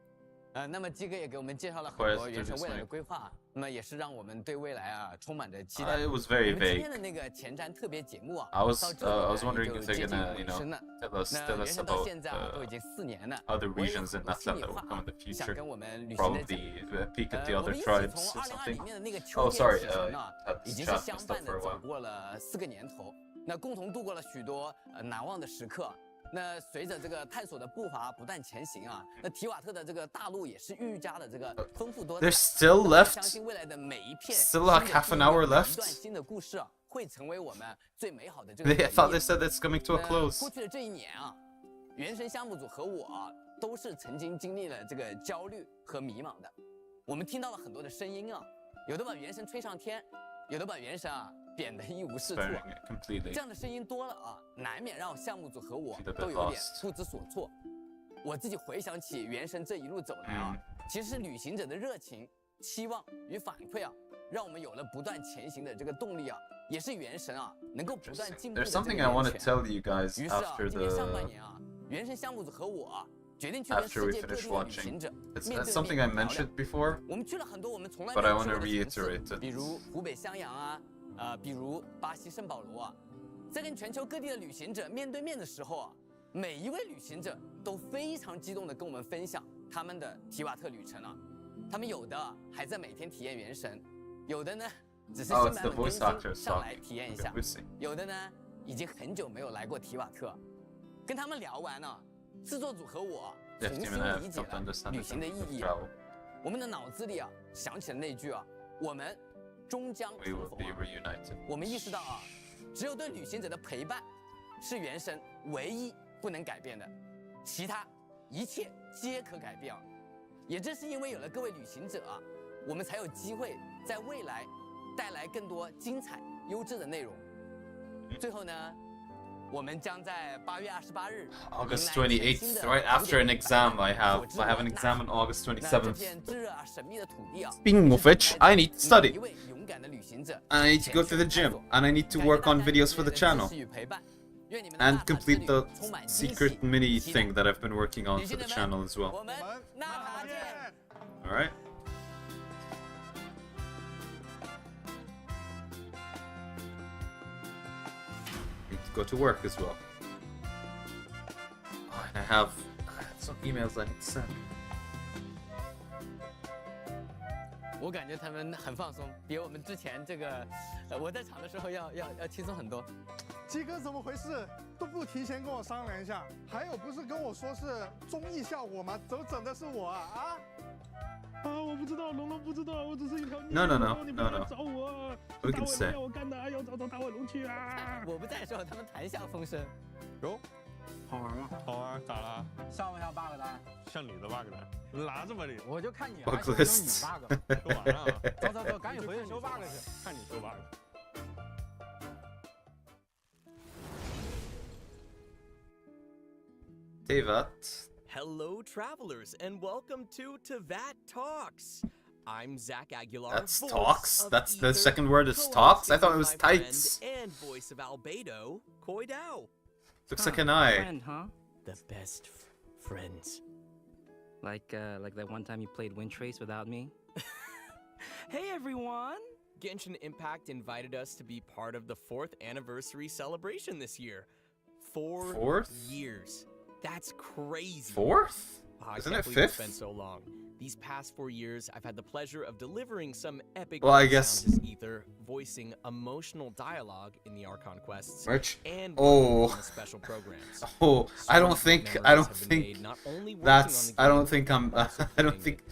那么鸡哥也给我们介绍了很多原神未来的规划，那么也是让我们对未来啊充满着期待。It was very 今 vague. 天的那个前瞻特别节目啊 I was wondering if they're gonna, you know, tell us 那原神到 about 现在都已经4年了， other regions in Natlan that will come in the 想 future. 跟我们旅行的 Probably peek at the 我 other 们一起 tribes 从 or 2020 something. 年的那个 Oh, 秋 sorry. 天启程呢， Had 已 this 经是 chat 相 and 伴 stuff 的 for a 走 while. 过了4个年头，那共同度过了许多难忘的时刻。那随着这个探索的步伐不断前行啊，那提瓦特的这个大陆也是愈加的这个丰富多彩。 There's still left. 相信未来的每一片 Still like half an hour 一段 left. 新的故事啊，会成为我们最美好的这个 I thought they said it's coming to a close. 过去的这一年啊，原神项目组和我啊，都是曾经经历了这个焦虑和迷茫的。我们听到了很多的声音啊，有的把原神吹上天，有的把原神啊贬得一无是处。这样的声音多了啊，难免让项目组和我都有点不知所措。我自己回想起原神这一路走来啊，其实是旅行者的热情、期望与反馈啊，让我们有了不断前行的这个动力啊，也是原神啊能够不断进步的 There's 这个 something I want to 源泉。 tell you guys 于是啊， after 今年上半 the 年啊，原神项目组和我啊，决定去跟 after 世 we 界各 finish 地的旅行 watching. 者 It's 面对 something 面 I 聊聊。 mentioned before, 我们去了很多我们从来 but 没 I 有 want 去 to 过的城 reiterate 市， it. 比如湖北襄阳啊，比如巴西圣保罗啊。在跟全球各地的旅行者面对面的时候啊，每一位旅行者都非常激动地跟我们分享他们的提瓦特旅程啊。他们有的还在每天体验原神，有的呢只是新 Oh, 版 it's the 本更 voice 新 actors 上来 talking. 体验一 Okay, 下 we'll see. 有的呢已经很久没有来过提瓦特。跟他们聊完呢，制作组和我重 Yes, 新 Tim and I have 理解 come to 了 understand 旅 the 行的意 benefit of 义。 travel. 我们的脑子里啊想起了那句啊，我们终将 We 重 will 逢 be 啊。 reunited. 我们意识到啊，只有对旅行者的陪伴是原神唯一不能改变的，其他一切皆可改变啊。也正是因为有了各位旅行者啊，我们才有机会在未来带来更多精彩优质的内容。最后呢，我们将在8月28日 August 28th, right after an exam I have an exam on August 27th. 片炙热神秘的土地啊。 Speaking of which, I need to study. 一位勇敢的旅行者 I need to go to the gym, and I need to work on videos for the channel, 与陪伴。愿你们的 and 纳塔之 complete 旅 the 充满惊喜 secret mini 期待 thing that I've been working on 旅 for 行 the 者 channel 们 as well. 我们纳塔见。 All right. Need to go to work as well. Oh, and I have some emails I need to send. 我感觉他们很放松，比我们之前这个，我在场的时候要轻松很多。鸡哥怎么回事？都不提前跟我商量一下？还有不是跟我说是综艺效果吗？怎么整的是我啊？我不知道，龙龙不知道，我只是一条。 No, no, no, 你 no, 不要 no. 找我， We 大 can 伟 say. 要我干的，要找大伟龙去啊！我不在的时候，他们谈笑风生。哟，好玩吗？好玩，咋了？像不像 bug 单？像你的 bug 单，拿这么厉害？我就看你 Bug 还修 list 你 bug。干嘛呀？走走走，赶紧回去修 bug 去。看你修 bug。Tevat. Hello, travelers, and welcome to Tevat Talks. I'm Zach Aguilar. That's voice talks? of That's the Ether, second word is co-hosting talks? I thought it was with my tights. friend And voice of Albedo, Koi Dao. Looks like an eye. Friend, huh? The best friends. Like that one time you played Wind Trace without me? Hey, everyone! Genshin Impact invited us to be part of the 4th anniversary celebration this year. 4 Fourth? years. That's crazy. 4th? I Isn't can't it believe it's 5th? been so long. These past 4 years, I've had the pleasure of delivering some epic Well, I sounds guess- as Ether, voicing emotional dialogue in the Archon quests, Merch? and Oh. on the special programs. Oh, I don't So think many I don't memories have been think made, not only working that's on the I game, don't think I'm but also I don't playing think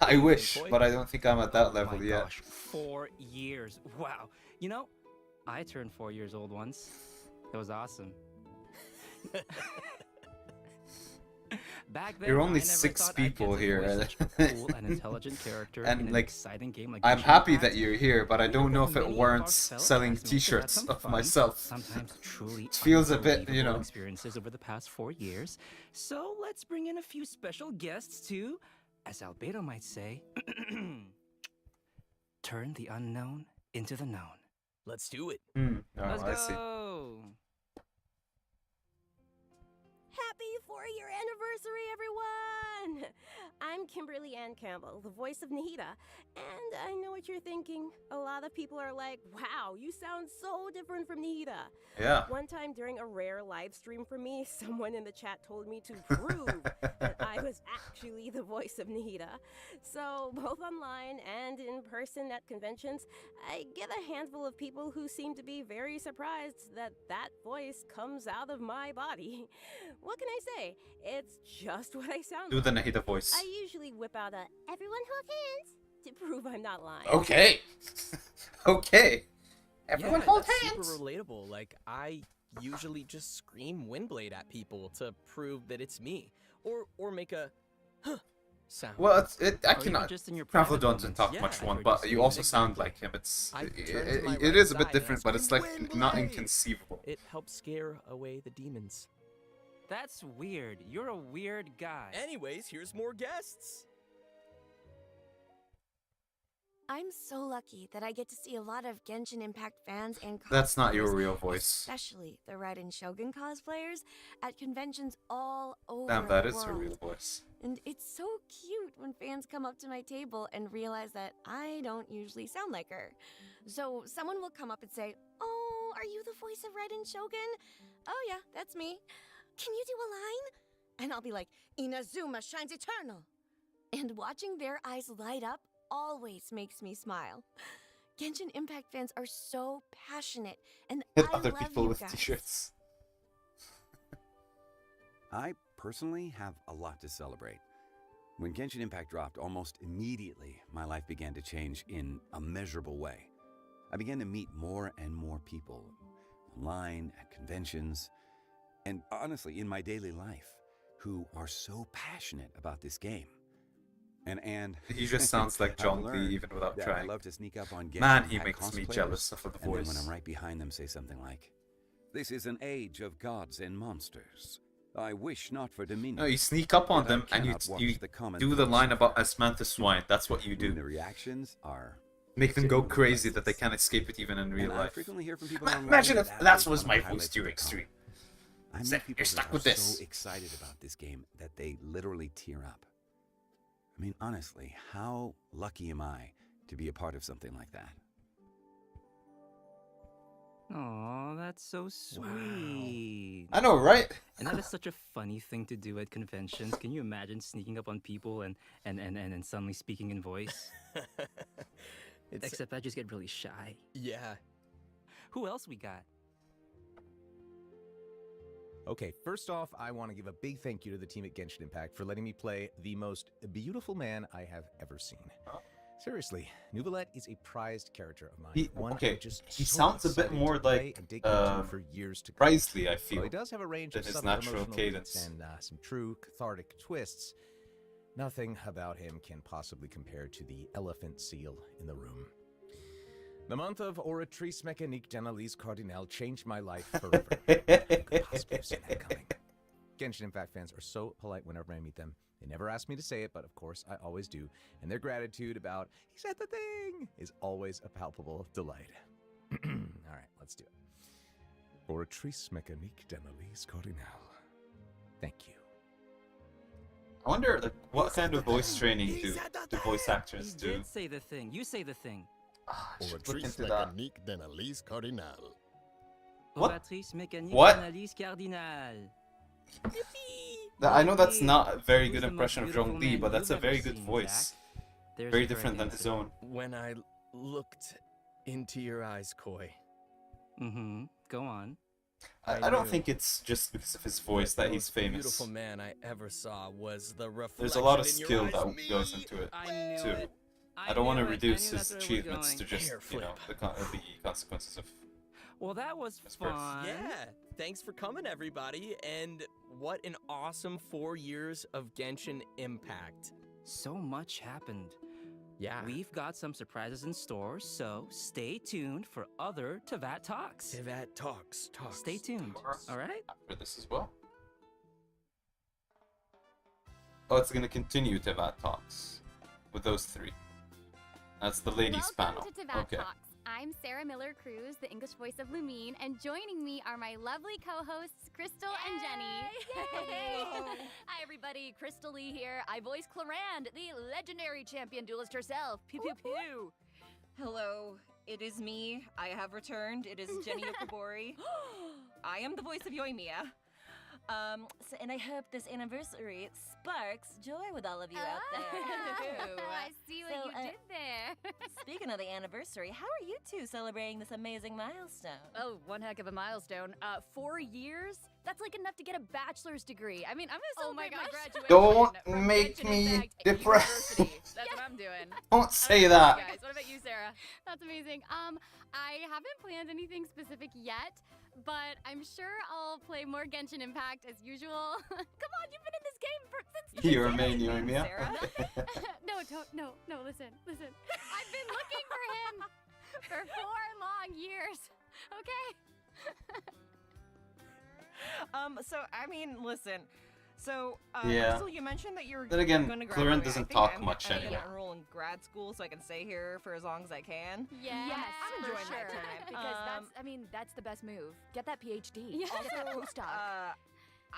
I wish, Koi? but I don't think I'm at that Oh level my yet. gosh, 4 years. Wow. You know, I turned 4 years old once. It was awesome. Back then, You're I only never 6 thought I'd get people to here, voice and, such a cool and intelligent character in and an like exciting game like I'm Genshin happy Impact. that you're here, but I don't know if it Many of warrants our fellow selling classmates have had T-shirts some of fun, myself. Sometimes truly It feels a bit, unbelievable experiences over the past 4 years. So let's bring in a few special guests to, as Albedo might say, turn the unknown into the known. Let's do it. Oh, Let's I see. go. Happy 4-year anniversary, everyone! I'm Kimberly Ann Campbell, the voice of Nahida, and I know what you're thinking. A lot of people are like, wow, you sound so different from Nahida. Yeah. One time during a rare live stream for me, someone in the chat told me to prove that I was actually the voice of Nahida. So, both online and in person at conventions, I get a handful of people who seem to be very surprised that that voice comes out of my body. What can I say? It's just what I sound Do the like. Nahida voice. I usually whip out a everyone hold hands to prove I'm not lying. Okay. Okay. Everyone Yeah, hold that's hands. super relatable. Like, I usually just scream Windblade at people to prove that it's me. Or make a huh sound. Well, I Or even cannot. just in your Travel private don't moments. talk Yeah, much I've one, heard but you you scream also it. sound like him. It's I turn to my it right is a side bit and I different, but it's like scream, not "Windblade!" inconceivable. It helps scare away the demons. That's weird. You're a weird guy. Anyways, here's more guests. I'm so lucky that I get to see a lot of Genshin Impact fans and That's not your cosplayers, real voice. especially the Raiden Shogun cosplayers at conventions all over Damn, that the is world. her real voice. And it's so cute when fans come up to my table and realize that I don't usually sound like her. So someone will come up and say, "Oh, are you the voice of Raiden Shogun?" "Oh yeah, that's me. Can you do a line?" And I'll be like, "Inazuma shines eternal." And watching their eyes light up always makes me smile. Genshin Impact fans are so passionate, and Hit I other love people you with guys. T-shirts. I personally have a lot to celebrate. When Genshin Impact dropped, almost immediately, my life began to change in a measurable way. I began to meet more and more people, online, at conventions, and honestly, in my daily life, who are so passionate about this game. And He just sounds like I've John Lee learned even without that I trying. love to sneak up on Genshin Man, he Impact makes me cosplayers, jealous of the and then when voice. I'm right behind them, say something like, "This is an age of gods and monsters. I wish not for dominion." No, you sneak up on but I them and you cannot watch you the common do the folk line suffer." about Asmantha swine. That's what you do. And the reactions are Make them go genuinely crazy that they priceless. can't escape it even in real And I life. frequently hear from people online Imagine if that that is was one my of the voice highlights of during the con. stream. I Say, meet people "You're stuck that with are this." so excited about this game that they literally tear up. I mean, honestly, how lucky am I to be a part of something like that? Aw, that's so sweet. I know, right? And that is such a funny thing to do at conventions. Can you imagine sneaking up on people and suddenly speaking in voice? Except I just get really shy. Yeah. Who else we got? Okay, first off, I want to give a big thank you to the team at Genshin Impact for letting me play the most beautiful man I have ever seen. Seriously, Nouvelette is a prized character of mine. He sounds a bit more like Risley, I feel, While he does have a range than of his subtle natural emotional cadence. beats and some true cathartic twists, nothing about him can possibly compare to the elephant seal in the room. The month of Oratrice Mécanique d'Analyse Cardinal changed my life forever. Could possibly have seen that coming. Genshin Impact fans are so polite whenever I meet them. They never ask me to say it, but of course I always do. And their gratitude about, he said the thing, is always a palpable delight. All right, let's do it. Oratrice Mécanique d'Analyse Cardinal. Thank you. I wonder, like, what kind of voice training do the voice actors He do? did say the thing. You say the thing. Look into that. Mécanique d'analyse cardinale. What? Oratrice mécanique What? d'analyse cardinale. I know that's not a very good Who's the impression most of Zhong beautiful Li, man but that's a you've very ever good seen, voice. Zach? There's Very the correct different than his answer. own. When I looked into your eyes, Koi. Mm-hmm. Go on. I don't think it's just because of his voice that he's famous. Beautiful man I ever saw was the reflection. There's a lot of in your skill eyes, that me. goes into it, I knew too. it. I don't want to knew it. I reduce knew his that's where it was achievements going. to just, Hair you know, flip. the consequences of Well, that was his birth. fun. Yeah, thanks for coming, everybody. And what an awesome 4 years of Genshin Impact. So much happened. Yeah. We've got some surprises in store, so stay tuned for other Tevat Talks. Tevat Talks. Stay tuned, all right? For this as well. Oh, it's gonna continue Tevat Talks with those three. That's the ladies panel. Welcome to Tevat Okay. Talks. I'm Sarah Miller Cruz, the English voice of Lumine, and joining me are my lovely co-hosts, Crystal and Jenny. Hi everybody, Crystal Lee here. I voice Clarande, the legendary champion duelist herself. Pew pew pew. Hello, it is me. I have returned. It is Jenny Okobori. I am the voice of Yoimiya. And I hope this anniversary sparks joy with all of you out there. I see what you did there. Speaking of the anniversary, how are you two celebrating this amazing milestone? Oh, one heck of a milestone. 4 years? That's like enough to get a bachelor's degree. I mean, I'm gonna celebrate my graduation. Don't from make Genshin me Impact depressed. depressed. That's what I'm doing. Don't say that. Guys, what about you, Sarah? That's amazing. I haven't planned anything specific yet, but I'm sure I'll play more Genshin Impact as usual. Come on, you've been in this game since the You're a main Yoimiya. No, listen. I've been looking for him for 4 long years. Okay? So I mean, listen. So, Yeah. Crystal, you mentioned that you're Then again, gonna Clarende graduate. doesn't I think talk I'm much gonna anyway. enroll in grad school so I can stay here for as long as I can. Yes, I'm for enjoying sure. my time. Because that's the best move. Get that PhD. Also, Get that postdoc.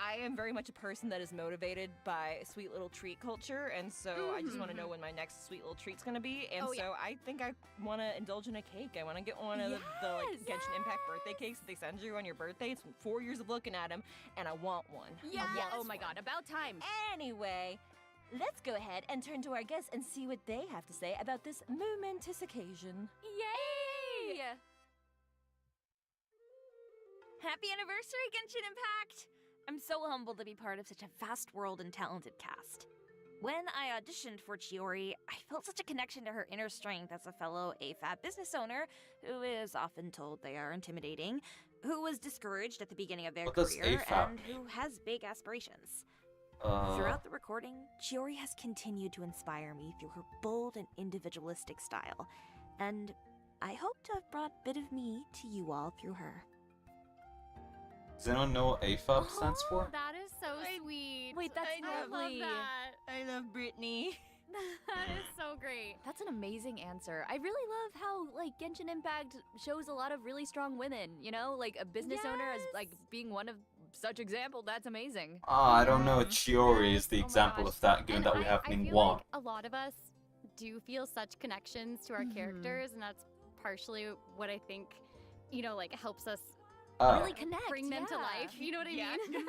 I am very much a person that is motivated by sweet little treat culture, and so I just want to know when my next sweet little treat's gonna be. And Oh, so yeah. I think I want to indulge in a cake. I want to get one of the like Genshin Impact birthday cakes that they send you on your birthday. It's been 4 years of looking at them, and I want one. Yeah. Oh my God. About time. Anyway, let's go ahead and turn to our guests and see what they have to say about this momentous occasion. Yay! Happy anniversary, Genshin Impact! I'm so humbled to be part of such a vast world and talented cast. When I auditioned for Chiori, I felt such a connection to her inner strength as a fellow AFAB business owner who is often told they are intimidating, who was discouraged at the beginning of their What does career, AFAB and who has big aspirations. Throughout the recording, Chiori has continued to inspire me through her bold and individualistic style, and I hope to have brought a bit of me to you all through her. Does anyone know what AFAB stands for? That is so sweet. Wait, that's I love lovely. that. I love Brittany. That is so great. That's an amazing answer. I really love how like Genshin Impact shows a lot of really strong women, you know, like a business owner as like being one of such example. That's amazing. I don't know. Chiori is the example of that, given that we have I feel Ningguang. like a lot of us do feel such connections to our characters, and that's partially what I think, you know, like helps us Really connect, bring them to yeah. life. You know what I Yeah. mean?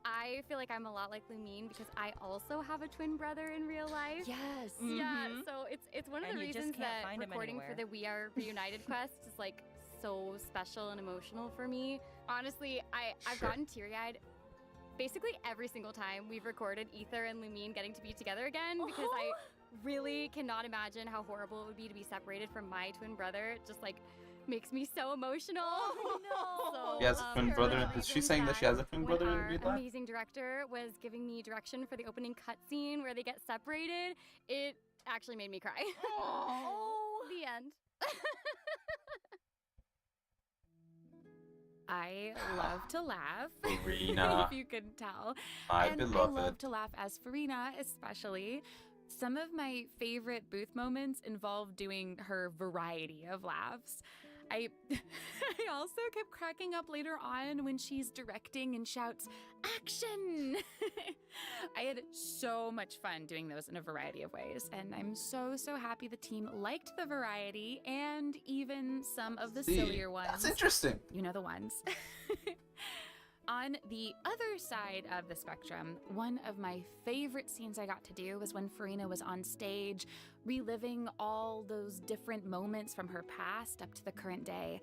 I feel like I'm a lot like Lumine because I also have a twin brother in real life. Yes. Yeah. Mhm. So it's one of And the you just reasons can't that find 'em recording for anywhere. the We Are Reunited quest is like so special and emotional for me. Honestly, I've Sure. gotten teary-eyed basically every single time we've recorded Ether and Lumine getting to be together again because I really cannot imagine how horrible it would be to be separated from my twin brother. It just like makes me so emotional. Oh no! So, She has a twin brother. Is she saying that she has a twin brother in our real life? amazing director was giving me direction for the opening cutscene where they get separated, it actually made me cry. Oh. The end. I love to laugh. Farina. If you could tell. My and beloved. I love to laugh as Farina, especially. Some of my favorite booth moments involve doing her variety of laughs. I also kept cracking up later on when she's directing and shouts, "Action!" I had so much fun doing those in a variety of ways, and I'm so happy the team liked the variety and even some of the sillier ones. That's interesting. You know the ones. On the other side of the spectrum, one of my favorite scenes I got to do was when Farina was on stage, reliving all those different moments from her past up to the current day.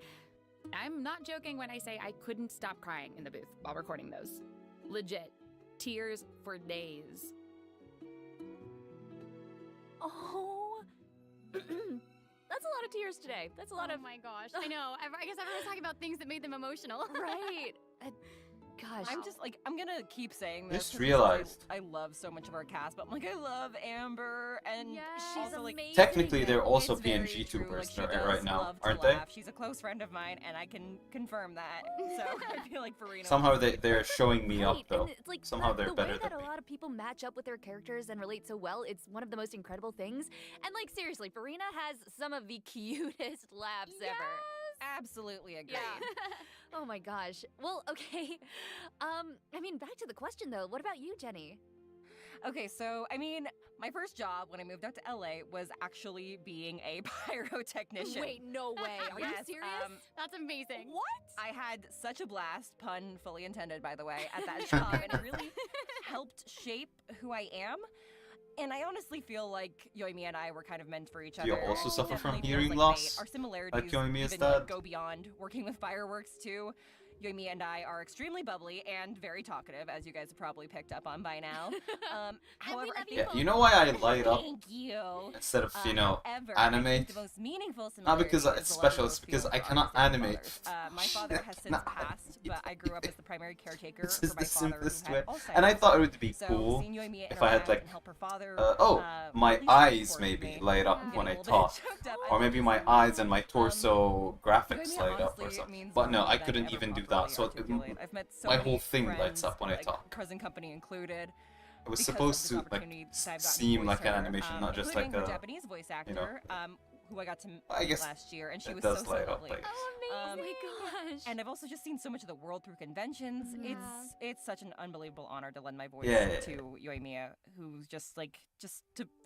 I'm not joking when I say I couldn't stop crying in the booth while recording those. Legit. Tears for days. Oh. That's a lot of tears today. That's a lot of... Oh my gosh. I know. I guess everyone's talking about things that made them emotional. Right. Gosh. I'm just like, I'm gonna keep saying this. Just 'cause realized. I love so much of our cast, but I'm like, I love Amber, and she's also like. Technically, they're also It's very PNG true, tubers like, she right does now, love to aren't they? laugh. She's a close friend of mine, and I can confirm that. So I feel like Farina. Somehow they're showing me up Right, though. and it's like Somehow they're the better way that than a me. lot of people match up with their characters and relate so well, it's one of the most incredible things. And like seriously, Farina has some of the cutest laughs ever. Absolutely agree. Oh my gosh. Well, okay. I mean, back to the question though. What about you, Jenny? Okay, so I mean, my first job when I moved out to LA was actually being a pyrotechnician. Wait, no way. Are you Yes, serious? That's amazing. What? I had such a blast, pun fully intended, by the way, at that job, and it really helped shape who I am. And I honestly feel like Yoimi and I were kind of meant for each Do other. you also It suffer from definitely hearing feels loss? Our similarities Like Yoimi's even dad? go beyond working with fireworks too. Yoimi and I are extremely bubbly and very talkative, as you guys have probably picked up on by now. However, I think Yeah, you know why I light up Thank you. instead of, you know, However, I think animate? the most meaningful Not because similarity it's is the love special, we it's both because feel I for cannot our animate. fathers. My father has since passed, but I grew up as the primary caretaker This for is my the father simplest who way. had Alzheimer's. And I thought it would be So cool seeing Yoimi if I had interact like, and help her father, my really eyes supported maybe me. light up I'm when I getting a little bit talk. choked up. Or maybe my eyes and my torso graphics Yoimi light up or honestly something. means But no, more I than couldn't ever even do properly that. So articulate. I've met so my many whole thing lights friends, up when I like talk. present company included. It was because supposed of to this like opportunity that I've gotten to seem voice like an her, animation, not just like including a her Japanese voice actor, you know. who I got to I meet guess last year, and she it was does so light up, lovely. like- Oh my gosh. And I've also just seen so much of the world through conventions. It's such an unbelievable honor to lend my voice Yeah. to Yoimiya, who's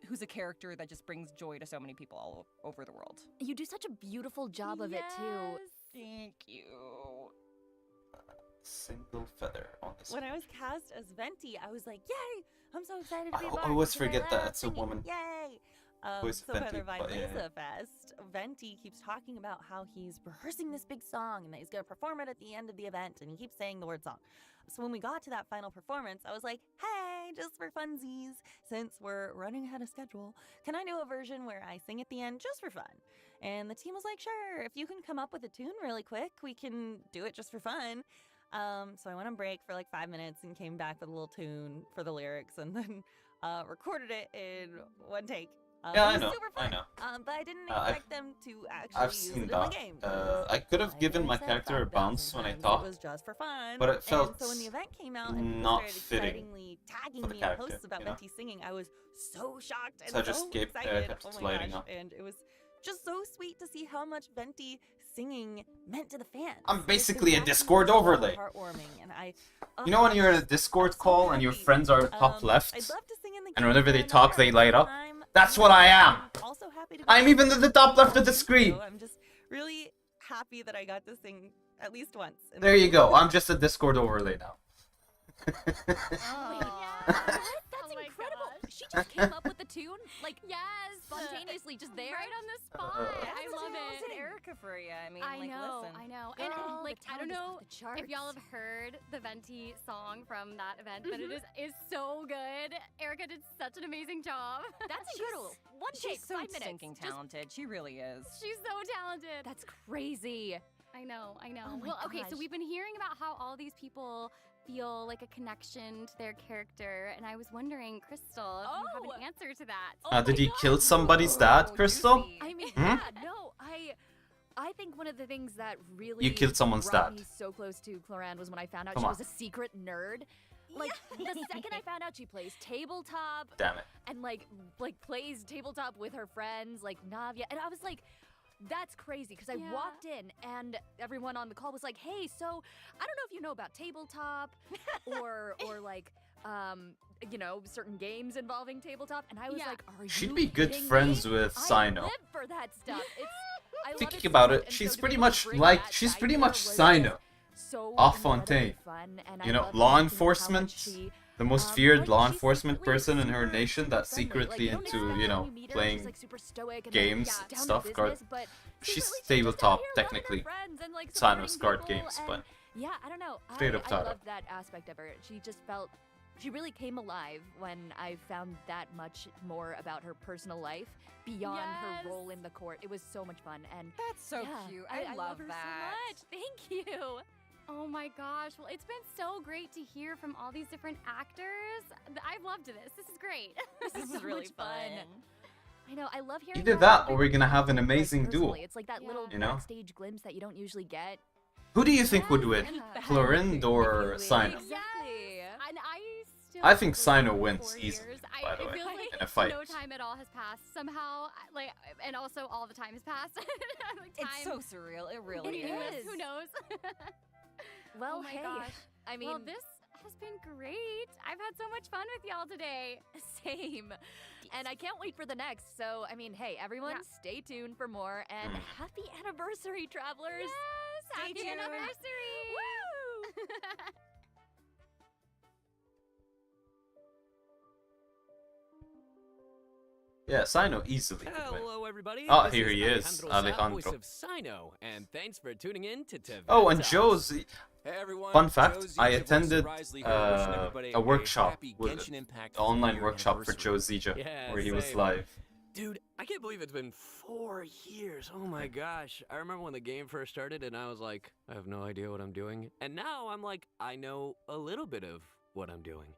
who's a character that just brings joy to so many people all over the world. You do such a beautiful job of it too. Thank you. Single feather on this. When I was cast as Venti, I was like, yay! I'm so excited to be I back. always because I forget that love it's a singing. woman. Yay! Voice of So Venti, for the but yeah, Vinesa Fest, Venti keeps talking about how he's rehearsing this big song and that he's going to perform it at the end of the event, and he keeps saying the word song. So when we got to that final performance, I was like, hey, just for funsies, since we're running ahead of schedule, can I do a version where I sing at the end just for fun? And the team was like, sure, if you can come up with a tune really quick, we can do it just for fun. So I went on break for like 5 minutes and came back with a little tune for the lyrics and then recorded it in one take. Yeah, it I was know, super I fun. know. But I didn't I've- expect them to actually I've use seen it in the that. game. I could have given my said character a 5,000 bounce when I times, talked, It was just for fun. but it And felt so when the event came out and people not started fitting excitingly tagging for the me in character, posts about you know? Venti singing, I was so shocked and So I just kept excited. kept Oh my lighting gosh. up. And it was just so sweet to see how much Venti singing meant to the fans. I'm It's basically a actually Discord so overlay. heartwarming, and You know when you're in a Discord call and your friends are top left, and whenever they talk they light up? That's what I am! Also happy to be I'm even in the top left of the screen! So I'm just really happy that I got to sing at least once. in There the you game. go, I'm just a Discord overlay now. Oh, That's incredible. She just came up with the tune, like yes, spontaneously, just there. right on the spot. I love it. Talented Erica for you. I mean, I like, know, listen. I know. Girl, And like, the I don't talent is know off the charts. if y'all have heard the Venti song from that event, but it is so good. Erica did such an amazing job. That's incredible. One take, She's so 5 minutes. stinking talented. She really is. She's so talented. That's crazy. I know, I know. Oh my Well, okay, so gosh. we've been hearing about how all these people feel like a connection to their character, and I was wondering, Crystal, if you have an answer to that. Did he kill somebody's dad, Crystal? I mean, Hmm? yeah, no, I think one of the things that really You killed someone's brought dad. me so close to Cloran was when I found out Come she on. was a secret nerd. Like the second I found out she plays tabletop, Damn it. and like plays tabletop with her friends like Navia, and I was like, that's crazy because I walked in and everyone on the call was like, hey, so I don't know if you know about tabletop or like you know, certain games involving tabletop, and I was like, are you She'd be good kidding friends me? with I Sino. live for that stuff. I love Thinking so about much, it, and she's so to pretty be able to much bring like that she's to pretty Ida much was Sino. so Off incredibly Fontaine. fun, and I You know, loved law watching how enforcement, much she, the most feared like, law she's enforcement secretly person in her super nation that's friendly. Like, secretly you don't into, expect you when know, you meet her, playing she's, like, super stoic and, games, like, down to stuff. business, but She's secretly tabletop, just out here loving her technically. friends and, like, Sino's supporting card people, games, and but yeah, I don't know. Straight up I Tara. loved that aspect of her. She just felt, she really came alive when I found that much more about her personal life beyond her role in the court. It was so much fun, and that's so cute. I love her that. so much. Thank you. Oh my gosh. Well, it's been so great to hear from all these different actors. I've loved this. This is great. This is so really much fun. I know, I love hearing Either about that or we're gonna have an amazing duel. personally. It's like that little You know? backstage glimpse that you don't usually get. Who do you think would win? Clorind or Sino? Exactly. And I still I think believe Sino in wins 4 easily, years. by the It way, feels like in a fight. no time at all has passed somehow. Like, and also all the time has passed. Like, It's so time- surreal. It really It is. Who knows? Well, oh my hey, gosh. I mean, well, this has been great. I've had so much fun with y'all today. same. And I can't wait for the next. So, I mean, hey, everyone, stay tuned for more. And happy anniversary, travelers. Yes, Stay happy tuned. anniversary. Woo! Yeah, Sino easily could win. Hello, everybody. Oh, This here he is, Sal, Alejandro. voice of Sino, and thanks for tuning in to Oh, and Tevez Joe's. Hey, everyone. Fun fact: Joe's I your voice of attended Risley here, wishing everybody a workshop, happy with Genshin Impact an online 4-year workshop for anniversary. Joe Zija, Yeah, where he was same. live. Dude, I can't believe it's been 4 years. Oh my gosh. I remember when the game first started and I was like, I have no idea what I'm doing. And now I'm like, I know a little bit of what I'm doing.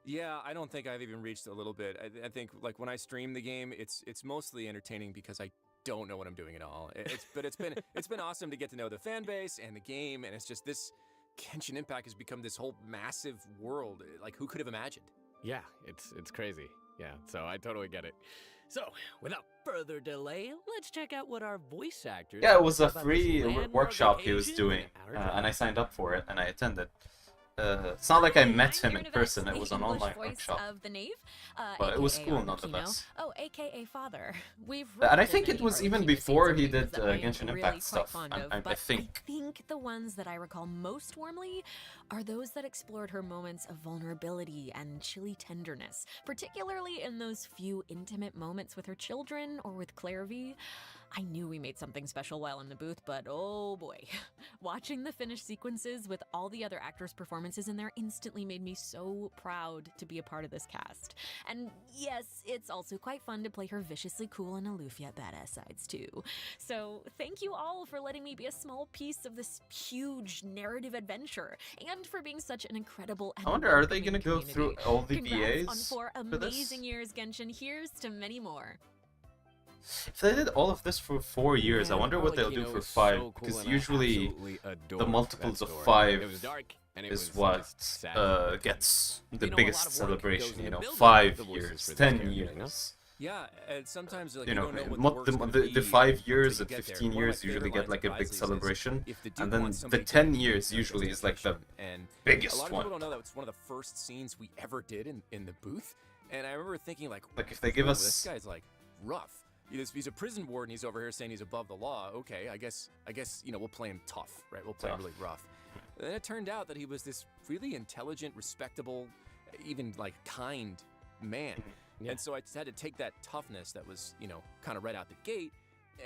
Yeah, I don't think I've even reached a little bit. I think like when I stream the game, it's mostly entertaining because I don't know what I'm doing at all. It's been awesome to get to know the fan base and the game, and it's just this Genshin Impact has become this whole massive world. Like who could have imagined? Yeah, it's crazy. Yeah, so I totally get it. So, without further delay, let's check out what our voice actors. Yeah, it was a about this free landmark workshop he was occasion doing, and our and I signed up for it and I attended. It's not like I met him in person; it was an online voice workshop. of the knave, But it was AKA cool Armakino. nonetheless. Oh, AKA father. We've And I read think many it was even Armakino before he series did that I'm Genshin really Impact quite stuff. fond I of, but I think. I think the ones that I recall most warmly are those that explored her moments of vulnerability and chilly tenderness, particularly in those few intimate moments with her children or with Claire V. I knew we made something special while in the booth, but oh boy. Watching the finished sequences with all the other actors' performances in there instantly made me so proud to be a part of this cast. And yes, it's also quite fun to play her viciously cool and aloof yet badass sides too. So thank you all for letting me be a small piece of this huge narrative adventure, and for being such an incredible and I wonder, are they welcoming gonna go through community. all the Congrats on VAs 4 for this? amazing years, Genshin. Here's to many more. If they did all of this for 4 years, I Man, wonder what they'll do Arlecchino for was 5. so cool, Because and I usually absolutely the adored multiples that of story. 5 It was dark, and it is was what just sad. gets the You know, a biggest lot of work celebration. goes You into know, building 5 the voices years, for this 10 character, you know? years. Yeah, and sometimes like You know, don't know what what the work's gonna be the 5 years until and you get there. 15 One of my years usually favorite get lines like a of big Risley's is, celebration, "If the Duke and then wants the somebody to 10 do, years that's usually is like the justification." And biggest a lot of one. people don't know that it's one of the first scenes we ever did in the booth, and I remember thinking like Like, if they give "Whoa, us- this guy's like rough. He's a prison warden. He's over here saying he's above the law. Okay, I guess you know we'll play him tough, right? We'll play him Tough. really rough. And then it turned out that he was this really intelligent, respectable, even like kind man. And so I just had to take that toughness that was, you know, kind of right out the gate,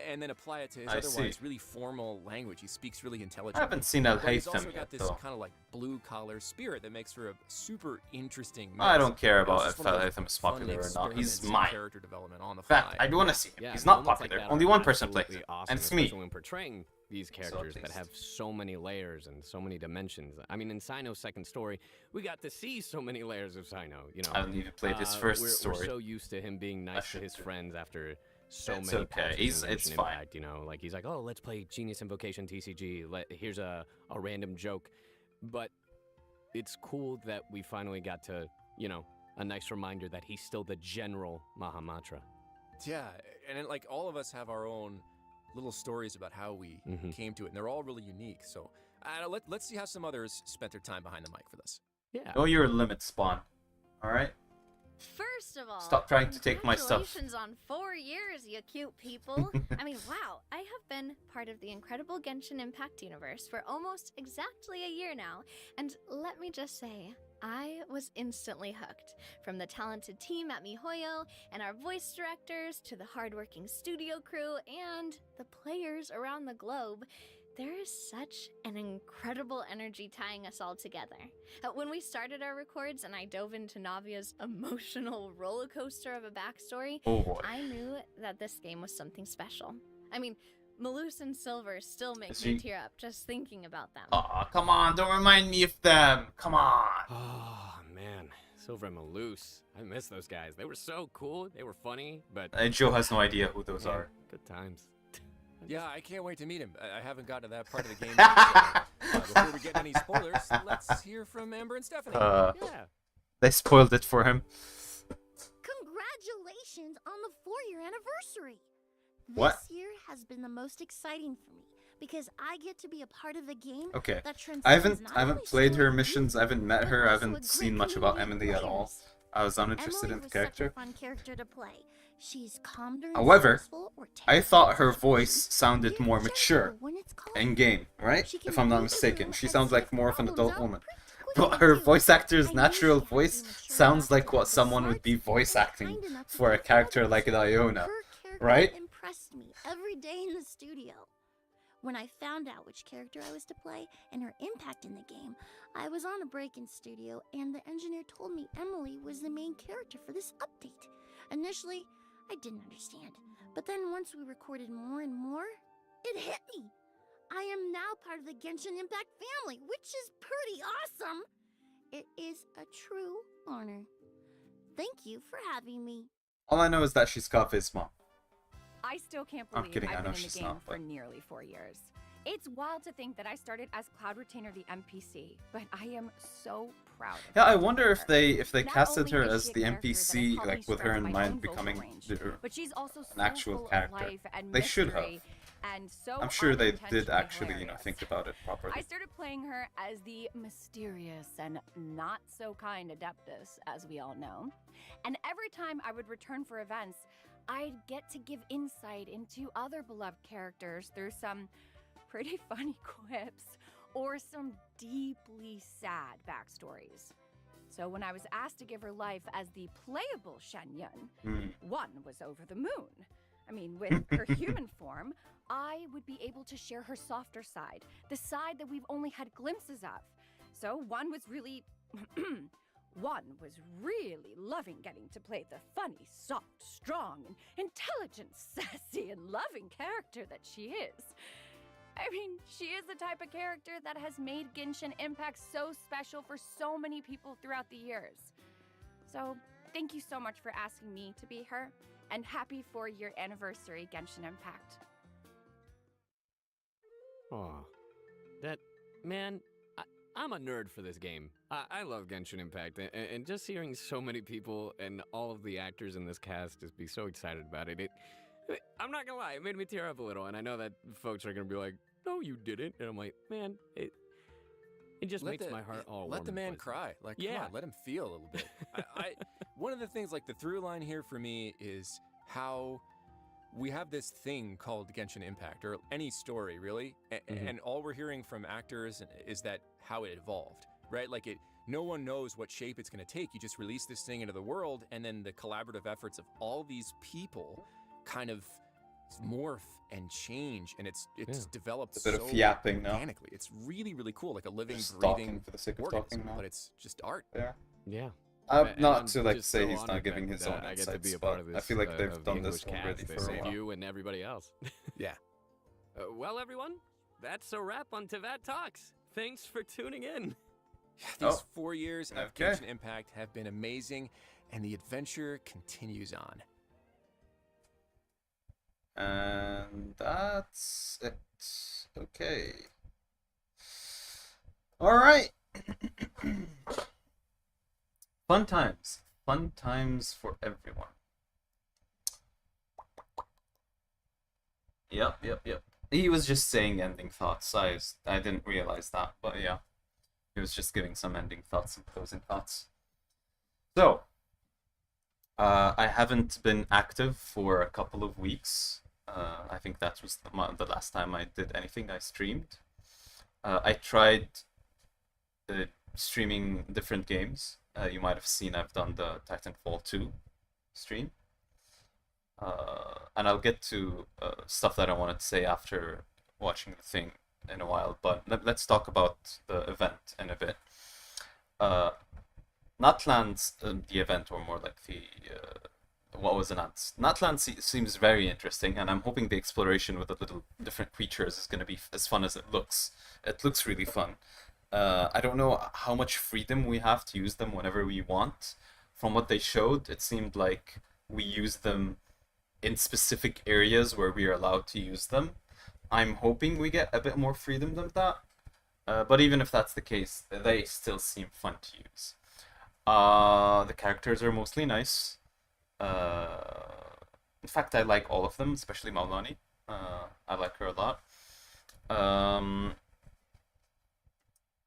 and then apply it to his I otherwise see. really formal language. He speaks really intelligent. I haven't seen Al But he's Haytham also yet, got this though. kind of like blue collar spirit that makes for a super interesting mix. I don't care And it's about just if one Al of those Haytham is fun popular or not. experiments He's in mine. character development on the In fact, fly. I do want to see him. Yeah, He's not moments like popular. that Only are one person plays absolutely him, awesome, and it's me. especially when portraying these characters that pleased. have so many layers and so many dimensions. I mean, in Sino's second story, we got to see so many layers of Sino. You know, I haven't even played his first we're story. so used to him being nice to his friends after so It's many okay. patches of It's Genshin fine. Impact, you know, like he's like, oh, let's play Genius Invocation TCG. Here's a random joke, but it's cool that we finally got to, you know, a nice reminder that he's still the general Mahamatra. Yeah, and like all of us have our own little stories about how we came to it, and they're all really unique. So let's see how some others spent their time behind the mic for this. Yeah. Know your limit, Spawn. All right. First of all, Stop trying to take my stuff. Congratulations on 4 years, you cute people. I mean, wow, I have been part of the incredible Genshin Impact universe for almost exactly a year now, and let me just say, I was instantly hooked. From the talented team at MiHoYo and our voice directors to the hardworking studio crew and the players around the globe, there is such an incredible energy tying us all together. When we started our records and I dove into Navia's emotional roller coaster of a backstory, Oh boy. I knew that this game was something special. I mean, Malus and Silver still make Is me he- tear up just thinking about them. Aw, come on, don't remind me of them. Come on. Oh man, Silver and Malus. I miss those guys. They were so cool. They were funny, but And Joe has no idea who those man, are. Good times. Yeah, I can't wait to meet him. I haven't gotten to that part of the game yet. So, before we get any spoilers, let's hear from Amber and Stephanie. Yeah. They spoiled it for him. Congratulations on the 4-year anniversary! What? This year has been the most exciting for me because I get to be a part of a game Okay. that transcends I haven't not played only her story, missions. I haven't met her. I also a haven't great seen much about community Emily of at all. players. I was uninterested Emily in the was such a character. fun character to play. She's calm during However, stressful or I tense thought her situations. voice sounded Very more gentle mature when it's called in game, right? She can If I'm not read the mistaken. room She and sounds see like more of an problems adult out woman. pretty But her quickly, voice too. actor's I knew natural she had to be voice mature sounds enough like to what have the someone would smarts be voice and acting kind enough to for a help character others. like Iona, Her character right? impressed me every day in the studio. When I found out which character I was to play and her impact in the game, I was on a break in studio and the engineer told me Emily was the main character for this update. Initially, I didn't understand, but then once we recorded more and more, it hit me. I am now part of the Genshin Impact family, which is pretty awesome. It is a true honor. Thank you for having me. All I know is that she's got Visma. I still can't I'm believe kidding, I I've know been in the she's game not, for but- nearly 4 years. It's wild to think that I started as Cloud Retainer, the NPC, but I am so proud of Yeah, I her. wonder if they Not casted only her is as she a the character that has NPC, helped me like with her stretch in my mind own vocal becoming range, but she's also an so actual full of character. life and They should have. mystery and so I'm sure they did unintentionally actually, hilarious. think about it properly. I started playing her as the mysterious and not so kind Adeptus, as we all know. And every time I would return for events, I'd get to give insight into other beloved characters through some pretty funny quips or some deeply sad backstories. So when I was asked to give her life as the playable Shen Yun, one was over the moon. I mean, with her human form, I would be able to share her softer side, the side that we've only had glimpses of. So one was really loving getting to play the funny, soft, strong, and intelligent, sassy, and loving character that she is. I mean, she is the type of character that has made Genshin Impact so special for so many people throughout the years. So, thank you so much for asking me to be her, and happy 4-year anniversary, Genshin Impact. Aw. Man, I'm a nerd for this game. I love Genshin Impact, and just hearing so many people and all of the actors in this cast just be so excited about it, I'm not gonna lie, it made me tear up a little, and I know that folks are gonna be like, no, you didn't, and I'm like, man, it just makes my heart all warm. Let the and man fuzzy. cry. Like, Yeah. come on, let him feel a little bit. One of the things, like the through line here for me is how we have this thing called Genshin Impact, or any story really, and all we're hearing from actors is that how it evolved, right? Like no one knows what shape it's going to take. You just release this thing into the world, and then the collaborative efforts of all these people kind of morph and change, and it's developed a bit so of yapping now. organically. It's really, really cool, like a living, Just breathing talking for the sake of organism, talking now. but it's just art. Yeah. Yeah. Not I'm to like just say so he's not honored giving that, his own I get to insights, be a part but of this. I feel like they've of the done this English already cast, for a while. you and everybody else. Yeah. Well, everyone, that's a wrap on Tevat Talks. Thanks for tuning in. These 4 years of okay. Genshin Impact have been amazing, and the adventure continues on. And that's it. Okay. All right. Fun times. Fun times for everyone. Yep. He was just saying ending thoughts. I didn't realize that, but yeah. He was just giving some ending thoughts and closing thoughts. So, I haven't been active for a couple of weeks. I think that was the last time I did anything. I streamed. I tried streaming different games. You might have seen I've done the Titanfall 2 stream. And I'll get to stuff that I wanted to say after watching the thing in a while, but let's talk about the event in a bit. Natlan's the event, or more like the what was announced. Natlan seems very interesting, and I'm hoping the exploration with the little different creatures is going to be as fun as it looks. It looks really fun. I don't know how much freedom we have to use them whenever we want. From what they showed, it seemed like we use them in specific areas where we are allowed to use them. I'm hoping we get a bit more freedom than that. But even if that's the case, they still seem fun to use. The characters are mostly nice. In fact, I like all of them, especially Maulani. I like her a lot.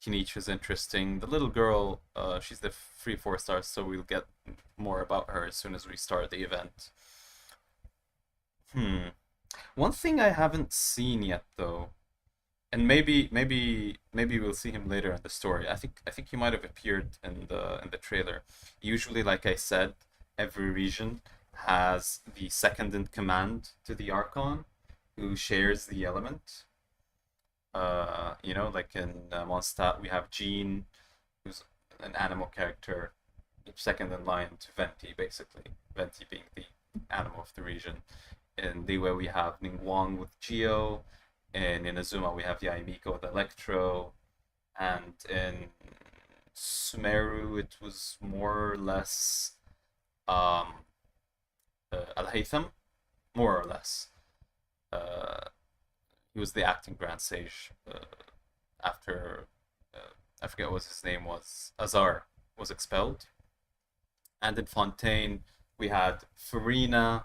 Kinich is interesting. The little girl, she's the free 4 stars, so we'll get more about her as soon as we start the event. One thing I haven't seen yet, though, and maybe we'll see him later in the story. I think he might have appeared in the trailer. Usually, like I said, every region has the second in command to the Archon, who shares the element. You know, like in Mondstadt, we have Jean, who's an animal character, second in line to Venti, basically. Venti being the animal of the region. In Liyue, we have Ningguang with Geo. In Inazuma, we have Yaimiko with Electro. And in Sumeru, it was more or less Al-Haytham, more or less. He was the acting Grand Sage after, I forget what his name was, Azar was expelled. And in Fontaine, we had Farina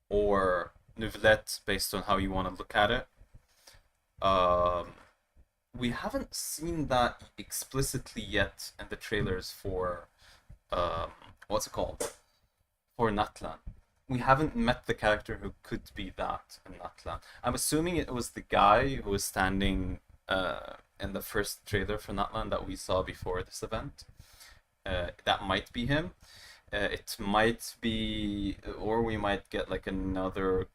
or Neuvillette, based on how you want to look at it. We haven't seen that explicitly yet in the trailers for, what's it called? For Natlan. We haven't met the character who could be that in Natlan. I'm assuming it was the guy who was standing in the first trailer for Natlan that we saw before this event. That might be him. It might be, or we might get like another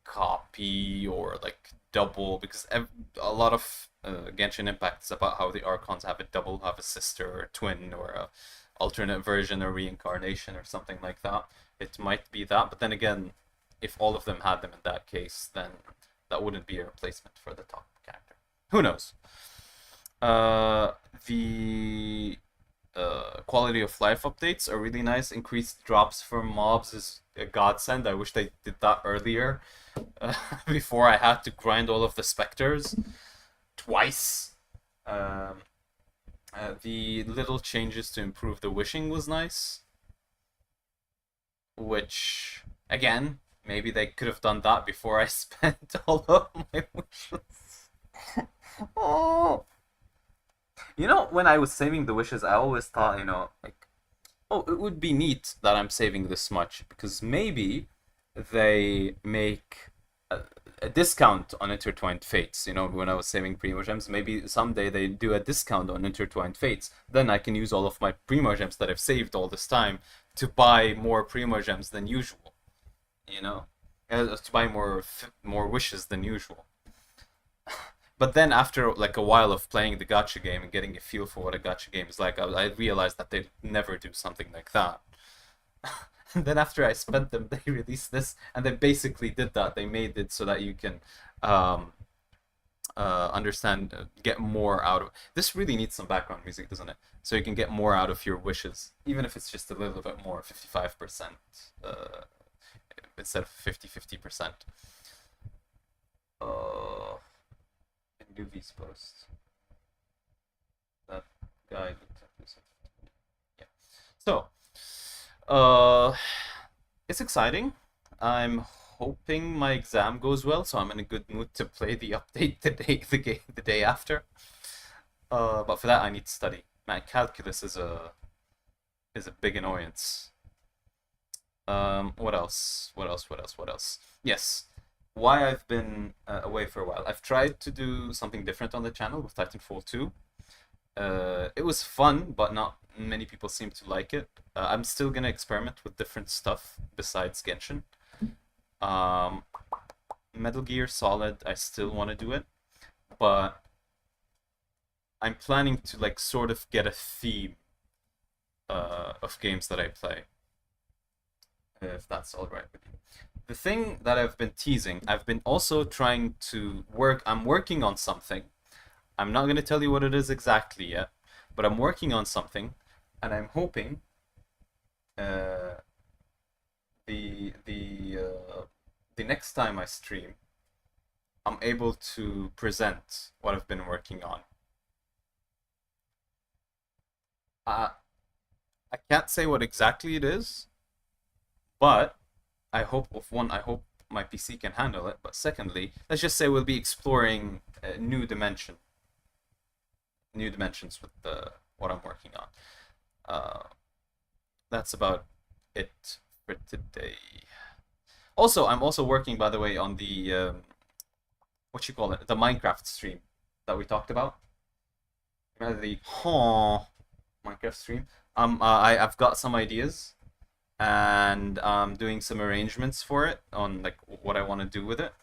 copy or like double, because a lot of Genshin Impact is about how the Archons have a double, have a sister or a twin or a alternate version or reincarnation or something like that. It might be that, but then again, if all of them had them in that case, then that wouldn't be a replacement for the top character. Who knows? The quality of life updates are really nice. Increased drops for mobs is a godsend. I wish they did that earlier, before I had to grind all of the specters twice. The little changes to improve the wishing was nice. Which, again, maybe they could have done that before I spent all of my wishes. Oh. You know, when I was saving the wishes, I always thought, you know, like, oh, it would be neat that I'm saving this much, because maybe they make a discount on Intertwined Fates. You know, when I was saving Primogems, maybe someday they do a discount on Intertwined Fates. Then I can use all of my Primogems that I've saved all this time to buy more Primogems than usual. You know, to buy more wishes than usual. But then after like a while of playing the gacha game and getting a feel for what a gacha game is like, I realized that they'd never do something like that. And then after I spent them, they released this, and they basically did that. They made it so that you can understand, get more out of... This really needs some background music, doesn't it? So you can get more out of your wishes, even if it's just a little bit more, 55%, instead of 50%. Luvi's post. That guy looked at this. Yeah. So, it's exciting. I'm hoping my exam goes well, so I'm in a good mood to play the update the day after. But for that, I need to study. Man, calculus is a big annoyance. What else? Yes. Why I've been away for a while. I've tried to do something different on the channel with Titanfall 2. It was fun, but not many people seem to like it. I'm still gonna experiment with different stuff besides Genshin. Metal Gear Solid, I still want to do it, but I'm planning to like sort of get a theme of games that I play. If that's all right with you. The thing that I've been teasing, I've been also trying to I'm working on something. I'm not going to tell you what it is exactly yet, but I'm working on something, and I'm hoping the next time I stream, I'm able to present what I've been working on. I can't say what exactly it is, but I hope my PC can handle it. But secondly, let's just say we'll be exploring new dimensions with what I'm working on. That's about it for today. Also, I'm also working, by the way, on the the Minecraft stream that we talked about. The Minecraft stream. I've got some ideas, and I'm doing some arrangements for it on like what I want to do with it,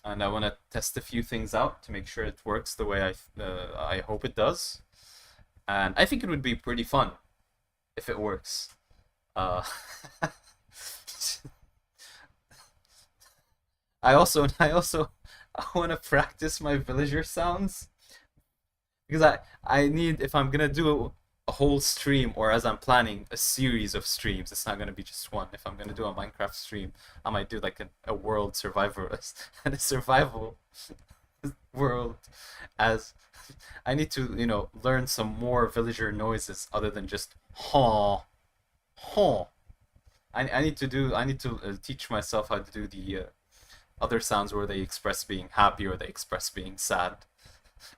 and I want to test a few things out to make sure it works the way I hope it does, and I think it would be pretty fun if it works. I want to practice my villager sounds, because I need, if I'm gonna do a whole stream, or as I'm planning a series of streams, it's not gonna be just one. If I'm gonna do a Minecraft stream, I might do like a world survivalist and a survival world, as I need to learn some more villager noises other than just haw. I need to teach myself how to do the other sounds where they express being happy or they express being sad.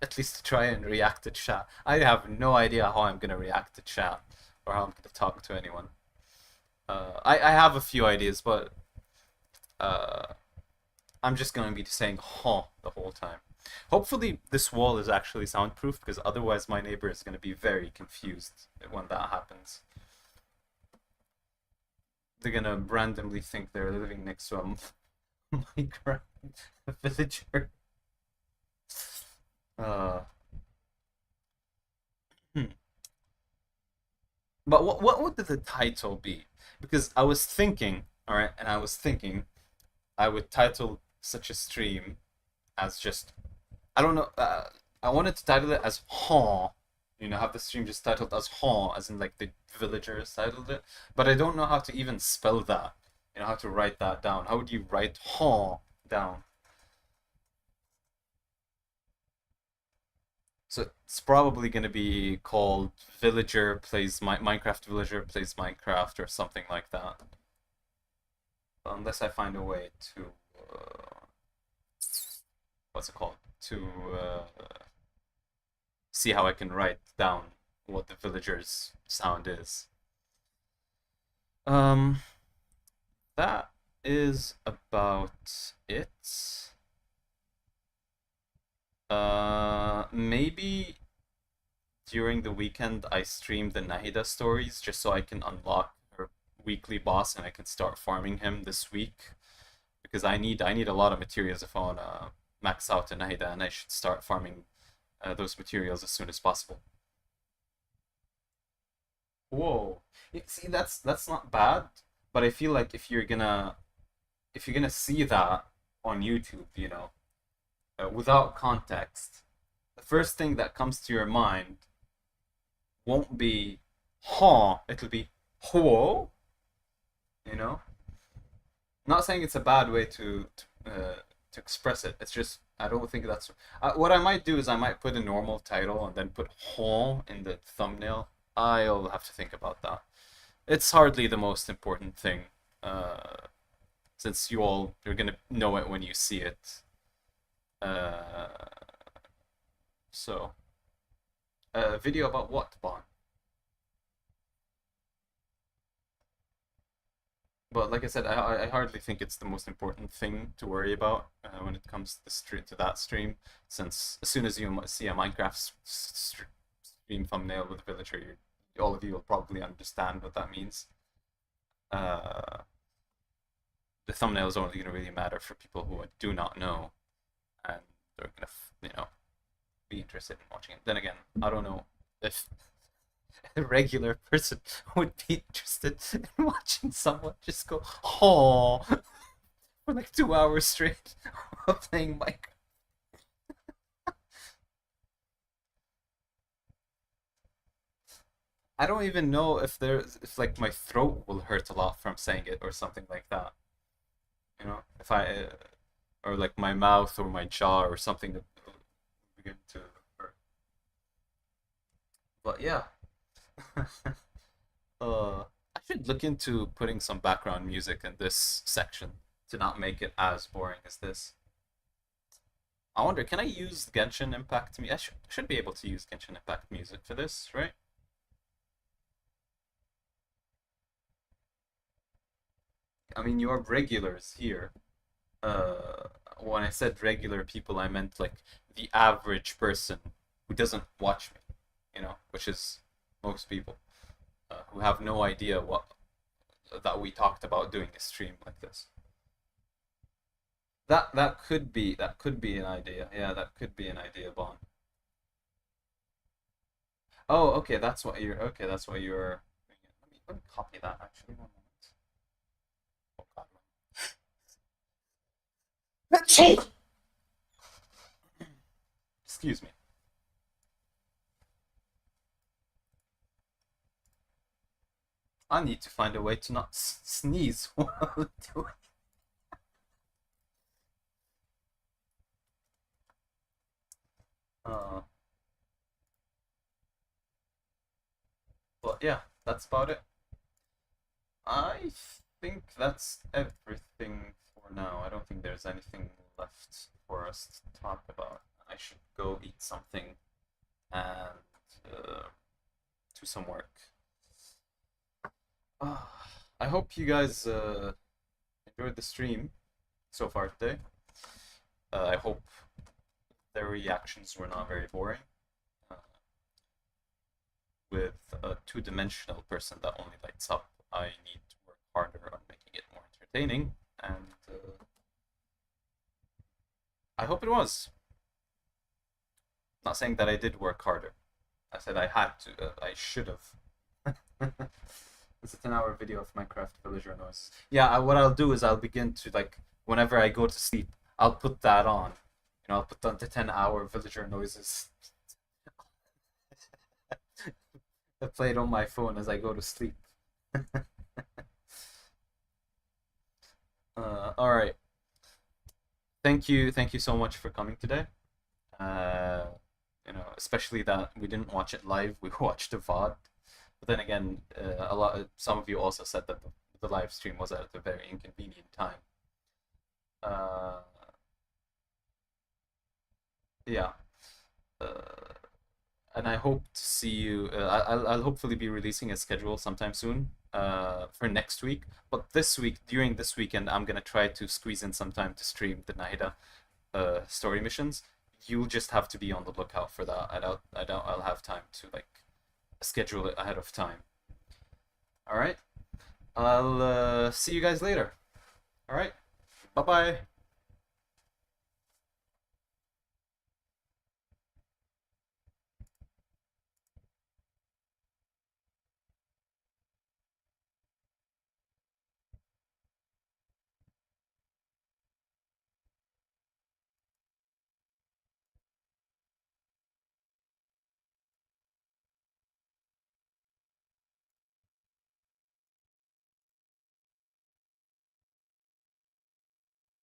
At least to try and react to chat. I have no idea how I'm gonna react to chat or how I'm gonna talk to anyone. I have a few ideas, but I'm just gonna be saying "huh" the whole time. Hopefully this wall is actually soundproof, because otherwise my neighbor is gonna be very confused when that happens. They're gonna randomly think they're living next to a Minecraft villager. But what would the title be? Because I was thinking, alright, and I was thinking I would title such a stream as just, I don't know, I wanted to title it as Haw. Have the stream just titled as Haw, as in like the villagers titled it. But I don't know how to even spell that. How to write that down. How would you write Haw down? So it's probably going to be called Villager Plays Minecraft Villager Plays Minecraft or something like that. Unless I find a way to what's it called? To see how I can write down what the villager's sound is. That is about it. Maybe during the weekend I stream the Nahida stories just so I can unlock her weekly boss and I can start farming him this week. Because I need a lot of materials if I wanna max out the Nahida, and I should start farming those materials as soon as possible. Whoa. See, that's not bad, but I feel like if you're gonna see that on YouTube, you know, without context, the first thing that comes to your mind won't be huh, it'll be whoa, you know? Not saying it's a bad way to express it. It's just I don't think that's what I might do is I might put a normal title and then put huh in the thumbnail. I'll have to think about that. It's hardly the most important thing, since you're gonna know it when you see it. So, a video about what, Bon? But like I said, I hardly think it's the most important thing to worry about when it comes to that stream, since as soon as you see a Minecraft stream thumbnail with a villager, all of you will probably understand what that means. The thumbnail is only going to really matter for people who do not know, and they're going to, be interested in watching it. Then again, I don't know if a regular person would be interested in watching someone just go "oh" for like 2 hours straight while playing Minecraft. I don't even know if like my throat will hurt a lot from saying it or something like that. You know, if I or like my mouth or my jaw or something that will begin to hurt. But yeah. I should look into putting some background music in this section to not make it as boring as this. I wonder, can I use Genshin Impact music? I should be able to use Genshin Impact music for this, right? I mean, you are regulars here. When I said regular people, I meant like the average person who doesn't watch me, which is most people who have no idea that we talked about doing a stream like this. That could be an idea. Yeah, that could be an idea, Bon. Oh, okay, that's what you're. Let me copy that actually. 1 moment. Oh God. Excuse me. I need to find a way to not sneeze while doing it. But yeah, that's about it. I think that's everything for now. I don't think there's anything left for us to talk about. I should go eat something and do some work. I hope you guys enjoyed the stream so far today. I hope their reactions were not very boring. With a two-dimensional person that only lights up, I need to work harder on making it more entertaining, and I hope it was. Not saying that I did work harder. I said I had to. I should have. It's a 10-hour video of Minecraft villager noises. Yeah, what I'll do is I'll begin to, like, whenever I go to sleep, I'll put that on. I'll put on the 10-hour villager noises. I play it on my phone as I go to sleep. Alright. Thank you so much for coming today. Especially that we didn't watch it live, we watched the VOD. But then again, some of you also said that the live stream was at a very inconvenient time. Yeah. And I hope to see you. I'll hopefully be releasing a schedule sometime soon for next week. But during this weekend, I'm gonna try to squeeze in some time to stream the Nahida story missions. you'll just have to be on the lookout for that. I doubt I'll have time to like schedule it ahead of time. All right, I'll see you guys later. All right, bye bye.